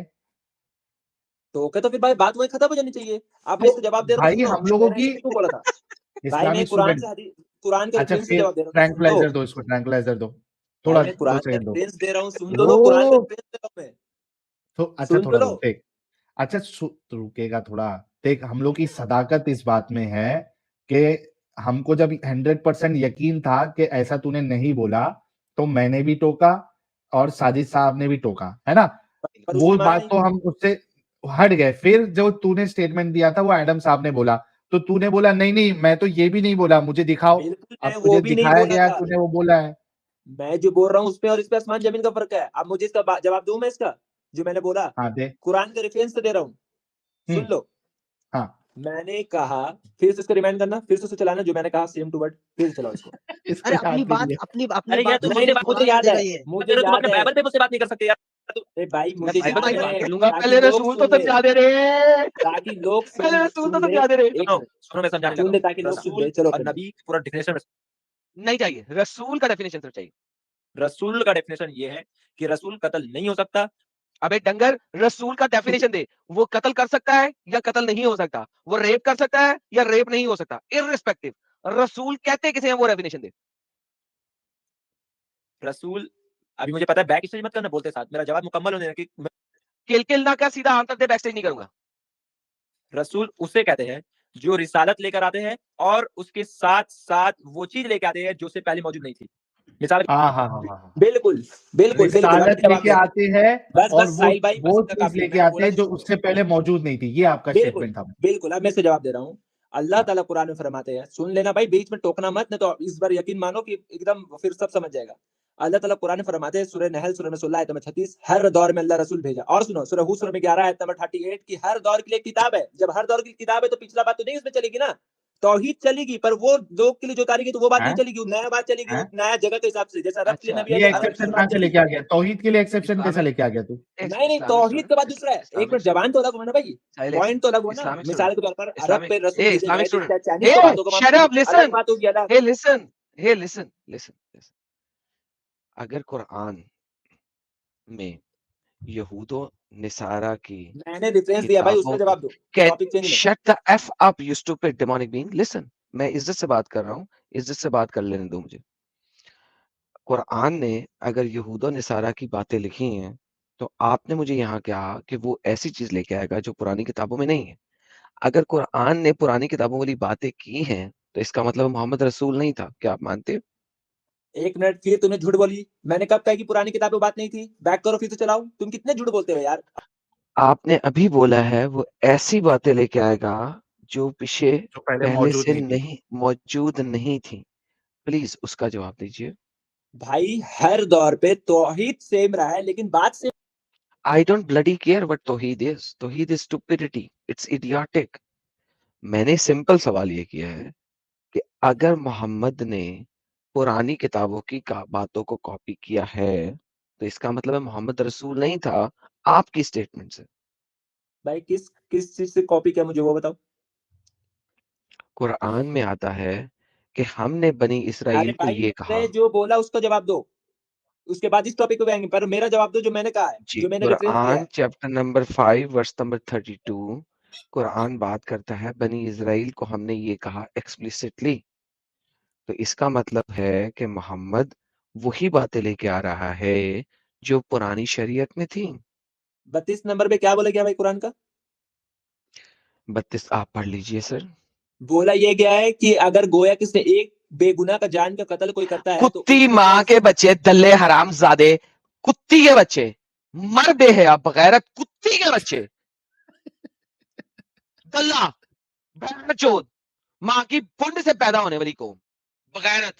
तो ओके, तो फिर भाई बात वही खत्म हो जानी चाहिए। अब मैं तो इसको जवाब दे रहा हूँ, भाई सुनो, हम लोगों मैंने की ऐसे क्यों बोला था। भाई मैं इस्लामिक कुरान स्टूडेंट। से हदीस, कुरान के अच्छा रेफरेंस से फिर जवाब दे रहा हूँ ना, सुन लो। ट्रैंकुलाइजर दो इसको, ट्रैंकुलाइजर दो। भाई थोड़ा मैं 2 कुरान के सेकंड दो। रेफरेंस दे रहा हूँ, सुन तो लो, कुरान के रुक। रेफरेंस दे रहा हूँ मैं। तो अच्छा सुन तो थोड़ा लो। रुक, देख। अच्छा तो रुकेगा थोड़ा। देख, हम लोग की सदाकत इस बात में है कि हमको जब 100% यकीन था कि ऐसा तूने नहीं बोला, तो मैंने भी टोका और साजिद साहब ने भी टोका, है ना? पर वो उसने माना बात नहीं। तो हम उससे हट गए। फिर जो तूने स्टेटमेंट दिया था वो एडम साहब ने बोला, तो तूने बोला नहीं नहीं, मैं तो ये भी नहीं बोला, मुझे दिखाओ। बिल्कुल मैं अब वो तुझे भी नहीं दिखाया बोला गया है, था। तूने वो बोला है। मैं जो बोल रहा हूँ उस पे और इस पे आसमान जमीन का फर्क है। अब मुझे इसका जवाब दूं मैं इसका, जो मैंने बोला। हाँ दे। कुरान के रेफरेंस से दे रहा हूँ, सुन लो। हाँ। मैंने कहा, फिर से इसको रिमाइंड करना, फिर से उसे चलाना, जो मैंने कहा सेम टू वर्ड, फिर से चलाओ इसको। इसको अरे याद भी नहीं है। अपनी अरे यार, बात तुम को मुझे कैसे मुझे जवाब याद देगा है, ये? मुझे तुम याद अपने है। बाइबल पे मुझसे बात नहीं कर सकते यार। अरे भाई मैं मुझे बाइबल याद पे बात है, कर लूंगा। ताकि पहले लोग रसूल तो सुन ले, समझा दे रे। ताकि लोग पहले रसूल तो सुन ले। समझा दे रे। एक सुनो मिनट सुनो, मैं समझाने लगा सुन ले, हूँ। ताकि लोग सुन रसूल ले। चलो और फिर नबी पूरा डेफिनेशन, नहीं चाहिए, रसूल का डेफिनेशन सिर्फ चाहिए। रसूल का डेफिनेशन ये है कि रसूल कत्ल नहीं हो सकता। अबे डंगर, रसूल का डेफिनेशन दे, वो कत्ल कर सकता है या कत्ल नहीं हो सकता, वो रेप कर सकता है या रेप नहीं हो सकता, इररिस्पेक्टिव रसूल कहते किसे हैं, वो डेफिनेशन दे। रसूल, अभी मुझे पता है बैक स्टेज मत करना बोलते साथ, मेरा जवाब मुकम्मल होने कि किल ना कर, सीधा आंसर दे, बैक स्टेज नहीं करूंगा। रसूल उसे कहते हैं जो रिसालत लेकर आते हैं और उसके साथ साथ वो चीज लेकर आते हैं जो उससे पहले मौजूद नहीं थी। मिसाल, हाँ हाँ हाँ हाँ। बिल्कुल बिल्कुल बिल्कुल, अब मैं रिसालत जवाब लेके दे रहा हूँ। आते हैं बस और बस साहिल भाई, बस वो इतना चीज काफी है, लेके मैंने आते बोला हैं कि जो सुनो। उससे पहले मौजूद नहीं थी। ये आपका बिल्कुल स्टेटमेंट था। बिल्कुल, अब मैं इसे जवाब दे रहा हूँ। अल्लाह हाँ। ताला कुरान में फरमाते हैं, सुन लेना भाई, बीच में टोकना मत, नहीं तो इस बार यकीन मानो कि एकदम फिर सब समझ जाएगा। अल्लाह ताला कुरान में फरमाते हैं, सूरह नहल सूरह में 16 आयत नंबर 36, हर दौर में अल्लाह रसूल भेजा। और सुनो सूरह हूद सूरह में 11 आयत नंबर 38 की हर दौर के लिए किताब है। जब हर दौर की किताब है तो पिछला बात तो नहीं उसमें चलेगी ना, तौहीद चलेगी, पर वो लोग के लिए जो उतारी गई तो वो बात नहीं हैं? चलेगी, वो नया बात चलेगी, वो हैं? नया जगह के हिसाब से। जैसा रब के लिए अच्छा, नबी है ये तो अरब की एक्सेप्शन बात कहाँ से चलेगी। लेके आ गया? तौहीद के लिए एक्सेप्शन कैसे इस्लामिक लेके आ गया तू? नहीं नहीं, इस्लामिक तौहीद के बाद स्टूडेंट, दूसरा है। एक इस्लामिक मिनट, जबान तो अलग होना भाई, स्टूडेंट, पॉइंट तो अलग हो ना। इस्लामिक मिसाल स्टूडेंट, के तौर पर अरब इस्लामिक पे रसूल भेजे इस्लामिक गए, तो स्टूडेंट, चाइनीज को बातों को शट मानो, अप, अलग लिसन, बात होगी, अलग। लिसन। अगर कुरान में यहूदो निसारा की मैंने रेफरेंस दिया भाई, किताबों उसका जवाब दो, कैन टॉपिक चेंज मत। Shut the F up you stupid demonic being, listen. मैं इज्जत से बात कर रहा हूँ, इज्जत से बात कर लेने दो मुझे। कुरान ने अगर यहूदा निसारा की बातें लिखी हैं, तो आपने मुझे यहाँ कहा कि वो ऐसी चीज लेके आएगा जो पुरानी किताबों में नहीं है। अगर कुरान ने पुरानी किताबों वाली बातें की हैं, तो इसका मतलब मोहम्मद रसूल नहीं था। क्या आप मानते हो? एक मिनट, फिर तूने झूठ बोली। मैंने कब कहा कि पुरानी किताबों में बात नहीं थी? बैक करो फिर से चलाओ। तुम कितने झूठ बोलते हो यार। आपने अभी बोला है वो ऐसी बातें लेके आएगा जो पीछे जो पहले पहले मौजूद से नहीं थी। नहीं मौजूद नहीं थी। प्लीज उसका जवाब दीजिए। भाई हर दौर पे तौहीद सेम रहा है, लेकिन बात से I don't bloody care what तौहीद इज। तौहीद इज स्टुपिडिटी, इट्स इडियोटिक। मैंने सिंपल सवाल ये किया है कि अगर मोहम्मद ने पुरानी किताबों की बातों को कॉपी किया है तो इसका मतलब है मोहम्मद रसूल नहीं था, आपकी स्टेटमेंट से। भाई किस किस चीज से कॉपी किया, मुझे वो बताओ। कुरान में आता है कि हमने बनी अरे इसराइल को भाई ये कहा। मैंने जो बोला उसका जवाब दो, उसके बाद इस टॉपिक पे आएंगे, पर मेरा जवाब दो जो मैंने कहा है, जी, जो मैंने रेफरेंस दिया कुरान है। चैप्टर नंबर 5 वर्स नंबर 32, कुरान बात करता है बनी इसराइल को हमने ये कहा एक्सप्लिसिटली। तो इसका मतलब है कि मोहम्मद वही बातें लेके आ रहा है जो पुरानी शरीयत में थी। 32 नंबर पे क्या बोला गया भाई कुरान का? 32 आप पढ़ लीजिए सर। बोला ये गया है कि अगर गोया किसी एक बेगुनाह का जान का कत्ल कोई करता है तो कुत्ती उसको माँ के बच्चे, दल्ले हरामजादे, कुत्ती के बच्चे, मर बेहया बगैरत कुत्ती के बच्चे, दल्ला बहनचोद, माँ की पुंड से पैदा होने वाली को बगैरत।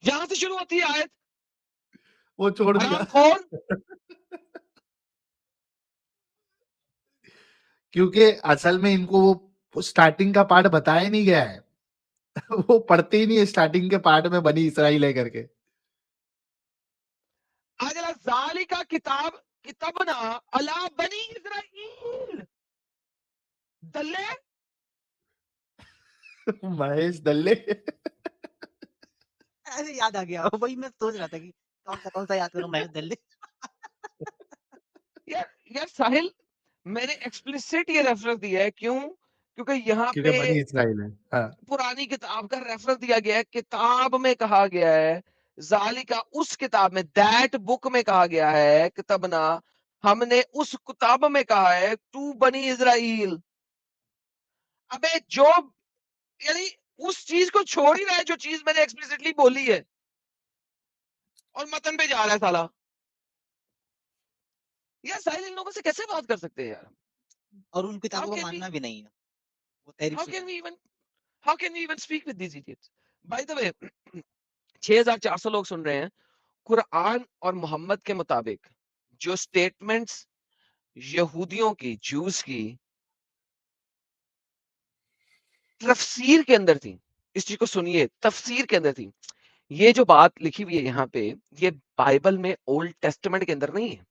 यहां से शुरू होती है आयत। वो छोड़ दिया। हरामखोर। क्योंकि असल में इनको वो स्टार्टिंग का पार्ट बताया नहीं गया है। वो पढ़ते ही नहीं है स्टार्टिंग के पार्ट में बनी इसराइल है करके। अजला ज़ालिका किताब किताबना अला बनी इस्राईल। दल्ले। महेश दल्ले। ऐसे याद आ गया, वही मैं सोच रहा था कि कौन सा याद करूं महेश दल्ले। यार यार साहिल, मैंने एक्सप्लिसिट ये रेफरेंस दिया है, क्यों? क्योंकि यहाँ क्योंकि पे बनी इसराइल है। हाँ। पुरानी किताब का रेफरेंस दिया गया है। किताब में कहा गया है जालिका, उस किताब में, दैट बुक में कहा गया है किताबना, हमने उस किताब में कहा है तू बनी इजराइल। अबे जो, यानी उस चीज को छोड़ ही रहा है जो चीज मैंने एक्सप्लिसिटली बोली है, और मतन पे जा रहा है साला। यार साहिल, इन लोगों से कैसे बात कर सकते हैं यार? और उन हाउ किताबों को कैन वी मानना भी नहीं है, वो तहरीफ हाउ शुदा कैन है। We even how can we even speak with these idiots? By the way 6400 लोग सुन रहे हैं। कुरान और मोहम्मद के मुताबिक जो स्टेटमेंट्स यहूदियों की, जूस की तफसीर के अंदर थी, इस चीज को सुनिए, तफसीर के अंदर थी। ये जो बात लिखी हुई है यहाँ पे, ये बाइबल में ओल्ड टेस्टामेंट के अंदर नहीं है।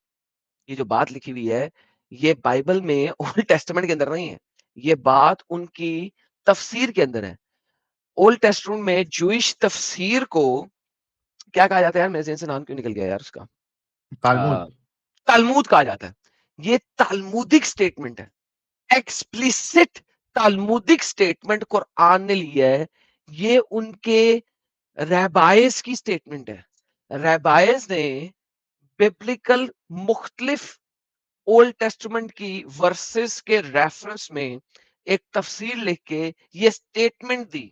ये जो बात लिखी हुई है, ये बाइबल में ओल्ड टेस्टामेंट के अंदर नहीं है। ये बात उनकी तफसीर के अंदर है। ओल्ड टेस्टामेंट में जूइश तफसीर को क्या कहा जाता है यार? मेरे ज़हन से नाम क्यों निकल गया यार उसका? तालमुद। तालमुद कहा जाता है। ये तालमुदिक स्टेटमेंट है, एक्सप्लिसिट तालमुदिक स्टेटमेंट कुरान ने लिया है। ये उनके रैबाइस की स्टेटमेंट है। रैबाइस ने बिब्लिकल मुख्तलिफ ओल्ड टेस्टामेंट की वर्सेस के रेफरेंस में एक तफसीर लिख के ये स्टेटमेंट दी।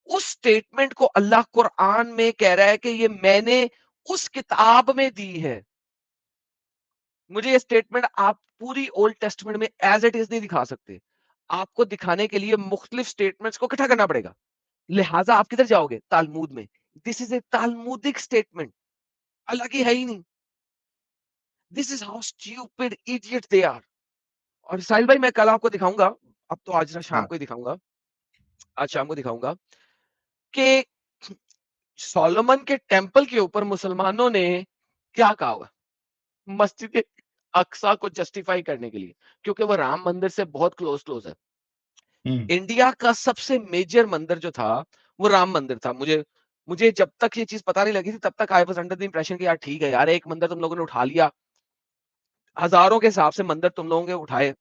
उस स्टेटमेंट को अल्लाह कुरान में कह रहा है कि ये मैंने उस किताब में दी है। मुझे ये स्टेटमेंट आप पूरी ओल्ड टेस्टमेंट में एज इट इज नहीं दिखा सकते। आपको दिखाने के लिए मुख्तलिफ स्टेटमेंट्स को इकट्ठा करना पड़ेगा। लिहाजा आप किधर जाओगे? तालमुद में। This is a Talmudic statement, अलग ही है ही नहीं। This is how stupid idiot they are. और साहिल भाई, मैं कल आपको दिखाऊंगा, अब तो आज ना शाम हाँ। को ही दिखाऊंगा, आज शाम को दिखाऊंगा कि सोलोमन के टेंपल के ऊपर मुसलमानों ने क्या कहा हुआ मस्जिद अक्सा को जस्टिफाई करने के लिए, क्योंकि वो राम मंदिर से बहुत क्लोज है। इंडिया का सबसे मेजर मंदिर जो था वो राम मंदिर था। मुझे मुझे जब तक ये चीज पता नहीं लगी थी तब तक I was under the impression कि यार ठीक है यार, एक मंदिर तुम लोगों ने उठा लिया, हजारों के हिसाब से मंदिर तुम लोगों के उठाए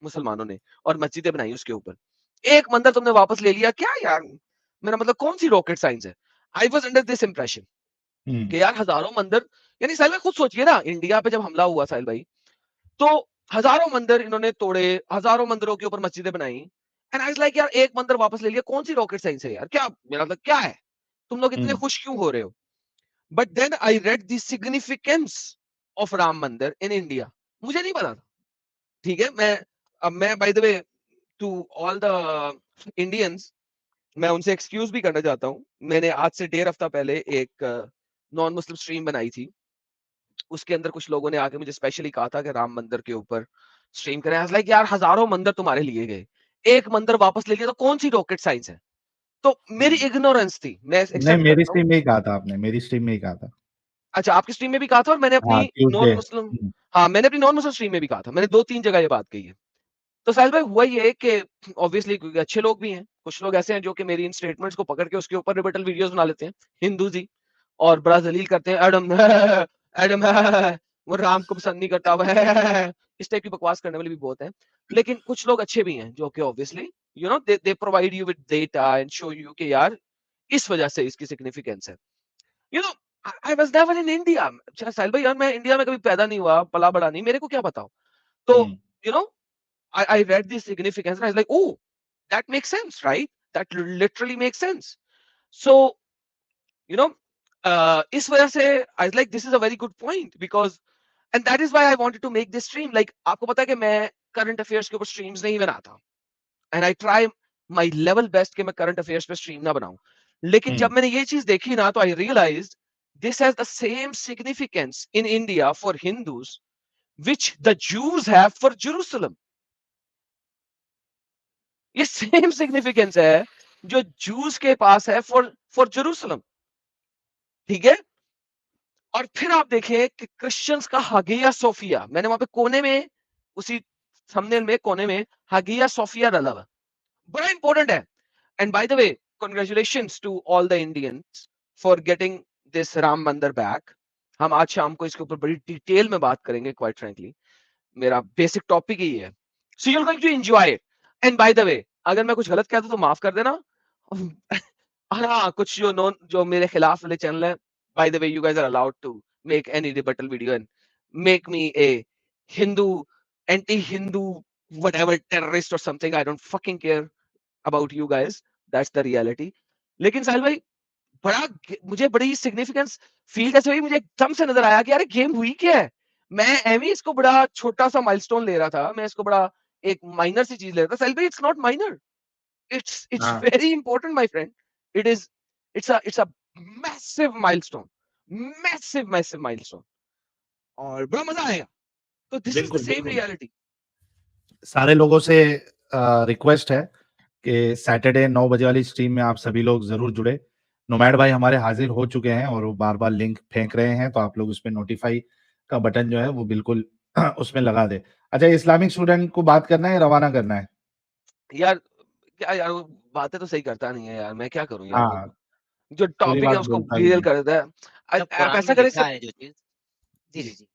मुसलमानों ने और मस्जिदें बनाई उसके ऊपर, एक मंदिर तुमने वापस ले लिया क्या यार? मेरा मतलब कौन सी रॉकेट साइंस है? I was under this impression कि यार हजारों मंदिर, यानी साहिल भाई खुद सोचिए ना, इंडिया पे जब हमला हुआ साहिल भाई, तो हजारों मंदिर इन्होंने तोड़े, हजारों मंदिरों के ऊपर मस्जिदें बनाई, एंड आई वाज लाइक यार एक मंदिर वापस ले लिया, कौन सी रॉकेट साइंस है यार? क्या मेरा मतलब क्या है? तुम लोग इतने खुश क्यों हो रहे हो? But then I read the significance of Ram Mandir in India. मुझे नहीं पता था, ठीक है, मैं by the way to all the Indians, मैं उनसे एक्सक्यूज भी करना चाहता हूँ। मैंने आज से 1.5 हफ्ता पहले एक नॉन मुस्लिम स्ट्रीम बनाई थी। उसके अंदर कुछ लोगों ने आके मुझे स्पेशली कहा था कि राम मंदिर के ऊपर स्ट्रीम करें। आई वाज लाइक यार, हजारों मंदिर तुम्हारे लिए गए, एक मंदिर वापस ले लिया तो कौन सी रॉकेट साइंस है? तो मेरी इग्नोरेंस थी, मैं नहीं, एक्सेप्ट मेरी करता हूँ। स्ट्रीम में ही कहा था आपने, मेरी स्ट्रीम में ही कहा था। अच्छा, आपकी स्ट्रीम में भी कहा था और मैंने हाँ, अपनी नॉन ट्यूसडे। मुस्लिम, हाँ, मैंने अपनी नॉन मुस्लिम स्ट्रीम में भी कहा था। मैंने 2-3 जगह ये बात कही है। तो साहिल भाई, हुआ ये कि ऑब्वियसली अच्छे लोग भी हैं, कुछ लोग ऐसे हैं जो कि मेरी इन स्टेटमेंट्स को पकड़ के उसके ऊपर रिबटल वीडियोस बना लेते हैं, हिंदू जी, और बड़ा जलील करते हैं, एडम एडम वो राम को पसंद नहीं करता, वह इस टाइप की बकवास करने वाले भी बहुत हैं। लेकिन कुछ लोग अच्छे भी हैं जो कि obviously they provide you with data and show you कि यार इस वजह से इसकी सिग्निफिकेंस है। You know I was never in India. Sahil भाई, यार मैं इंडिया में कभी पैदा नहीं हुआ, पला बड़ा नहीं, मेरे को क्या बताओ। तो हुँ। You know I read the significance and I was like, oh, that makes sense, right? That literally makes sense. So, you know, इस वजह से I was like, this is a very good point because, and that is why I wanted to make this stream. Like, आपको पता है कि मैं current affairs के ऊपर streams नहीं बनाता, and I try my level best कि मैं current affairs पे stream ना बनाऊं. लेकिन हुँ। जब मैंने ये चीज देखी ना, तो I realized this has the same significance in India for Hindus, which the Jews have for Jerusalem. ये सेम सिग्निफिकेंस है जो जूस के पास है फॉर फॉर जेरूसलम, ठीक है। और फिर आप देखिए कि क्रिश्चियंस का हागिया सोफिया, मैंने वहां पे कोने में, उसी थंबनेल में कोने में हागिया सोफिया डाला हुआ, बड़ा इंपॉर्टेंट है। And by the way, congratulations to all the Indians for getting this Ram Mandir back. हम आज शाम को इसके ऊपर बड़ी डिटेल में बात करेंगे, क्वाइट फ्रेंकली मेरा बेसिक टॉपिक ही है। So you are going to enjoy it. And by the way, अगर मैं कुछ गलत कहता हूं तो माफ कर देना। हाँ, कुछ जो मेरे खिलाफ वाले चैनल है, by the way you guys are allowed to make any rebuttal video and make me a Hindu, anti Hindu, whatever terrorist or something, I don't fucking care about you guys, that's the reality। लेकिन साहिल भाई, मुझे बड़ी significance feel कैसे हुई, मुझे एकदम से नजर आया कि यार गेम हुई क्या है। मैं एमी इसको बड़ा छोटा सा माइलस्टोन ले रहा था, मैं इसको बड़ा एक माइनर सी चीज ले रहा था। Selfie, it's not minor, it's हाँ। Very important my friend. It is it's a massive milestone, massive massive milestone, और बड़ा मजा आएगा। तो दिस इज द बिल्कुल, सेम बिल्कुल। रियलिटी। सारे लोगों से रिक्वेस्ट है कि सैटरडे 9 बजे वाली स्ट्रीम में आप सभी लोग ज़रूर जुड़े। नोमैड भाई हमारे हाज़िर हो चुके हैं और वो बार-बार लिंक फेंक रहे हैं, तो आप लोग उसपे नोटिफ़ाई का बटन जो है वो बिल्कुल उसमें लगा दें। अच्छा, इस्लामिक स्टूडेंट को बात करना है या रवाना करना है? यार क्या यार, वो बातें तो सही करता नहीं है यार, मैं क्या करूं यार, वो हाँ, जो पूरी टॉपिक है बात उसको बोलता भी डीरेल नहीं। कर देता है। जब आप कुरान ऐसा में करें लिखा सब, है जो चीज। जी जी जी।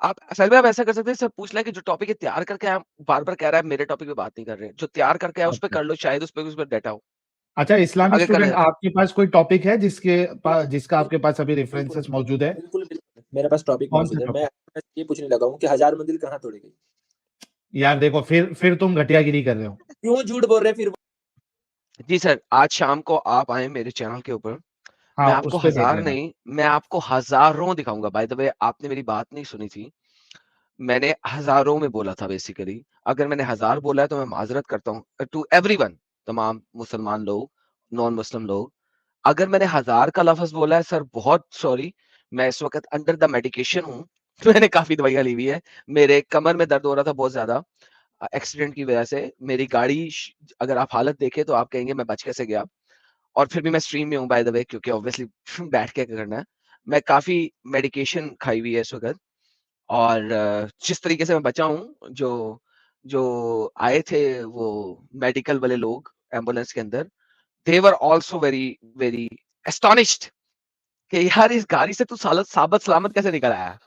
आप असल में आप ऐसा कर सकते हैं, सब पूछ लें कि जो टॉपिक है तैयार करके आप बार बार कह रहा है मेरे टॉपिक पे बात नहीं कर रहे, जो तैयार करके है उस पर अच्छा। कर लो, शायद उस पर डेटा हो अच्छा, इस्लामिक अगर करना स्टूडेंट है तो। आपके पास कोई टॉपिक है जिसका आपके पास अभी बिल्कुल रेफरेंसेस मौजूद है? बिल्कुल बिल्कुल, मेरे पास टॉपिक कौन सा मौजूद है। टॉपिक? मैं ये पूछने लगा हूँ कि 1000 मंजिल कहाँ तोड़ी गई? यार देखो, फिर तुम घटियागिरी कर रहे हो। क्यों झूठ बोल रहे हैं फिर? जी सर, आज शाम को आप आए मेरे चैनल के ऊपर, मैं हाँ, आपको उस पे देख हजार लेना। नहीं, मैं आपको हजारों दिखाऊंगा। बाय द वे, आपने मेरी बात नहीं सुनी थी, मैंने हजारों में बोला था बेसिकली। अगर मैंने हजार बोला है तो मैं माजरत करता हूँ टू एवरीवन, तमाम मुसलमान लोग, नॉन मुस्लिम लोग। अगर मैंने हजार का लफ्ज बोला है सर, बहुत सॉरी। मैं इस वक्त अंडर द मेडिकेशन हूँ मैंने काफी दवाइयां ली हुई है, मेरे कमर में दर्द हो रहा था बहुत ज्यादा एक्सीडेंट की वजह से। मेरी गाड़ी अगर आप हालत देखें तो आप कहेंगे मैं बच कैसे गया। और फिर भी मैं स्ट्रीम में हूँ बाय द वे, क्योंकि ऑब्वियसली बैठ के क्या करना है। मैं काफी मेडिकेशन खाई हुई है इस वक्त, और जिस तरीके से मैं बचा हूँ, जो जो आए थे वो मेडिकल वाले लोग एम्बुलेंस के अंदर, they were also very very astonished कि यार इस गाड़ी से तू सालत साबत सलामत कैसे निकल आया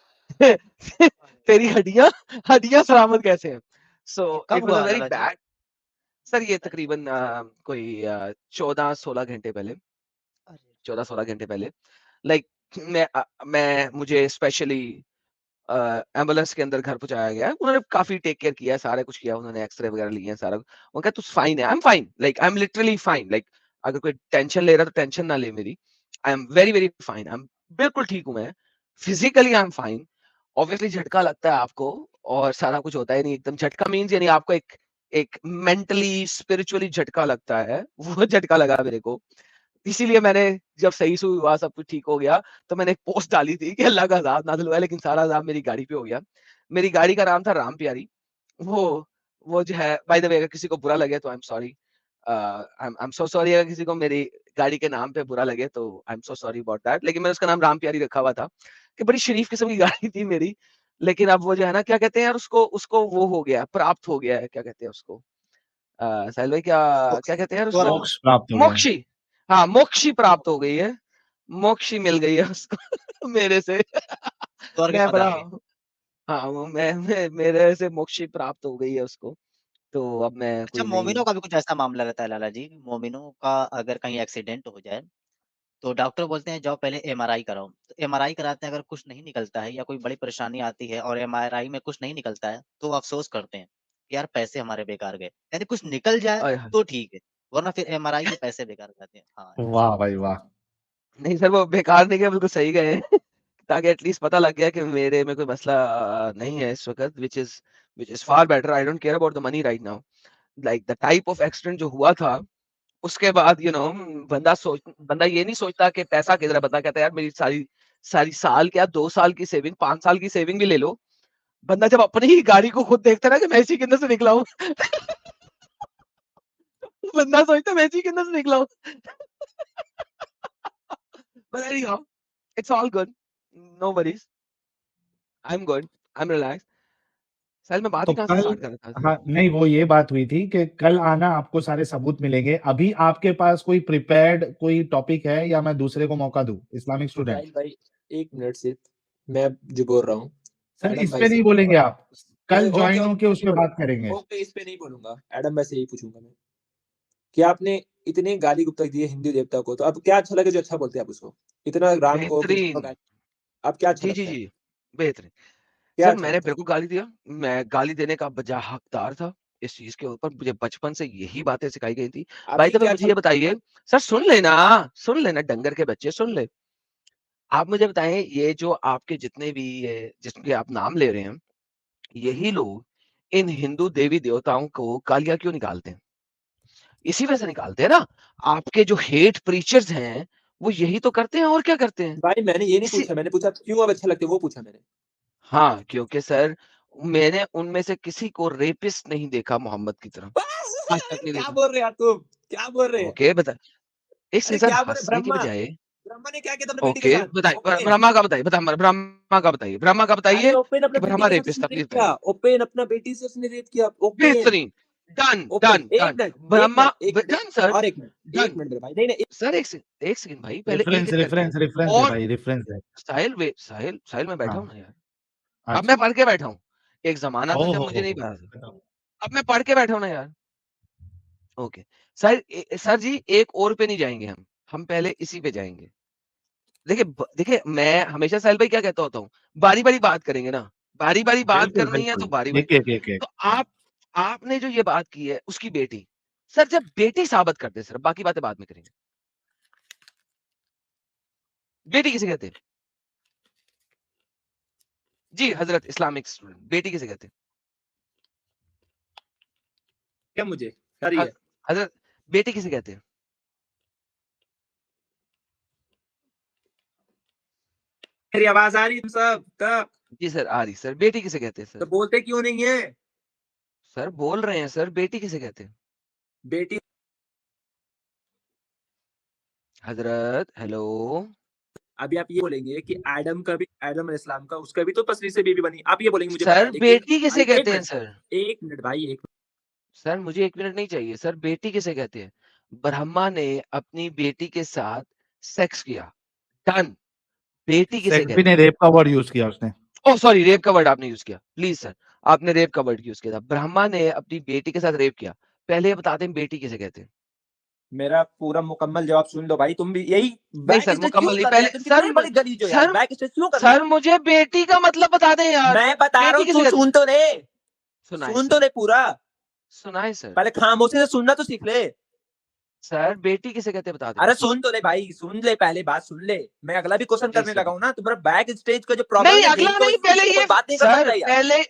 तेरी हड्डियां हड्डियां सलामत कैसे हैं। सो कब इट वाज अ हुआ वेरी दादाजी? बैड। सर ये तकरीबन कोई 14-16 घंटे पहले, अरे 14-16 घंटे पहले। लाइक मैं मुझे स्पेशली एम्बुलेंस के अंदर घर पहुँचाया गया है। उन्होंने काफ़ी टेक केयर किया है, सारा कुछ किया, उन्होंने एक्स-रे वगैरह लिए हैं सारा। वो कहा तू फाइन है, I am fine, like I am literally fine, like अगर कोई टेंशन ले रहा है तो टेंशन ना ले मेरी। I am very, very fine, I am बिल्कुल ठीक हूँ मैं। Physically I am fine. Obviously झटका लगता है आपको, और सारा कुछ होता है नहीं, एकदम झटका मीन्स यानी आपको एक एक मेंटली स्पिरिचुअली झटका लगता है, वो झटका लगा मेरे को। इसीलिए मैंने जब सही से हुआ, सब कुछ ठीक हो गया, तो मैंने एक पोस्ट डाली थी कि अल्लाह का अज़ाब नाज़िल हुआ है, लेकिन सारा अज़ाब मेरी गाड़ी पे हो गया। मेरी गाड़ी का नाम था राम प्यारी। वो जो है, बाय द वे, अगर किसी को बुरा लगे तो I am sorry, I am so sorry, अगर किसी को मेरी गाड़ी के नाम पे बुरा लगे तो I am so sorry about that. लेकिन मैंने उसका नाम राम प्यारी रखा हुआ था कि बड़ी शरीफ किस्म की गाड़ी थी मेरी। लेकिन अब वो जो है ना, क्या कहते हैं यार उसको, उसको वो हो गया, प्राप्त हो गया है, क्या कहते हैं उसको, साहिल भाई, क्या मोक्ष क्या कहते हैं यार स्वर्ग उसको? मोक्ष प्राप्त हो गया। मोक्षी। हाँ, मोक्षी प्राप्त हो गई है, मोक्षी मिल गई है उसको मेरे से। स्वर्ग में मैं बड़ा, पधार गए। हाँ, वो मैं मेरे से मोक्षी प्राप्त हो गई है उसको, तो अब मैं अच्छा, कोई नहीं। मोमिनों का भी कुछ ऐसा मामला रहता है लाला जी, मोमिनों का अगर कहीं एक्सीडेंट हो जाए, तो डॉक्टर बोलते हैं जाओ पहले एमआरआई कराओ। तो एमआरआई कराते हैं, अगर कुछ नहीं निकलता है या कोई बड़ी परेशानी आती है और एमआरआई में कुछ नहीं निकलता है, तो वो अफ़सोस करते हैं, कि यार पैसे हमारे बेकार गए। यानी कुछ निकल जाए आय हाय! तो ठीक है, वरना फिर एमआरआई के पैसे बेकार जाते हैं। हाँ, ऐसा वाह है। भाई वाह! नहीं सर, वो बेकार नहीं गए, बिल्कुल सही गए हैं। ताकि एटलीस्ट पता लग गया कि मेरे में कोई मसला नहीं है इस वक़्त, which is far better. I don't care about the money right now. Like the type of accident जो हुआ था, उसके बाद बंदा ये नहीं सोचता कि पैसा किधर है। बंदा कहता है यार मेरी सारी सारी साल क्या 2 साल की सेविंग, 5 साल की सेविंग भी ले लो। बंदा जब अपनी ही गाड़ी को खुद देखता है ना कि मैं इसी के अंदर से निकला हूँ बंदा सोचता है मैं इसी के अंदर से निकला हूँ But anyhow, it's all good. No worries. I'm good. I'm relaxed. साहिल, मैं बात तो ही कहाँ से कल, स्टार्ट कर रहा था? हाँ, नहीं, वो ये बात हुई थी कि कल आना, आपको सारे सबूत मिलेंगे। अभी आपके पास कोई प्रिपेयर्ड कोई टॉपिक है या मैं दूसरे को मौका दूँ? Islamic student. साहिल भाई, 1 मिनट सिर्फ, मैं जो बोल रहा हूँ, सर एडम इस भाई पे से। नहीं बोलेंगे आप, कल ओके, जॉइन ओके, होके उस पे बात करेंगे। ओके, इस पे नहीं बोलूँगा। एडम भाई से यही पूछूँगा मैं, कि आपने इतनी गाली गुप्तक दी है हिंदू देवता को, तो अब क्या अच्छा लगे जो अच्छा बोलते हैं आप उसको? इतना राम को, कृष्ण को बेहतरीन। गाली, अब क्या अच्छा जी, जी, लगता है? जी। बेहतरीन। क्या सर अच्छा मैंने लगता है? बिल्कुल गाली दिया। मैं गाली देने का बजा हकदार था। इस चीज़ के ऊपर मुझे बचपन से यही बातें सिखाई गई थी। बाय अभी द वे, क्या मुझे अच्छा ये लगता बताइए, सर सुन लेना डंगर के बच्चे, सुन ले। आप मुझे बताएँ, ये जो आपके जितने भी ये जिसके आप नाम ले रहे हैं, यही लोग इन हिंदू देवी-देवताओं को गालियाँ क्यों निकालते हैं? इसी वजह से निकालते हैं ना। आपके जो हेट प्रीचर्स हैं, वो यही तो करते हैं, और क्या करते हैं? भाई मैंने ये नहीं इसी पूछा, मैंने पूछा क्यों अब अच्छे लगते हैं, वो पूछा मैंने। हाँ, क्योंकि सर मैंने उनमें से किसी को रेपिस्ट नहीं देखा मोहम्मद की तरह। आज तक नहीं क्या देखा। बोल रहे हैं तुम? क्या बोल रहे हैं? ओके, बता। एक अरे सेकंड सर, क्या बोल रहे हँसने की ब्रह्मा? बजाय ब्रह्मा ने क्या किया था अपने बेटे के ओके, साथ? बताइए, ओपेन। ब्रह्मा का बताइए, ब्रह्मा का अरे बताइए ओपेन अपना कि बेटी ब्रह्मा के साथ रेपिस्ट उसने था, रेप प्लीज़ किया। बताइए। ओपेन अपना बेटी से उसने रेप किया। ओपेन। बेहतरीन। Done, open. डन, एक डन। मिनट, एक ब्रह्मा मिनट, एक ब मिनट, डन सर, और एक मिनट, एक डन। मिनट मेरे भाई। नहीं, नहीं, सर एक सेकंड भाई, पहले रेफरेंस एक-एक करके। रेफरेंस रेफरेंस है और भाई, रेफरेंस है। साहिल मैं बैठा हाँ, हूँ ना यार। अब मैं अच्छा। पढ़ के बैठा हूँ। एक ज़माना था जब मुझे नहीं हो! पता था। बताओ। अब मैं पढ़ के बैठा हूँ ना यार। ओके। सर जी, एक और पे नहीं जाएँगे हम। हम पहले इसी पे जाएँगे। देखिए, मैं हमेशा साहिल भाई क्या कहता होता हूँ, बारी-बारी बात करेंगे ना, बारी-बारी बात बिल्कुल, करनी है तो बिल्कुल। बारी-बारी। एक, एक, एक, एक। तो आपने जो ये बात की है उसकी बेटी, सर जब बेटी साबित कर दे सर, बाकी बातें बाद में करेंगे। बेटी किसे कहते हैं? जी हज़रत इस्लामिक स्टूडेंट, बेटी किसे कहते हैं? क्या मुझे? आ रही ह है? हज़रत बेटी किसे कहते हैं? मेरी आवाज आ रही है तुम सब तक? जी सर, आ रही सर। बेटी किसे कहते हैं तो सर? बोलते क्यों नहीं है? सर बोल रहे हैं सर, बेटी किसे कहते हैं? बेटी। हज़रत हेलो? अभी आप ये बोलेंगे कि एडम अलैहिस्सलाम का उसका भी तो पसली से बेबी बनी। आप ये बोलेंगे मुझे पता सर है, लेकिन बेटी किसे भाई कहते हैं सर? एक मिनट भाई, एक सर मुझे 1 मिनट नहीं चाहिए। सर बेटी किसे कहते हैं? ब्रह्मा ने अपनी बेटी के साथ सेक्स किया। डन। बेटी किसे सेक्स भी कहते नहीं, हैं? रेप का वर्ड यूज़ किया उसने। ओह सॉरी, रेप का वर्ड आपने यूज़ किया। प्लीज़ सर, आपने रेप का वर्ड यूज़ किया था। ब्रह्मा ने अपनी बेटी के साथ रेप किया। पहले ये बता दें बेटी किसे कहते हैं? मेरा पूरा मुकम्मल जवाब सुन लो भाई। तुम भी यही नहीं बैक सर, स्टेज क्यों मुकम्मल नहीं। कर रहे पहले हैं? तुम कितने बड़े गलीज हो यार, सर बैक स्टेज क्यों कर रहे सर हो? मुझे बेटी का मतलब बता दें यार। मैं बता रहा बेटी हूँ, किसे तू कहते हैं? सुन तो ले। सुनाएँ सुन तो सर, ले पूरा। सुनाएँ सर। पहले खामोशी से सुनना तो सीख ले। सर बेटी किसे कहते हैं बता दें। अरे सुन तो ले भाई, सुन ले, पहले बात सुन ले। मैं अगला भी क्वेश्चन जी करने सर। लगा हूँ ना। तुम्हारा बैक स्टेज का जो नहीं प्रॉब्लम है, अगला यही तो नहीं, इस पहले पे ये कोई बात नहीं कर सर सकता यार। पहले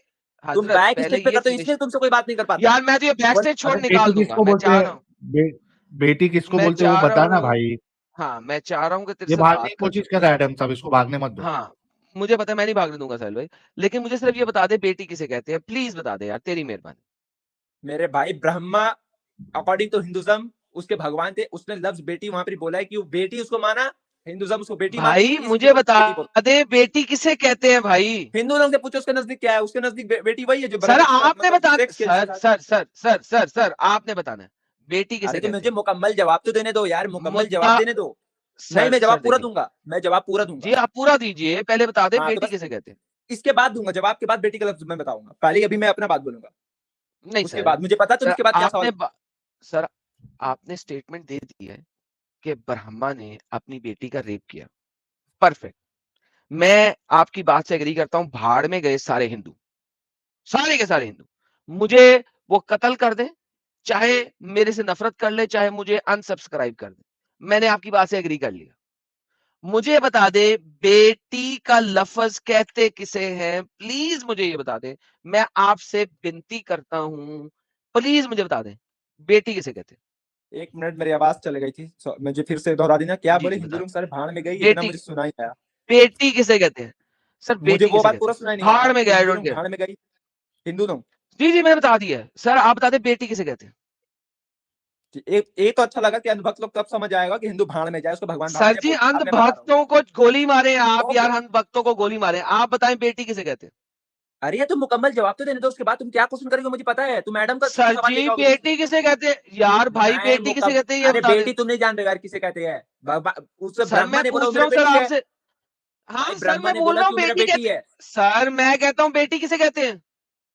तुम हजरत बैक पहले स्टेज पे ये करते हो इसलिए तुमसे कोई बात नहीं कर पाता। यार मैं तो ये बैक स्टेज छोड़ अरे निकाल बेटी दूंगा, किसको मैं बोलते चाह हैं? रहा हूँ, बेटी किसको मैं बोलते हैं वो चाह रहा बता ना हूँ, भाई। हाँ मैं चाह रहा हूँ कि तेरे ये से भागने बात की कर कोशिश कर सकते रहा हैं। है एडम साहब, इसको भागने मत दो। हाँ मुझे पता है, मैं नहीं भागने दूंगा साहिल भाई, लेकिन मुझे सिर्फ ये बता दे बेटी किसे कहते हैं, प्लीज बता दे यार, तेरी मेहरबानी। मेरे भाई ब्रह्मा अकॉर्डिंग टू हिंदुज्म उसके भगवान थे, उसने लफ्ज बेटी वहां पर बोला है कि वो बेटी उसको माना, हिंदुज्म उसको बेटी मानती भाई है, इसलिए मुझे बता बेटी बोलते दे बेटी किसे कहते हैं भाई। हैं। हिंदू लोग से पूछो उसके नजदीक क्या है, उसके नजदीक बेटी वही है जो सर ब्रदर के साथ आपने मतलब बता, सेक्स के सर साथ। Sir sir sir sir sir आपने बताना है बेटी किसे अरे तो कहते मुझे हैं। मुकम्मल जवाब तो देने दो यार, मुकम्मल जवाब मुद्दा देने दो। नहीं सर मैं सर जवाब पूरा देखिए, दूंगा, मैं जवाब पूरा जी दूंगा। आप पूरा दीजिए, पहले बता दे हाँ तो बेटी बस किसे कहते हैं। इसके बाद दूंगा, जवाब के बाद बेटी का लफ्ज मैं बताऊंगा, पहले अभी मैं अपना बात बोलूंगा, नहीं उसके सर, बाद मुझे पता तुम सर इसके बाद क्या सवाल। सर आपने स्टेटमेंट दे दी है कि ब्रह्मा ने अपनी बेटी का रेप किया, परफेक्ट, मैं आपकी बात से एग्री करता हूं, भाड़ में गए सारे हिंदू, सारे के सारे हिंदू, मुझे वो कत्ल कर दे, चाहे मेरे से नफरत कर ले, चाहे मुझे अनसब्सक्राइब कर दे, मैंने आपकी बात से एग्री कर लिया। मुझे बता दे बेटी का लफ्ज कहते किसे हैं, प्लीज मुझे ये बता दे, मैं आपसे विनती करता हूं, प्लीज मुझे बता दे बेटी किसे कहते हैं। 1 मिनट मेरी आवाज चले गई थी, मुझे फिर से दोहरा देना, क्या जी बोले जी हिंदू बता, लोग सारे भाड़ में गई, इतना बेटी, मुझे सुना ही आया। बेटी किसे कहते हैं सर, मुझे बेटी वो किसे बात कहते पूरा हैं, सुना नहीं आया भाड़ में कि गया, आई हिंदू डोंट लोग केयर। भाड़ में गई, हिंदू लोग। जी जी मैंने बता दिया है सर, आप बता दे बेटी किसे कहते हैं। एक तो अच्छा लगा कि अंधभक्त लोग कब समझ आएगा कि हिंदू भाड़ में जाए, उसको भगवान भाड़ सर में जी बोलते हैं। अंध अब मैं बता रहा हूँ। भक्तों को गोली मारे आप ओके यार, अंध भक्तों को गोली मारे आप, बताएं बेटी किसे कहते हैं। अरे तुम मुकम्मल जवाब तो देने दो, उसके बाद तुम क्या क्वेश्चन करोगे मुझे पता है, तुम मैडम का सर सवाल जी लेके आओगे फिर से। बेटी किसे कहते हैं यार, भाई मैं बेटी किसे मुकम कहते हैं ये अरे बता दे। बेटी तुम नहीं जान रहे यार किसे कहते हैं, उससे सर ब्रह्मा मैं ने बोला वो पूछ रहा मेरा हूँ सर बेटी है। आपसे, भाई हाँ सर ब्रह्मा मैं ने बोल बोला रहा कि हूँ वो मेरा बेटी बेटी कहते, है। सर मैं कहता हूँ बेटी किसे कहते हैं।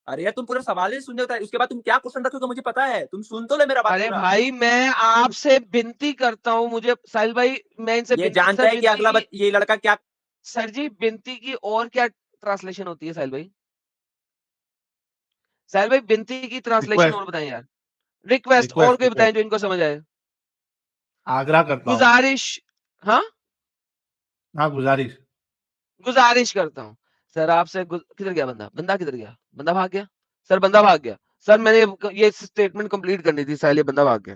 अरे यार तुम पूरा सवाल ही सुन जाता है, उसके बाद तुम क्या क्वेश्चन रखोगे मुझे पता है, तुम सुन तो ले मेरा बात अरे पूरा। भाई मैं आपसे विनती करता हूँ, मुझे साहिल भाई मैं इनसे ये जानता सर है कि विनती अगला की, ये लड़का क्या। सर जी विनती की और क्या ट्रांसलेशन होती है साहिल भाई, साहिल भाई विनती की ट्रांसलेशन रिक्वेस्ट, और बताएं यार, रिक्वेस्ट और रिक्वेस्ट, कोई बताएं रिक्वेस्ट, जो इनको समझ आए। आग्रह करता हूँ। गुजारिश, हाँ हाँ, गुजारिश। गुजारिश करता हूँ सर आपसे, किधर गया बंदा, बंदा किधर गया, बंदा भाग गया, सर बंदा भाग गया, सर मैंने ये स्टेटमेंट कंप्लीट करनी थी साहिल, ये बंदा भाग गया।